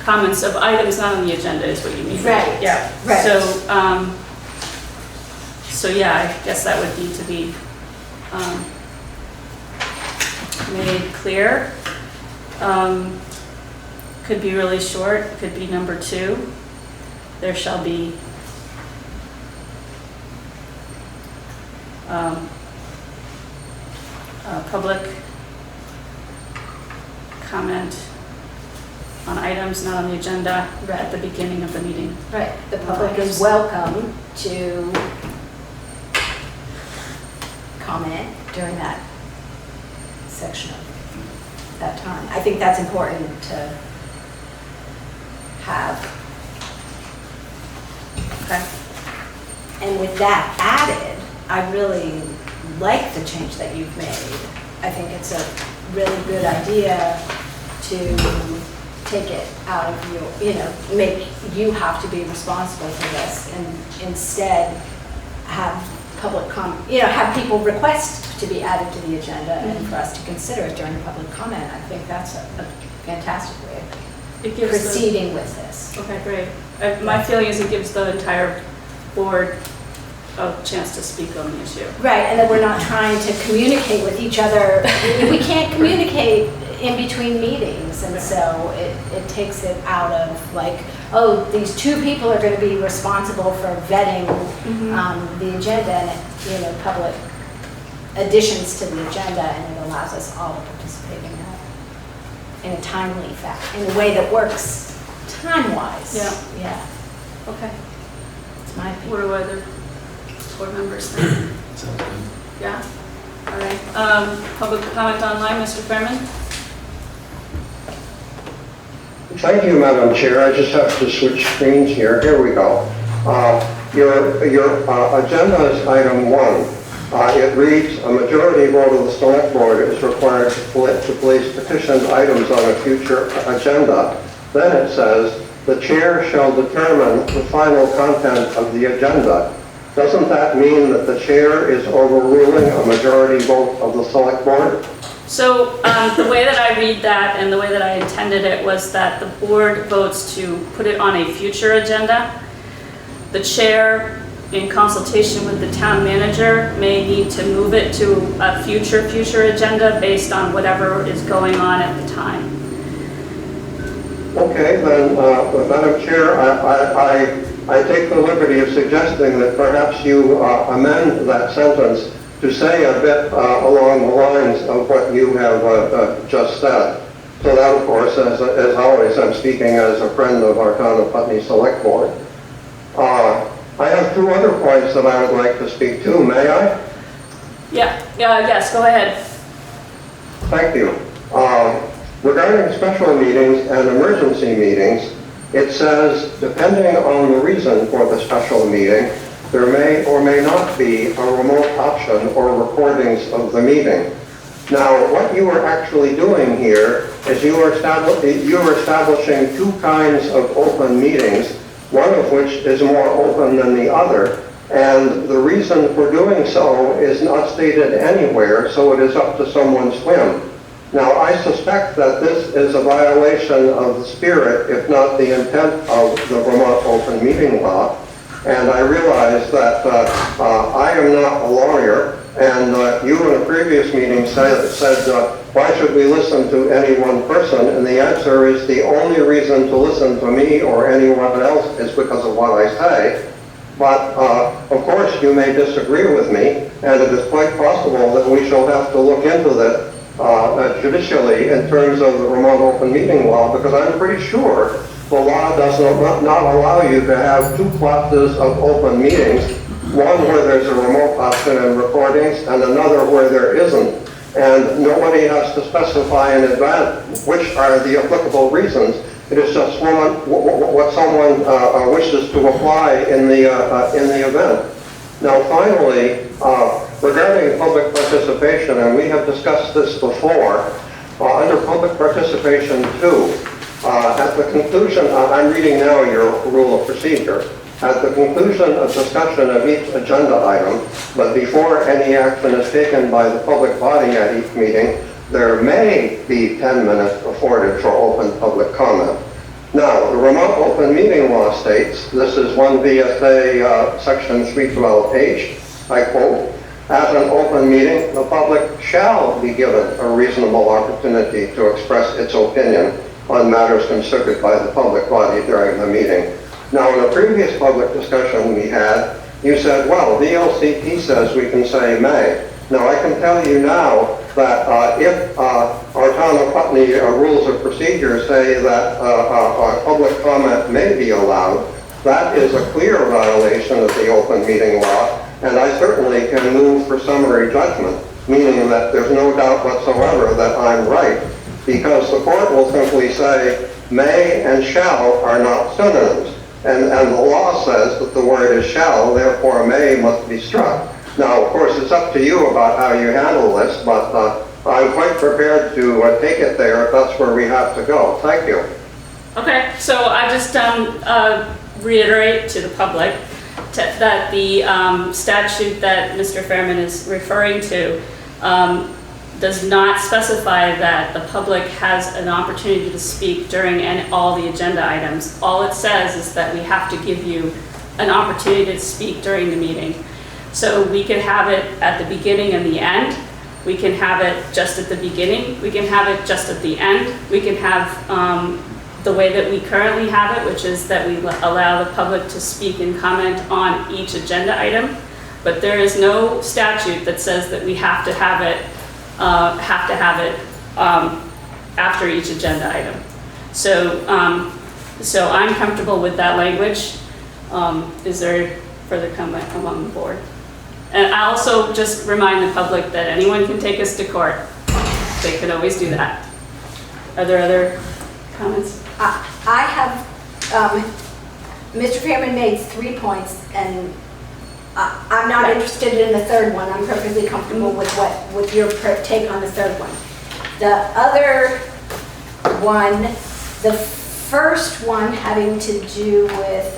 [SPEAKER 1] comments of items not on the agenda is what you mean.
[SPEAKER 9] Right.
[SPEAKER 1] Yeah.
[SPEAKER 9] Right.
[SPEAKER 1] So yeah, I guess that would need to be made clear. Could be really short, could be number 2. There shall be public comment on items not on the agenda at the beginning of the meeting.
[SPEAKER 9] Right. The public is welcome to comment during that section of that time. I think that's important to have.
[SPEAKER 1] Okay.
[SPEAKER 9] And with that added, I really like the change that you've made. I think it's a really good idea to take it out of make you have to be responsible for this, and instead have public have people request to be added to the agenda and for us to consider it during public comment. I think that's a fantastic way of proceeding with this.
[SPEAKER 1] Okay, great. My feeling is it gives the entire board a chance to speak on the issue.
[SPEAKER 9] Right, and that we're not trying to communicate with each other. We can't communicate in between meetings, and so it takes it out of like, oh, these 2 people are going to be responsible for vetting the agenda and public additions to the agenda, and it allows us all to participate in that in a timely fashion, in a way that works time-wise. Yeah.
[SPEAKER 1] Okay.
[SPEAKER 9] It's my opinion.
[SPEAKER 1] What do other board members think?
[SPEAKER 5] Sounds good.
[SPEAKER 1] Yeah? All right. Public comment online, Mr. Fairman?
[SPEAKER 6] Thank you, Madam Chair. I just have to switch screens here. Here we go. Your agenda is item 1. It reads, a majority vote of the select board is required to place petitioned items on a future agenda. Then it says, the chair shall determine the final content of the agenda. Doesn't that mean that the chair is overruling a majority vote of the select board?
[SPEAKER 1] So the way that I read that and the way that I intended it was that the board votes to put it on a future agenda. The chair in consultation with the town manager, may need to move it to a future agenda based on whatever is going on at the time.
[SPEAKER 6] Okay, then, Madam Chair, I take the liberty of suggesting that perhaps you amend that sentence to say a bit along the lines of what you have just said. So that, of course, as always, I'm speaking as a friend of our Town of Putney Select Board. I have two other points that I would like to speak to. May I?
[SPEAKER 1] Yes, go ahead.
[SPEAKER 6] Thank you. Regarding special meetings and emergency meetings, it says, depending on the reason for the special meeting, there may or may not be a remote option or recordings of the meeting. Now, what you are actually doing here is you are establishing two kinds of open meetings, one of which is more open than the other, and the reason for doing so is not stated anywhere, so it is up to someone's whim. Now, I suspect that this is a violation of the spirit, if not the intent, of the Vermont Open Meeting Law, and I realize that I am not a lawyer, and you in a previous meeting said why should we listen to any one person? And the answer is the only reason to listen to me or anyone else is because of what I say. But of course you may disagree with me, and it is quite possible that we shall have to look into that judicially in terms of the Vermont Open Meeting Law, because I'm pretty sure the law does not allow you to have two classes of open meetings, one where there's a remote option and recordings, and another where there isn't. And nobody has to specify in advance which are the applicable reasons. It is just what someone wishes to apply in the event. Now, finally, regarding public participation, and we have discussed this before, under public participation 2, at the conclusion, I'm reading now your rule of procedure. At the conclusion of discussion of each agenda item, but before any action is taken by the public body at each meeting, there may be 10 minutes afforded for open public comment. Now, the Vermont Open Meeting Law states, this is 1 VSA section 312H, I quote, at an open meeting, the public shall be given a reasonable opportunity to express its opinion on matters considered by the public body during the meeting. Now, in a previous public discussion we had, you said, well, the LCP says we can say may. Now, I can tell you now that if our Town of Putney rules of procedure say that public comment may be allowed, that is a clear violation of the open meeting law, and I certainly can move for summary judgment, meaning that there's no doubt whatsoever that I'm right, because the court will simply say may and shall are not synonyms. And the law says that the word is shall, therefore may must be struck. Now, of course, it's up to you about how you handle this, but I'm quite prepared to take it there if that's where we have to go. Thank you.
[SPEAKER 1] Okay, so I just reiterate to the public that the statute that Mr. Fairman is referring to does not specify that the public has an opportunity to speak during all the agenda items. All it says is that we have to give you an opportunity to speak during the meeting. So we can have it at the beginning and the end. We can have it just at the beginning. We can have it just at the end. We can have the way that we currently have it, which is that we allow the public to speak and comment on each agenda item. But there is no statute that says that we have to have it after each agenda item. So I'm comfortable with that language. Is there further comment among the board? And I also just remind the public that anyone can take us to court. They can always do that. Are there other comments?
[SPEAKER 9] I have, Mr. Fairman made 3 points, and I'm not interested in the third one. I'm perfectly comfortable with your take on the third one. The other one, the first one having to do with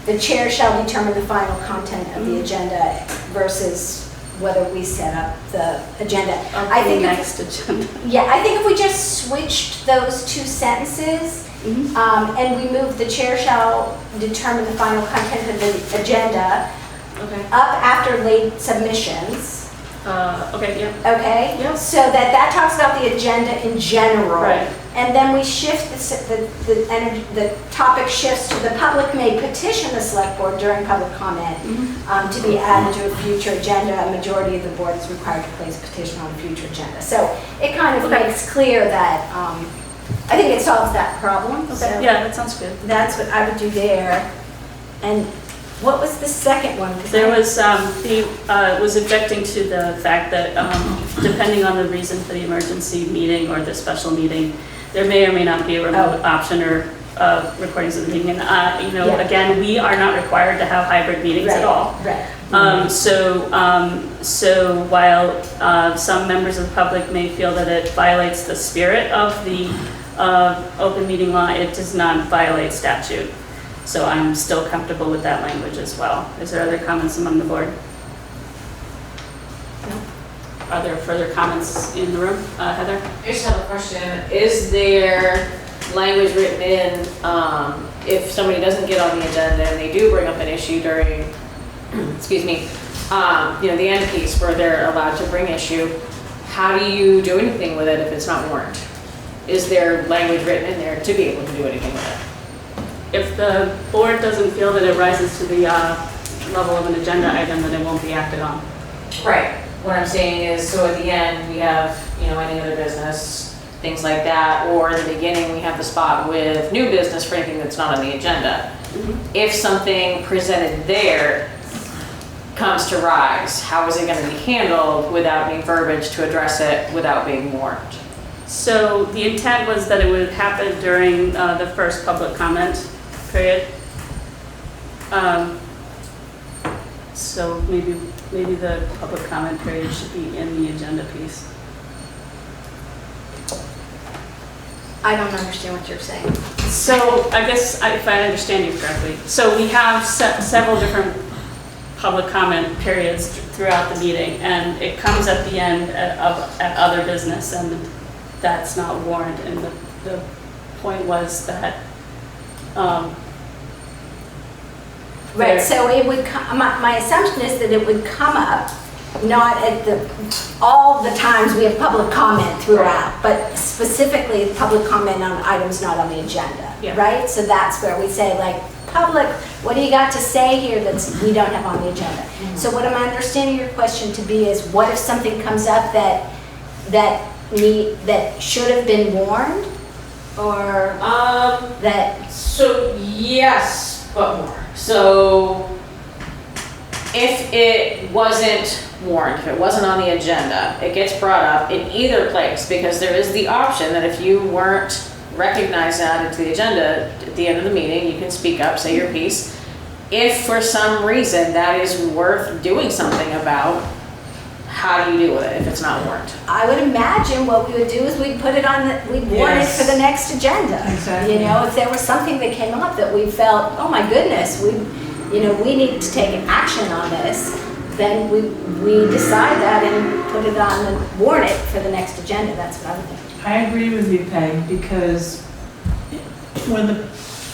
[SPEAKER 9] the chair shall determine the final content of the agenda versus whether we set up the agenda.
[SPEAKER 1] I think next agenda.
[SPEAKER 9] Yeah, I think if we just switched those two sentences, and we moved the chair shall determine the final content of the agenda up after late submissions.
[SPEAKER 1] Okay, yeah.
[SPEAKER 9] Okay?
[SPEAKER 1] Yep.
[SPEAKER 9] So that talks about the agenda in general.
[SPEAKER 1] Right.
[SPEAKER 9] And then we shift the topic shifts to the public may petition the select board during public comment to be added to a future agenda. A majority of the board is required to place a petition on a future agenda. So it kind of makes clear that, I think it solves that problem.
[SPEAKER 1] Okay.
[SPEAKER 9] So
[SPEAKER 1] Yeah, that sounds good.
[SPEAKER 9] that's what I would do there. And what was the second one?
[SPEAKER 1] There was, was objecting to the fact that depending on the reason for the emergency meeting or the special meeting, there may or may not be a remote option or recordings of the meeting. And, you know, again, we are not required to have hybrid meetings at all.
[SPEAKER 9] Right.
[SPEAKER 1] So while some members of the public may feel that it violates the spirit of the open meeting law, it does not violate statute. So I'm still comfortable with that language as well. Is there other comments among the board? No? Are there further comments in the room? Heather?
[SPEAKER 3] I just have a question. Is there language written in, if somebody doesn't get on the agenda and they do bring up an issue during, excuse me, you know, the end piece where they're allowed to bring issue, how do you do anything with it if it's not warned? Is there language written in there to be able to do anything with it?
[SPEAKER 1] If the board doesn't feel that it rises to the level of an agenda item, then it won't be acted on.
[SPEAKER 3] Right. What I'm saying is, so at the end, we have, you know, any other business, things like that, or in the beginning, we have the spot with new business for anything that's not on the agenda. If something presented there comes to rise, how is it going to be handled without any verbiage to address it without being warned?
[SPEAKER 1] So the intent was that it would happen during the first public comment period. So maybe the public comment period should be in the agenda piece.
[SPEAKER 9] I don't understand what you're saying.
[SPEAKER 1] So I guess if I understand you correctly, so we have several different public comment periods throughout the meeting, and it comes at the end at other business, and that's not warned. And the point was that
[SPEAKER 9] Right, so it would, my assumption is that it would come up, not at all the times we have public comment throughout, but specifically public comment on items not on the agenda, right? So that's where we say, like, public, what do you got to say here that we don't have on the agenda? So what I'm understanding your question to be is, what if something comes up that should have been warned? Or that...
[SPEAKER 3] So yes, but more. So if it wasn't warned, if it wasn't on the agenda, it gets brought up in either place, because there is the option that if you weren't recognized and added to the agenda at the end of the meeting, you can speak up, say your piece. If for some reason that is worth doing something about, how do you deal with it if it's not warned?
[SPEAKER 9] I would imagine what we would do is we'd put it on we'd warn it for the next agenda.
[SPEAKER 2] Exactly.
[SPEAKER 9] You know, if there was something that came up that we felt, oh my goodness, we need to take action on this, then we decide that and put it on and warn it for the next agenda. That's what I would think.
[SPEAKER 2] I agree with you, Peg, because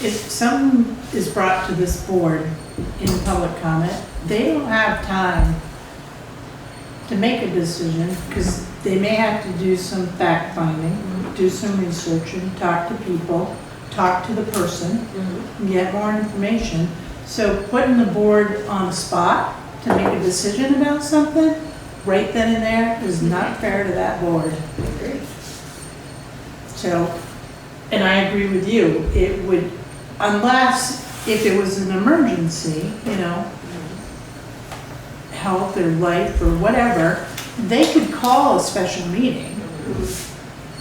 [SPEAKER 2] if something is brought to this board in public comment, they don't have time to make a decision, because they may have to do some fact finding, do some research, and talk to people, talk to the person, and get more information. So putting the board on the spot to make a decision about something, right then and there, is not fair to that board. So, and I agree with you, it would, unless if it was an emergency, you know, health or life or whatever, they could call a special meeting,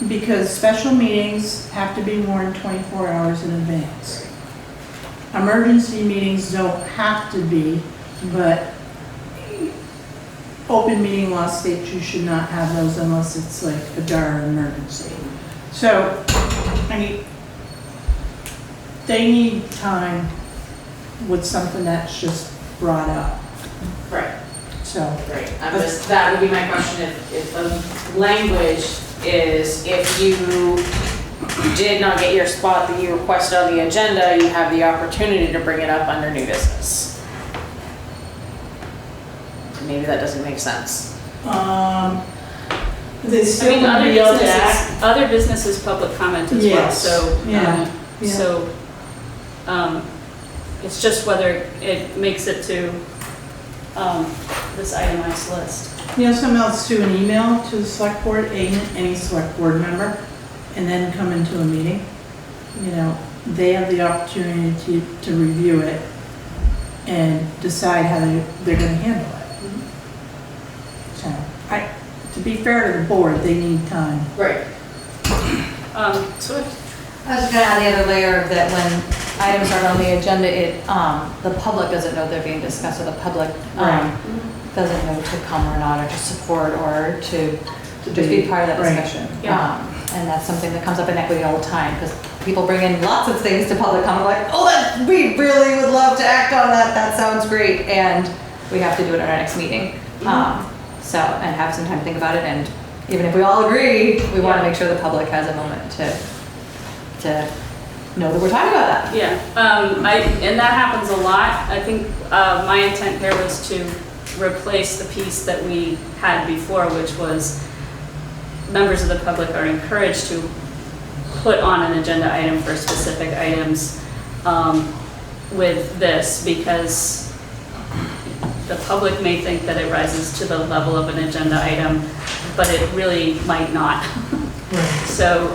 [SPEAKER 2] because special meetings have to be warned 24 hours in advance. Emergency meetings don't have to be, but open meeting law states you should not have those unless it's like a dire emergency. So, they need time with something that's just brought up.
[SPEAKER 3] Right.
[SPEAKER 2] so.
[SPEAKER 3] Right, that would be my question, if the language is, if you did not get your spot that you requested on the agenda, you have the opportunity to bring it up under new business. Maybe that doesn't make sense.
[SPEAKER 2] They still want to be able to act.
[SPEAKER 1] Other businesses public comment as well,
[SPEAKER 2] Yes,
[SPEAKER 1] so,
[SPEAKER 2] yeah, yeah.
[SPEAKER 1] so, it's just whether it makes it to, this itemized list.
[SPEAKER 2] You know, some else do an email to the select board, any select board member, and then come into a meeting. You know, they have the opportunity to review it and decide how they're gonna handle it. So, to be fair to the board, they need time.
[SPEAKER 3] Right.
[SPEAKER 1] So
[SPEAKER 12] I was gonna add the other layer of that when items aren't on the agenda, the public doesn't know they're being discussed, or the public doesn't know to come or not, or to support, or to just be part of that discussion.
[SPEAKER 1] Yeah.
[SPEAKER 12] And that's something that comes up in equity all the time, because people bring in lots of things to public comment, like, oh, we really would love to act on that, that sounds great, and we have to do it at our next meeting. So, and have some time to think about it, and even if we all agree, we want to make sure the public has a moment to know that we're talking about that.
[SPEAKER 1] yeah, and that happens a lot. I think my intent here was to replace the piece that we had before, which was members of the public are encouraged to put on an agenda item for specific items with this, because the public may think that it rises to the level of an agenda item, but it really might not. So,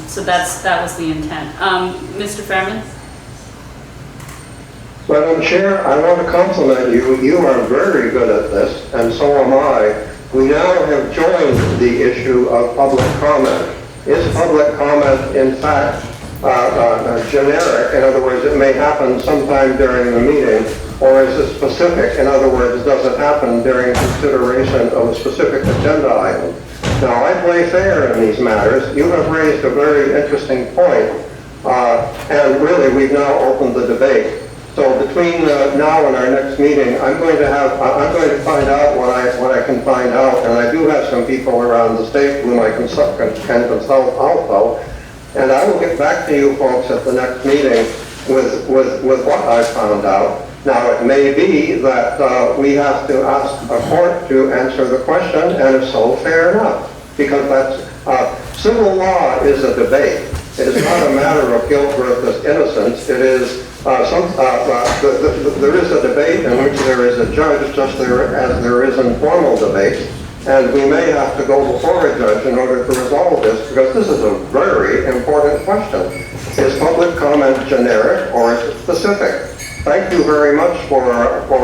[SPEAKER 1] so that was the intent. Mr. Fairman?
[SPEAKER 6] Madam Chair, I want to compliment you. You are very good at this, and so am I. We now have joined the issue of public comment. Is public comment, in fact, generic? In other words, it may happen sometime during the meeting, or is it specific? In other words, does it happen during consideration of a specific agenda item? Now, I play fair in these matters. You have raised a very interesting point, and really, we've now opened the debate. So between now and our next meeting, I'm going to find out what I can find out, and I do have some people around the state whom I can consult also, and I will get back to you folks at the next meeting with what I found out. Now, it may be that we have to ask a court to answer the question, and if so, fair enough, because that's civil law is a debate. It is not a matter of guilt versus innocence. It is there is a debate in which there is a judge, just as there is informal debate, and we may have to go before a judge in order to resolve this, because this is a very important question. Is public comment generic or is it specific? Thank you very much for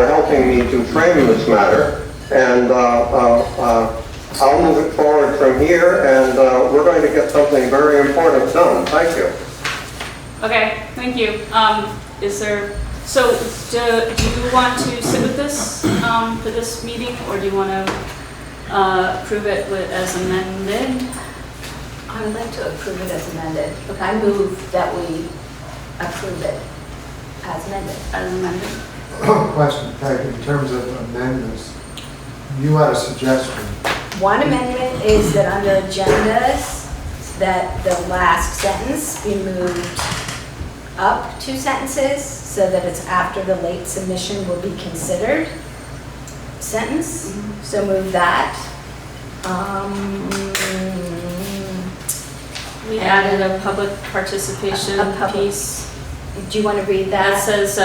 [SPEAKER 6] helping me to frame this matter, and I'll move it forward from here, and we're going to get something very important done. Thank you.
[SPEAKER 1] Okay, thank you. So do you want to sit with this for this meeting, or do you want to approve it as amended?
[SPEAKER 9] I would like to approve it as amended. Look, I move that we approve it as amended.
[SPEAKER 1] As amended.
[SPEAKER 4] Question, Peg, in terms of amendments, you had a suggestion.
[SPEAKER 9] One amendment is that under agendas, that the last sentence be moved up 2 sentences so that it's after the late submission will be considered sentence. So move that.
[SPEAKER 1] We added a public participation piece.
[SPEAKER 9] Do you want to read that?
[SPEAKER 1] That says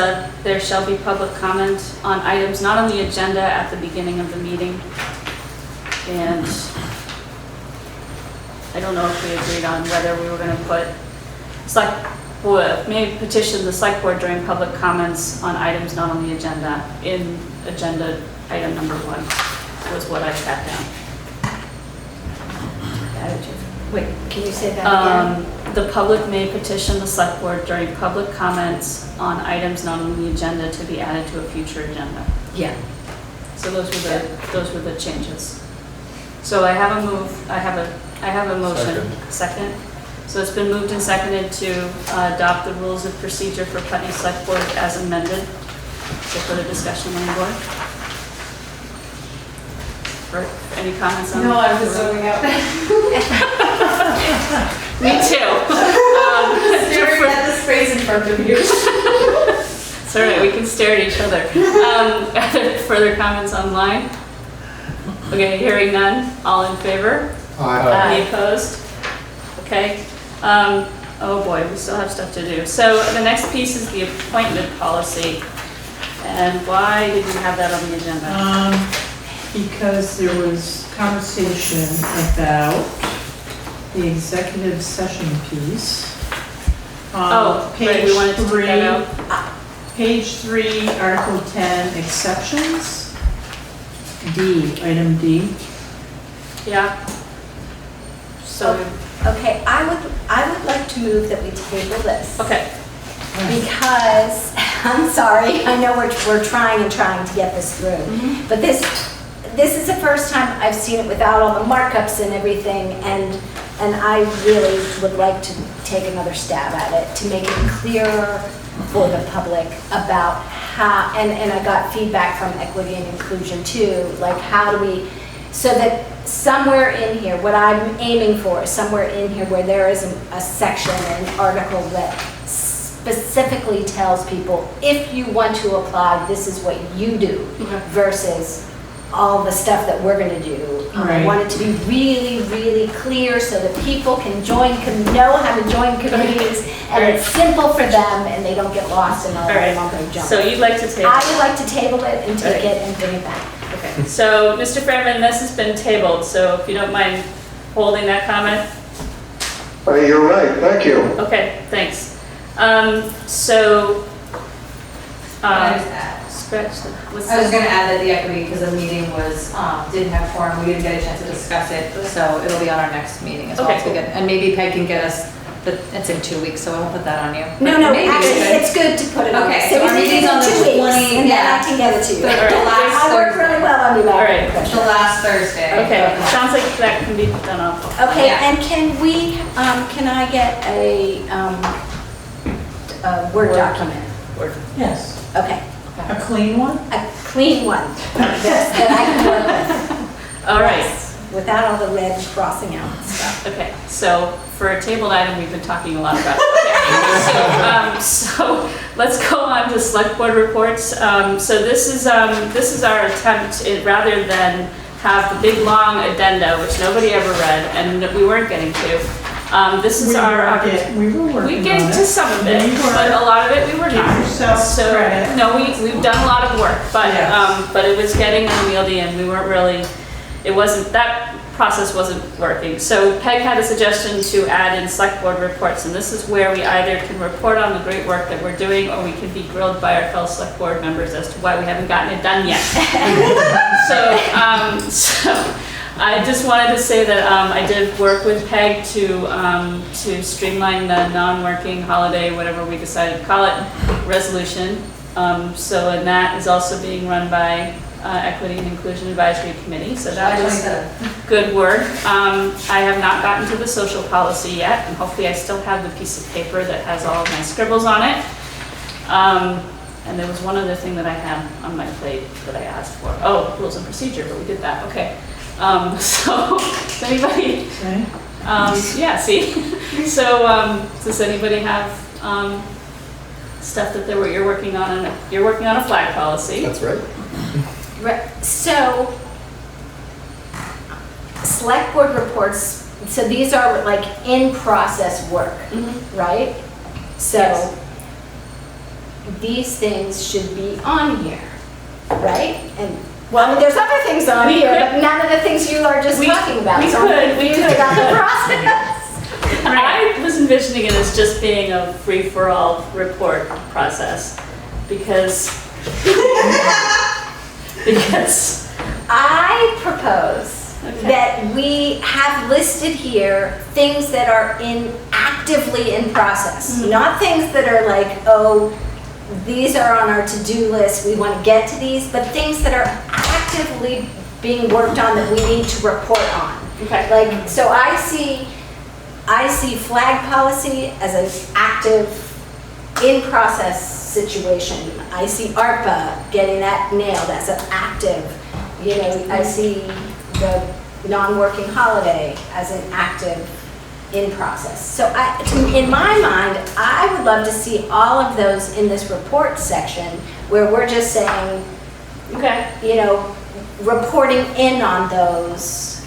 [SPEAKER 1] there shall be public comment on items not on the agenda at the beginning of the meeting. And I don't know if we agreed on whether we were going to put may petition the select board during public comments on items not on the agenda in agenda item number 1 was what I sat down.
[SPEAKER 9] Wait, can you say that again?
[SPEAKER 1] The public may petition the select board during public comments on items not on the agenda to be added to a future agenda.
[SPEAKER 9] Yeah.
[SPEAKER 1] So those were the changes. So I have a move, I have a motion. Second. So it's been moved and seconded to adopt the rules of procedure for Putney Select Board as amended. So further discussion on the board? Any comments on?
[SPEAKER 12] No, I'm just zoning out.
[SPEAKER 1] Me too.
[SPEAKER 12] Staring at the space in front of you.
[SPEAKER 1] It's all right, we can stare at each other. Are there further comments online? Okay, hearing none. All in favor? Any opposed? Okay. Oh boy, we still have stuff to do. So the next piece is the appointment policy. And why did you have that on the agenda?
[SPEAKER 2] Because there was conversation about the executive session piece.
[SPEAKER 1] Right, we wanted to take that out.
[SPEAKER 2] Page 3, Article 10, exceptions. D, item D.
[SPEAKER 1] Yeah. So,
[SPEAKER 9] Okay, I would like to move that we table this.
[SPEAKER 1] okay.
[SPEAKER 9] Because, I'm sorry, I know we're trying to get this through. But this is the first time I've seen it without all the markups and everything, and I really would like to take another stab at it, to make it clearer for the public about how, and I got feedback from equity and inclusion too, like how do we, so that somewhere in here, what I'm aiming for is somewhere in here where there is a section, an article that specifically tells people, if you want to apply, this is what you do, versus all the stuff that we're going to do. I want it to be really, really clear so that people can know how to join committees, and it's simple for them, and they don't get lost in all the mumbo jumbo.
[SPEAKER 1] So you'd like to table?
[SPEAKER 9] I would like to table it and take it and bring it back.
[SPEAKER 1] Okay. So, Mr. Fairman, this has been tabled, so if you don't mind holding that comment.
[SPEAKER 6] You're right, thank you.
[SPEAKER 1] Okay, thanks. Scratch the,
[SPEAKER 12] I was going to add that the equity, because the meeting was, didn't have quorum, we didn't get a chance to discuss it, so it'll be on our next meeting as well.
[SPEAKER 1] Okay,
[SPEAKER 12] So good. And maybe Peg can get us, but it's in 2 weeks, so I won't put that on you.
[SPEAKER 9] No,
[SPEAKER 12] Maybe
[SPEAKER 9] actually, it's good to put it on.
[SPEAKER 12] Okay, so our meeting's on the
[SPEAKER 9] 2 weeks,
[SPEAKER 12] 20,
[SPEAKER 9] and then I can get it to you.
[SPEAKER 12] The last
[SPEAKER 9] I work really well on you,
[SPEAKER 1] All right.
[SPEAKER 12] The last Thursday.
[SPEAKER 1] Okay, sounds like that can be done off.
[SPEAKER 9] Okay,
[SPEAKER 12] Yeah.
[SPEAKER 9] and can I get a Word document?
[SPEAKER 2] Yes.
[SPEAKER 9] Okay,
[SPEAKER 2] A clean one?
[SPEAKER 9] a clean one that I can work with.
[SPEAKER 1] All right.
[SPEAKER 9] Without all the red crossing out and stuff.
[SPEAKER 1] Okay, so for a tabled item, we've been talking a lot about. Okay. So let's go on to select board reports. So this is our attempt, rather than have the big long addenda, which nobody ever read and we weren't getting to. This is
[SPEAKER 2] we were working on it.
[SPEAKER 1] we getting to some of it, but a lot of it we were not.
[SPEAKER 2] yourself
[SPEAKER 1] So
[SPEAKER 2] credit.
[SPEAKER 1] no, we've done a lot of work, but
[SPEAKER 2] Yes.
[SPEAKER 1] but it was getting unwieldy, and we weren't really. It wasn't, that process wasn't working. So Peg had a suggestion to add in select board reports, and this is where we either can report on the great work that we're doing, or we can be grilled by our fellow select board members as to why we haven't gotten it done yet. So I just wanted to say that I did work with Peg to streamline the non-working holiday, whatever we decided to call it, resolution. So, and that is also being run by Equity and Inclusion Advisory Committee, so that was good work. I have not gotten to the social policy yet, and hopefully I still have the piece of paper that has all of my scribbles on it. And there was one other thing that I had on my plate that I asked for. Oh, rules and procedure, but we did that, okay. So, does anybody, yeah, see? So, does anybody have stuff that you're working on? You're working on a flag policy.
[SPEAKER 5] That's right.
[SPEAKER 9] Right. So, select board reports, so these are like in-process work, right? So,
[SPEAKER 1] Yes.
[SPEAKER 9] these things should be on here, right? And, well, I mean, there's other things on here, but none of the things you are just talking about.
[SPEAKER 1] we
[SPEAKER 9] So
[SPEAKER 1] could,
[SPEAKER 9] I'm
[SPEAKER 1] we
[SPEAKER 9] confused
[SPEAKER 1] could.
[SPEAKER 9] about the process.
[SPEAKER 1] I was envisioning it as just being a free-for-all report process, because
[SPEAKER 9] I propose that we have listed here things that are actively in process, not things that are like, oh, these are on our to-do list, we want to get to these, but things that are actively being worked on that we need to report on.
[SPEAKER 1] Okay.
[SPEAKER 9] Like, so I see flag policy as an active, in-process situation. I see ARPA getting that nailed as an active, I see the non-working holiday as an active in process. So in my mind, I would love to see all of those in this report section where we're just saying,
[SPEAKER 1] Okay.
[SPEAKER 9] you know, reporting in on those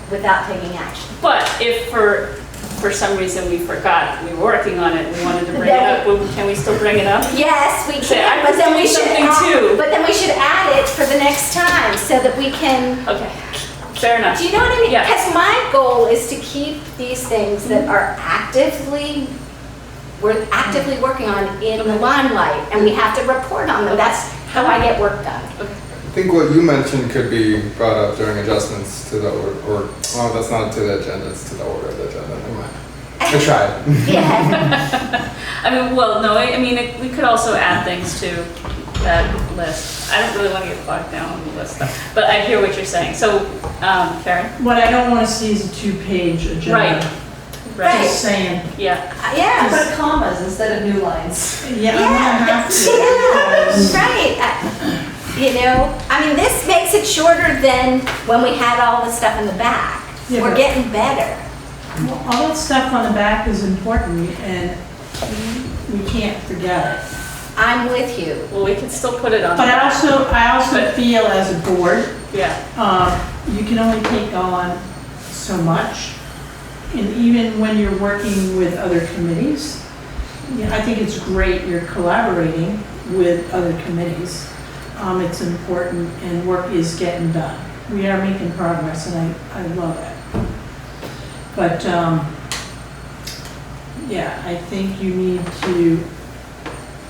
[SPEAKER 9] without taking action.
[SPEAKER 1] But if for some reason we forgot, we were working on it, we wanted to bring it up, can we still bring it up?
[SPEAKER 9] Yes, we
[SPEAKER 1] Say,
[SPEAKER 9] can,
[SPEAKER 1] I was doing something too.
[SPEAKER 9] but then we should add it for the next time so that we can.
[SPEAKER 1] Okay, fair enough.
[SPEAKER 9] Do you know what I mean?
[SPEAKER 1] Yeah.
[SPEAKER 9] Because my goal is to keep these things that are we're actively working on in the limelight, and we have to report on them. That's how I get work done.
[SPEAKER 13] I think what you mentioned could be brought up during adjustments to the order, well, that's not to the agenda, it's to the order of the agenda. Never mind. I tried.
[SPEAKER 9] Yeah.
[SPEAKER 1] I mean, well, no, I mean, we could also add things to that list. I don't really want to get bogged down on the list stuff, but I hear what you're saying. So, Karen?
[SPEAKER 2] What I don't want to see is a 2-page agenda.
[SPEAKER 1] Right. Right.
[SPEAKER 2] Just saying.
[SPEAKER 1] Yeah.
[SPEAKER 9] Yeah.
[SPEAKER 12] Put commas instead of new lines.
[SPEAKER 2] Yeah, I'm gonna have to.
[SPEAKER 9] Yeah, right. You know, I mean, this makes it shorter than when we had all the stuff in the back.
[SPEAKER 2] Yeah,
[SPEAKER 9] We're
[SPEAKER 2] but-
[SPEAKER 9] getting better.
[SPEAKER 2] Well, all that stuff on the back is important, and we can't forget it.
[SPEAKER 9] I'm with you.
[SPEAKER 1] Well, we can still put it on.
[SPEAKER 2] But
[SPEAKER 1] the
[SPEAKER 2] I
[SPEAKER 1] back.
[SPEAKER 2] also feel as a board,
[SPEAKER 1] Yeah.
[SPEAKER 2] you can only take on so much. And even when you're working with other committees, I think it's great you're collaborating with other committees. It's important and work is getting done. We are making progress and I love it. But, yeah, I think you need to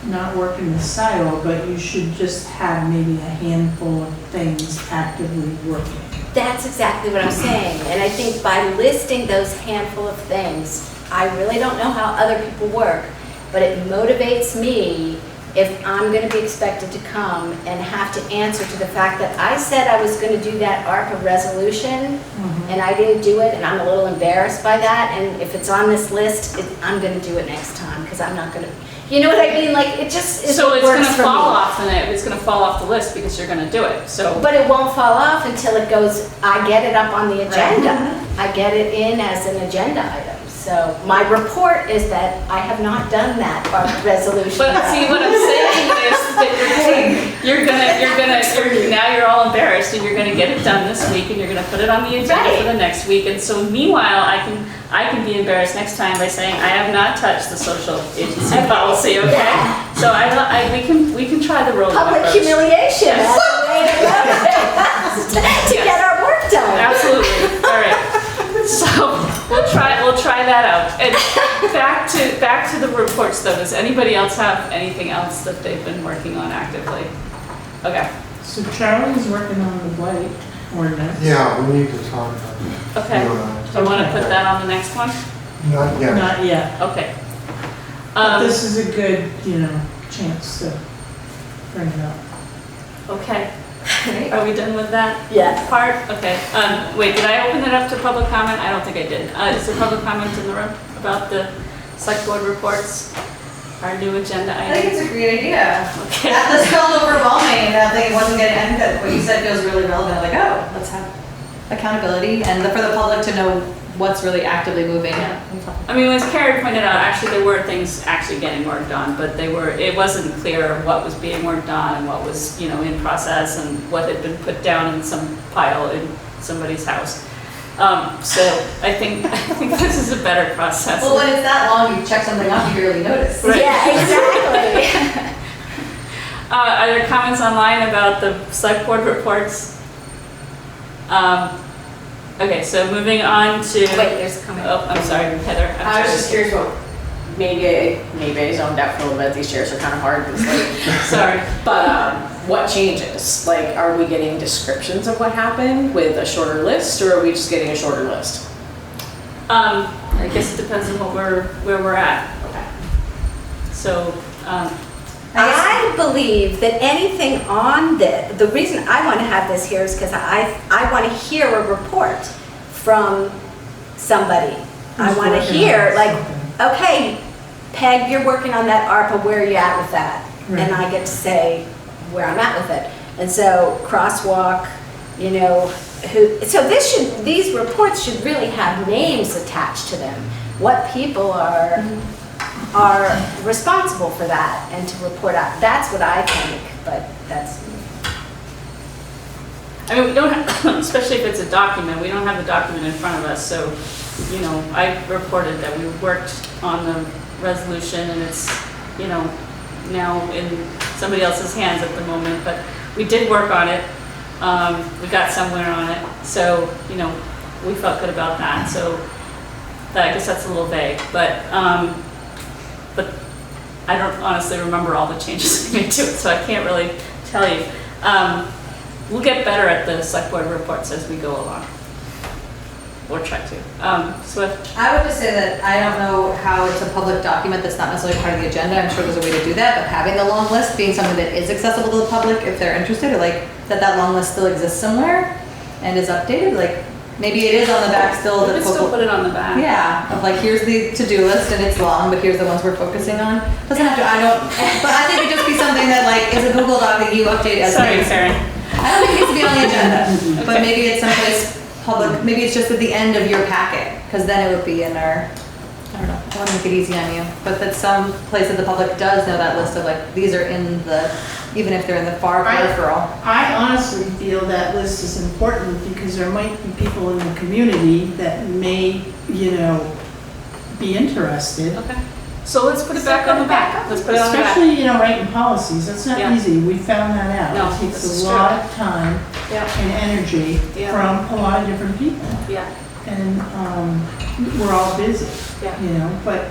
[SPEAKER 2] not work in the silo, but you should just have maybe a handful of things actively working.
[SPEAKER 9] That's exactly what I'm saying. And I think by listing those handful of things, I really don't know how other people work, but it motivates me if I'm going to be expected to come and have to answer to the fact that I said I was going to do that ARPA resolution and I didn't do it, and I'm a little embarrassed by that. And if it's on this list, I'm going to do it next time because I'm not going to. You know what I mean? Like, it just
[SPEAKER 1] So it's
[SPEAKER 9] works
[SPEAKER 1] going to
[SPEAKER 9] for
[SPEAKER 1] fall
[SPEAKER 9] me.
[SPEAKER 1] off, and it's going to fall off the list because you're going to do it. So.
[SPEAKER 9] But it won't fall off until it goes, I get it up on the agenda. I get it in as an agenda item. So my report is that I have not done that resolution.
[SPEAKER 1] But see, what I'm saying is that now you're all embarrassed, and you're gonna get it done this week, and you're gonna put it on the agenda for the next week. And so meanwhile, I can be embarrassed next time by saying I have not touched the social agency policy. Okay.
[SPEAKER 9] Yeah.
[SPEAKER 1] So we can try the roll
[SPEAKER 9] Public
[SPEAKER 1] approach.
[SPEAKER 9] humiliation.
[SPEAKER 1] Yes.
[SPEAKER 9] That's the way to go. To get our work done.
[SPEAKER 1] Absolutely. All right. So we'll try that out. And back to the reports though. Does anybody else have anything else that they've been working on actively? Okay.
[SPEAKER 2] So Charlie's working on the blight ordinance.
[SPEAKER 4] Yeah, we need to talk about that.
[SPEAKER 1] Okay. Do you want to put that on the next one?
[SPEAKER 4] Not yet.
[SPEAKER 2] Not yet.
[SPEAKER 1] Okay.
[SPEAKER 2] But this is a good, chance to bring it up.
[SPEAKER 1] Okay. Are we done with that
[SPEAKER 9] Yeah.
[SPEAKER 1] part? Okay. Wait, did I open it up to public comment? I don't think I did. Is there public comment in the room about the select board reports? Our new agenda
[SPEAKER 12] I think
[SPEAKER 1] items?
[SPEAKER 12] it's a great idea.
[SPEAKER 1] Okay.
[SPEAKER 12] This felt overwhelming, and I think it wasn't getting, and that what you said feels really relevant, like, oh, let's have accountability, and for the public to know what's really actively moving.
[SPEAKER 1] I mean, as Karen pointed out, actually there were things actually getting worked on, but it wasn't clear what was being worked on and what was, in process and what had been put down in some pile in somebody's house. So I think this is a better process.
[SPEAKER 12] Well, when it's that long, you check something off, you barely notice.
[SPEAKER 1] Right.
[SPEAKER 9] Yeah, exactly.
[SPEAKER 1] Are there comments online about the select board reports? Okay, so moving on to.
[SPEAKER 9] Wait, there's a comment.
[SPEAKER 1] Oh, I'm sorry, Heather.
[SPEAKER 3] I was just curious what, maybe I zoned out for a little bit, these chairs are kind of hard. It's like,
[SPEAKER 1] Sorry.
[SPEAKER 3] But what changes? Like, are we getting descriptions of what happened with a shorter list, or are we just getting a shorter list?
[SPEAKER 1] I guess it depends on where we're at.
[SPEAKER 3] Okay.
[SPEAKER 1] So,
[SPEAKER 9] I believe that anything on the reason I want to have this here is because I want to hear a report from somebody. I
[SPEAKER 2] Who's
[SPEAKER 9] want to
[SPEAKER 2] working
[SPEAKER 9] hear,
[SPEAKER 2] on
[SPEAKER 9] like,
[SPEAKER 2] something.
[SPEAKER 9] okay, Peg, you're working on that ARPA, where are you at with that?
[SPEAKER 2] Right.
[SPEAKER 9] And I get to say where I'm at with it. And so crosswalk, so these reports should really have names attached to them. What people are responsible for that and to report out. That's what I think, but that's.
[SPEAKER 1] I mean, we don't have, especially if it's a document, we don't have the document in front of us, so, you know, I reported that we worked on the resolution and it's, you know, now in somebody else's hands at the moment, but we did work on it. We got somewhere on it, so, you know, we felt good about that, so I guess that's a little vague, but I don't honestly remember all the changes we made to it, so I can't really tell you. We'll get better at the select board reports as we go along. Or try to. Swift?
[SPEAKER 12] I would just say that I don't know how it's a public document that's not necessarily part of the agenda. I'm sure there's a way to do that, but having the long list being something that is accessible to the public if they're interested, or like that long list still exists somewhere and is updated, like maybe it is on the back still.
[SPEAKER 1] We can still put it on the back.
[SPEAKER 12] Yeah, of like here's the to-do list and it's long, but here's the ones we're focusing on. Doesn't have to, but I think it'd just be something that like is a Google Doc that you update as
[SPEAKER 1] Sorry,
[SPEAKER 12] things.
[SPEAKER 1] Karen.
[SPEAKER 12] I don't think it needs to be on the agenda, but maybe it's someplace public, maybe it's just at the end of your packet, because then it would be in our, I don't know, I want to make it easy on you, but that some place that the public does know that list of like, these are in the, even if they're in the far peripheral.
[SPEAKER 2] I honestly feel that list is important because there might be people in the community that may, you know, be interested.
[SPEAKER 1] Okay. So let's put it back on the back. Let's put it on the back.
[SPEAKER 2] Especially, you know, writing policies, that's not
[SPEAKER 1] Yeah.
[SPEAKER 2] easy, we found that out.
[SPEAKER 1] No,
[SPEAKER 2] It takes
[SPEAKER 1] this is
[SPEAKER 2] a
[SPEAKER 1] true.
[SPEAKER 2] lot of time
[SPEAKER 1] Yeah.
[SPEAKER 2] and energy
[SPEAKER 1] Yeah.
[SPEAKER 2] from a lot of different people.
[SPEAKER 1] Yeah.
[SPEAKER 2] And we're all busy,
[SPEAKER 1] Yeah.
[SPEAKER 2] you know, but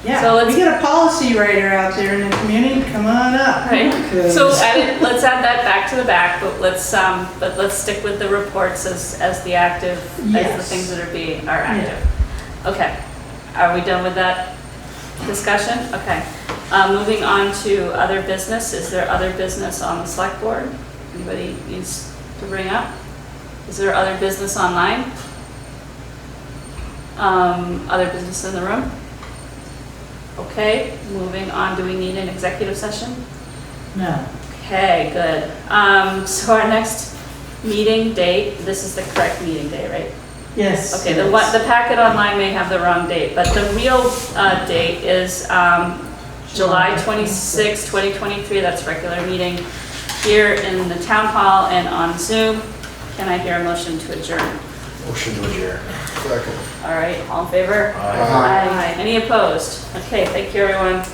[SPEAKER 2] yeah,
[SPEAKER 1] So let's-
[SPEAKER 2] we got a policy writer out there in the community, come on up.
[SPEAKER 1] Right. So
[SPEAKER 2] Because-
[SPEAKER 1] let's add that back to the back, but let's stick with the reports as the active, as the
[SPEAKER 2] Yes.
[SPEAKER 1] things that are active. Okay. Are we done with that discussion? Okay. Moving on to other business. Is there other business on the select board? Anybody needs to bring up? Is there other business online? Other business in the room? Okay, moving on. Do we need an executive session?
[SPEAKER 2] No.
[SPEAKER 1] Okay, good. So our next meeting date, this is the correct meeting day, right?
[SPEAKER 2] Yes.
[SPEAKER 1] Okay, the packet online may have the wrong date, but the real date is July 26, 2023. That's regular meeting here in the town hall and on Zoom. Can I hear a motion to adjourn?
[SPEAKER 5] Motion to adjourn.
[SPEAKER 4] Second.
[SPEAKER 1] All right, all in favor?
[SPEAKER 5] Aye.
[SPEAKER 1] Aye. Any opposed? Okay, thank you, everyone.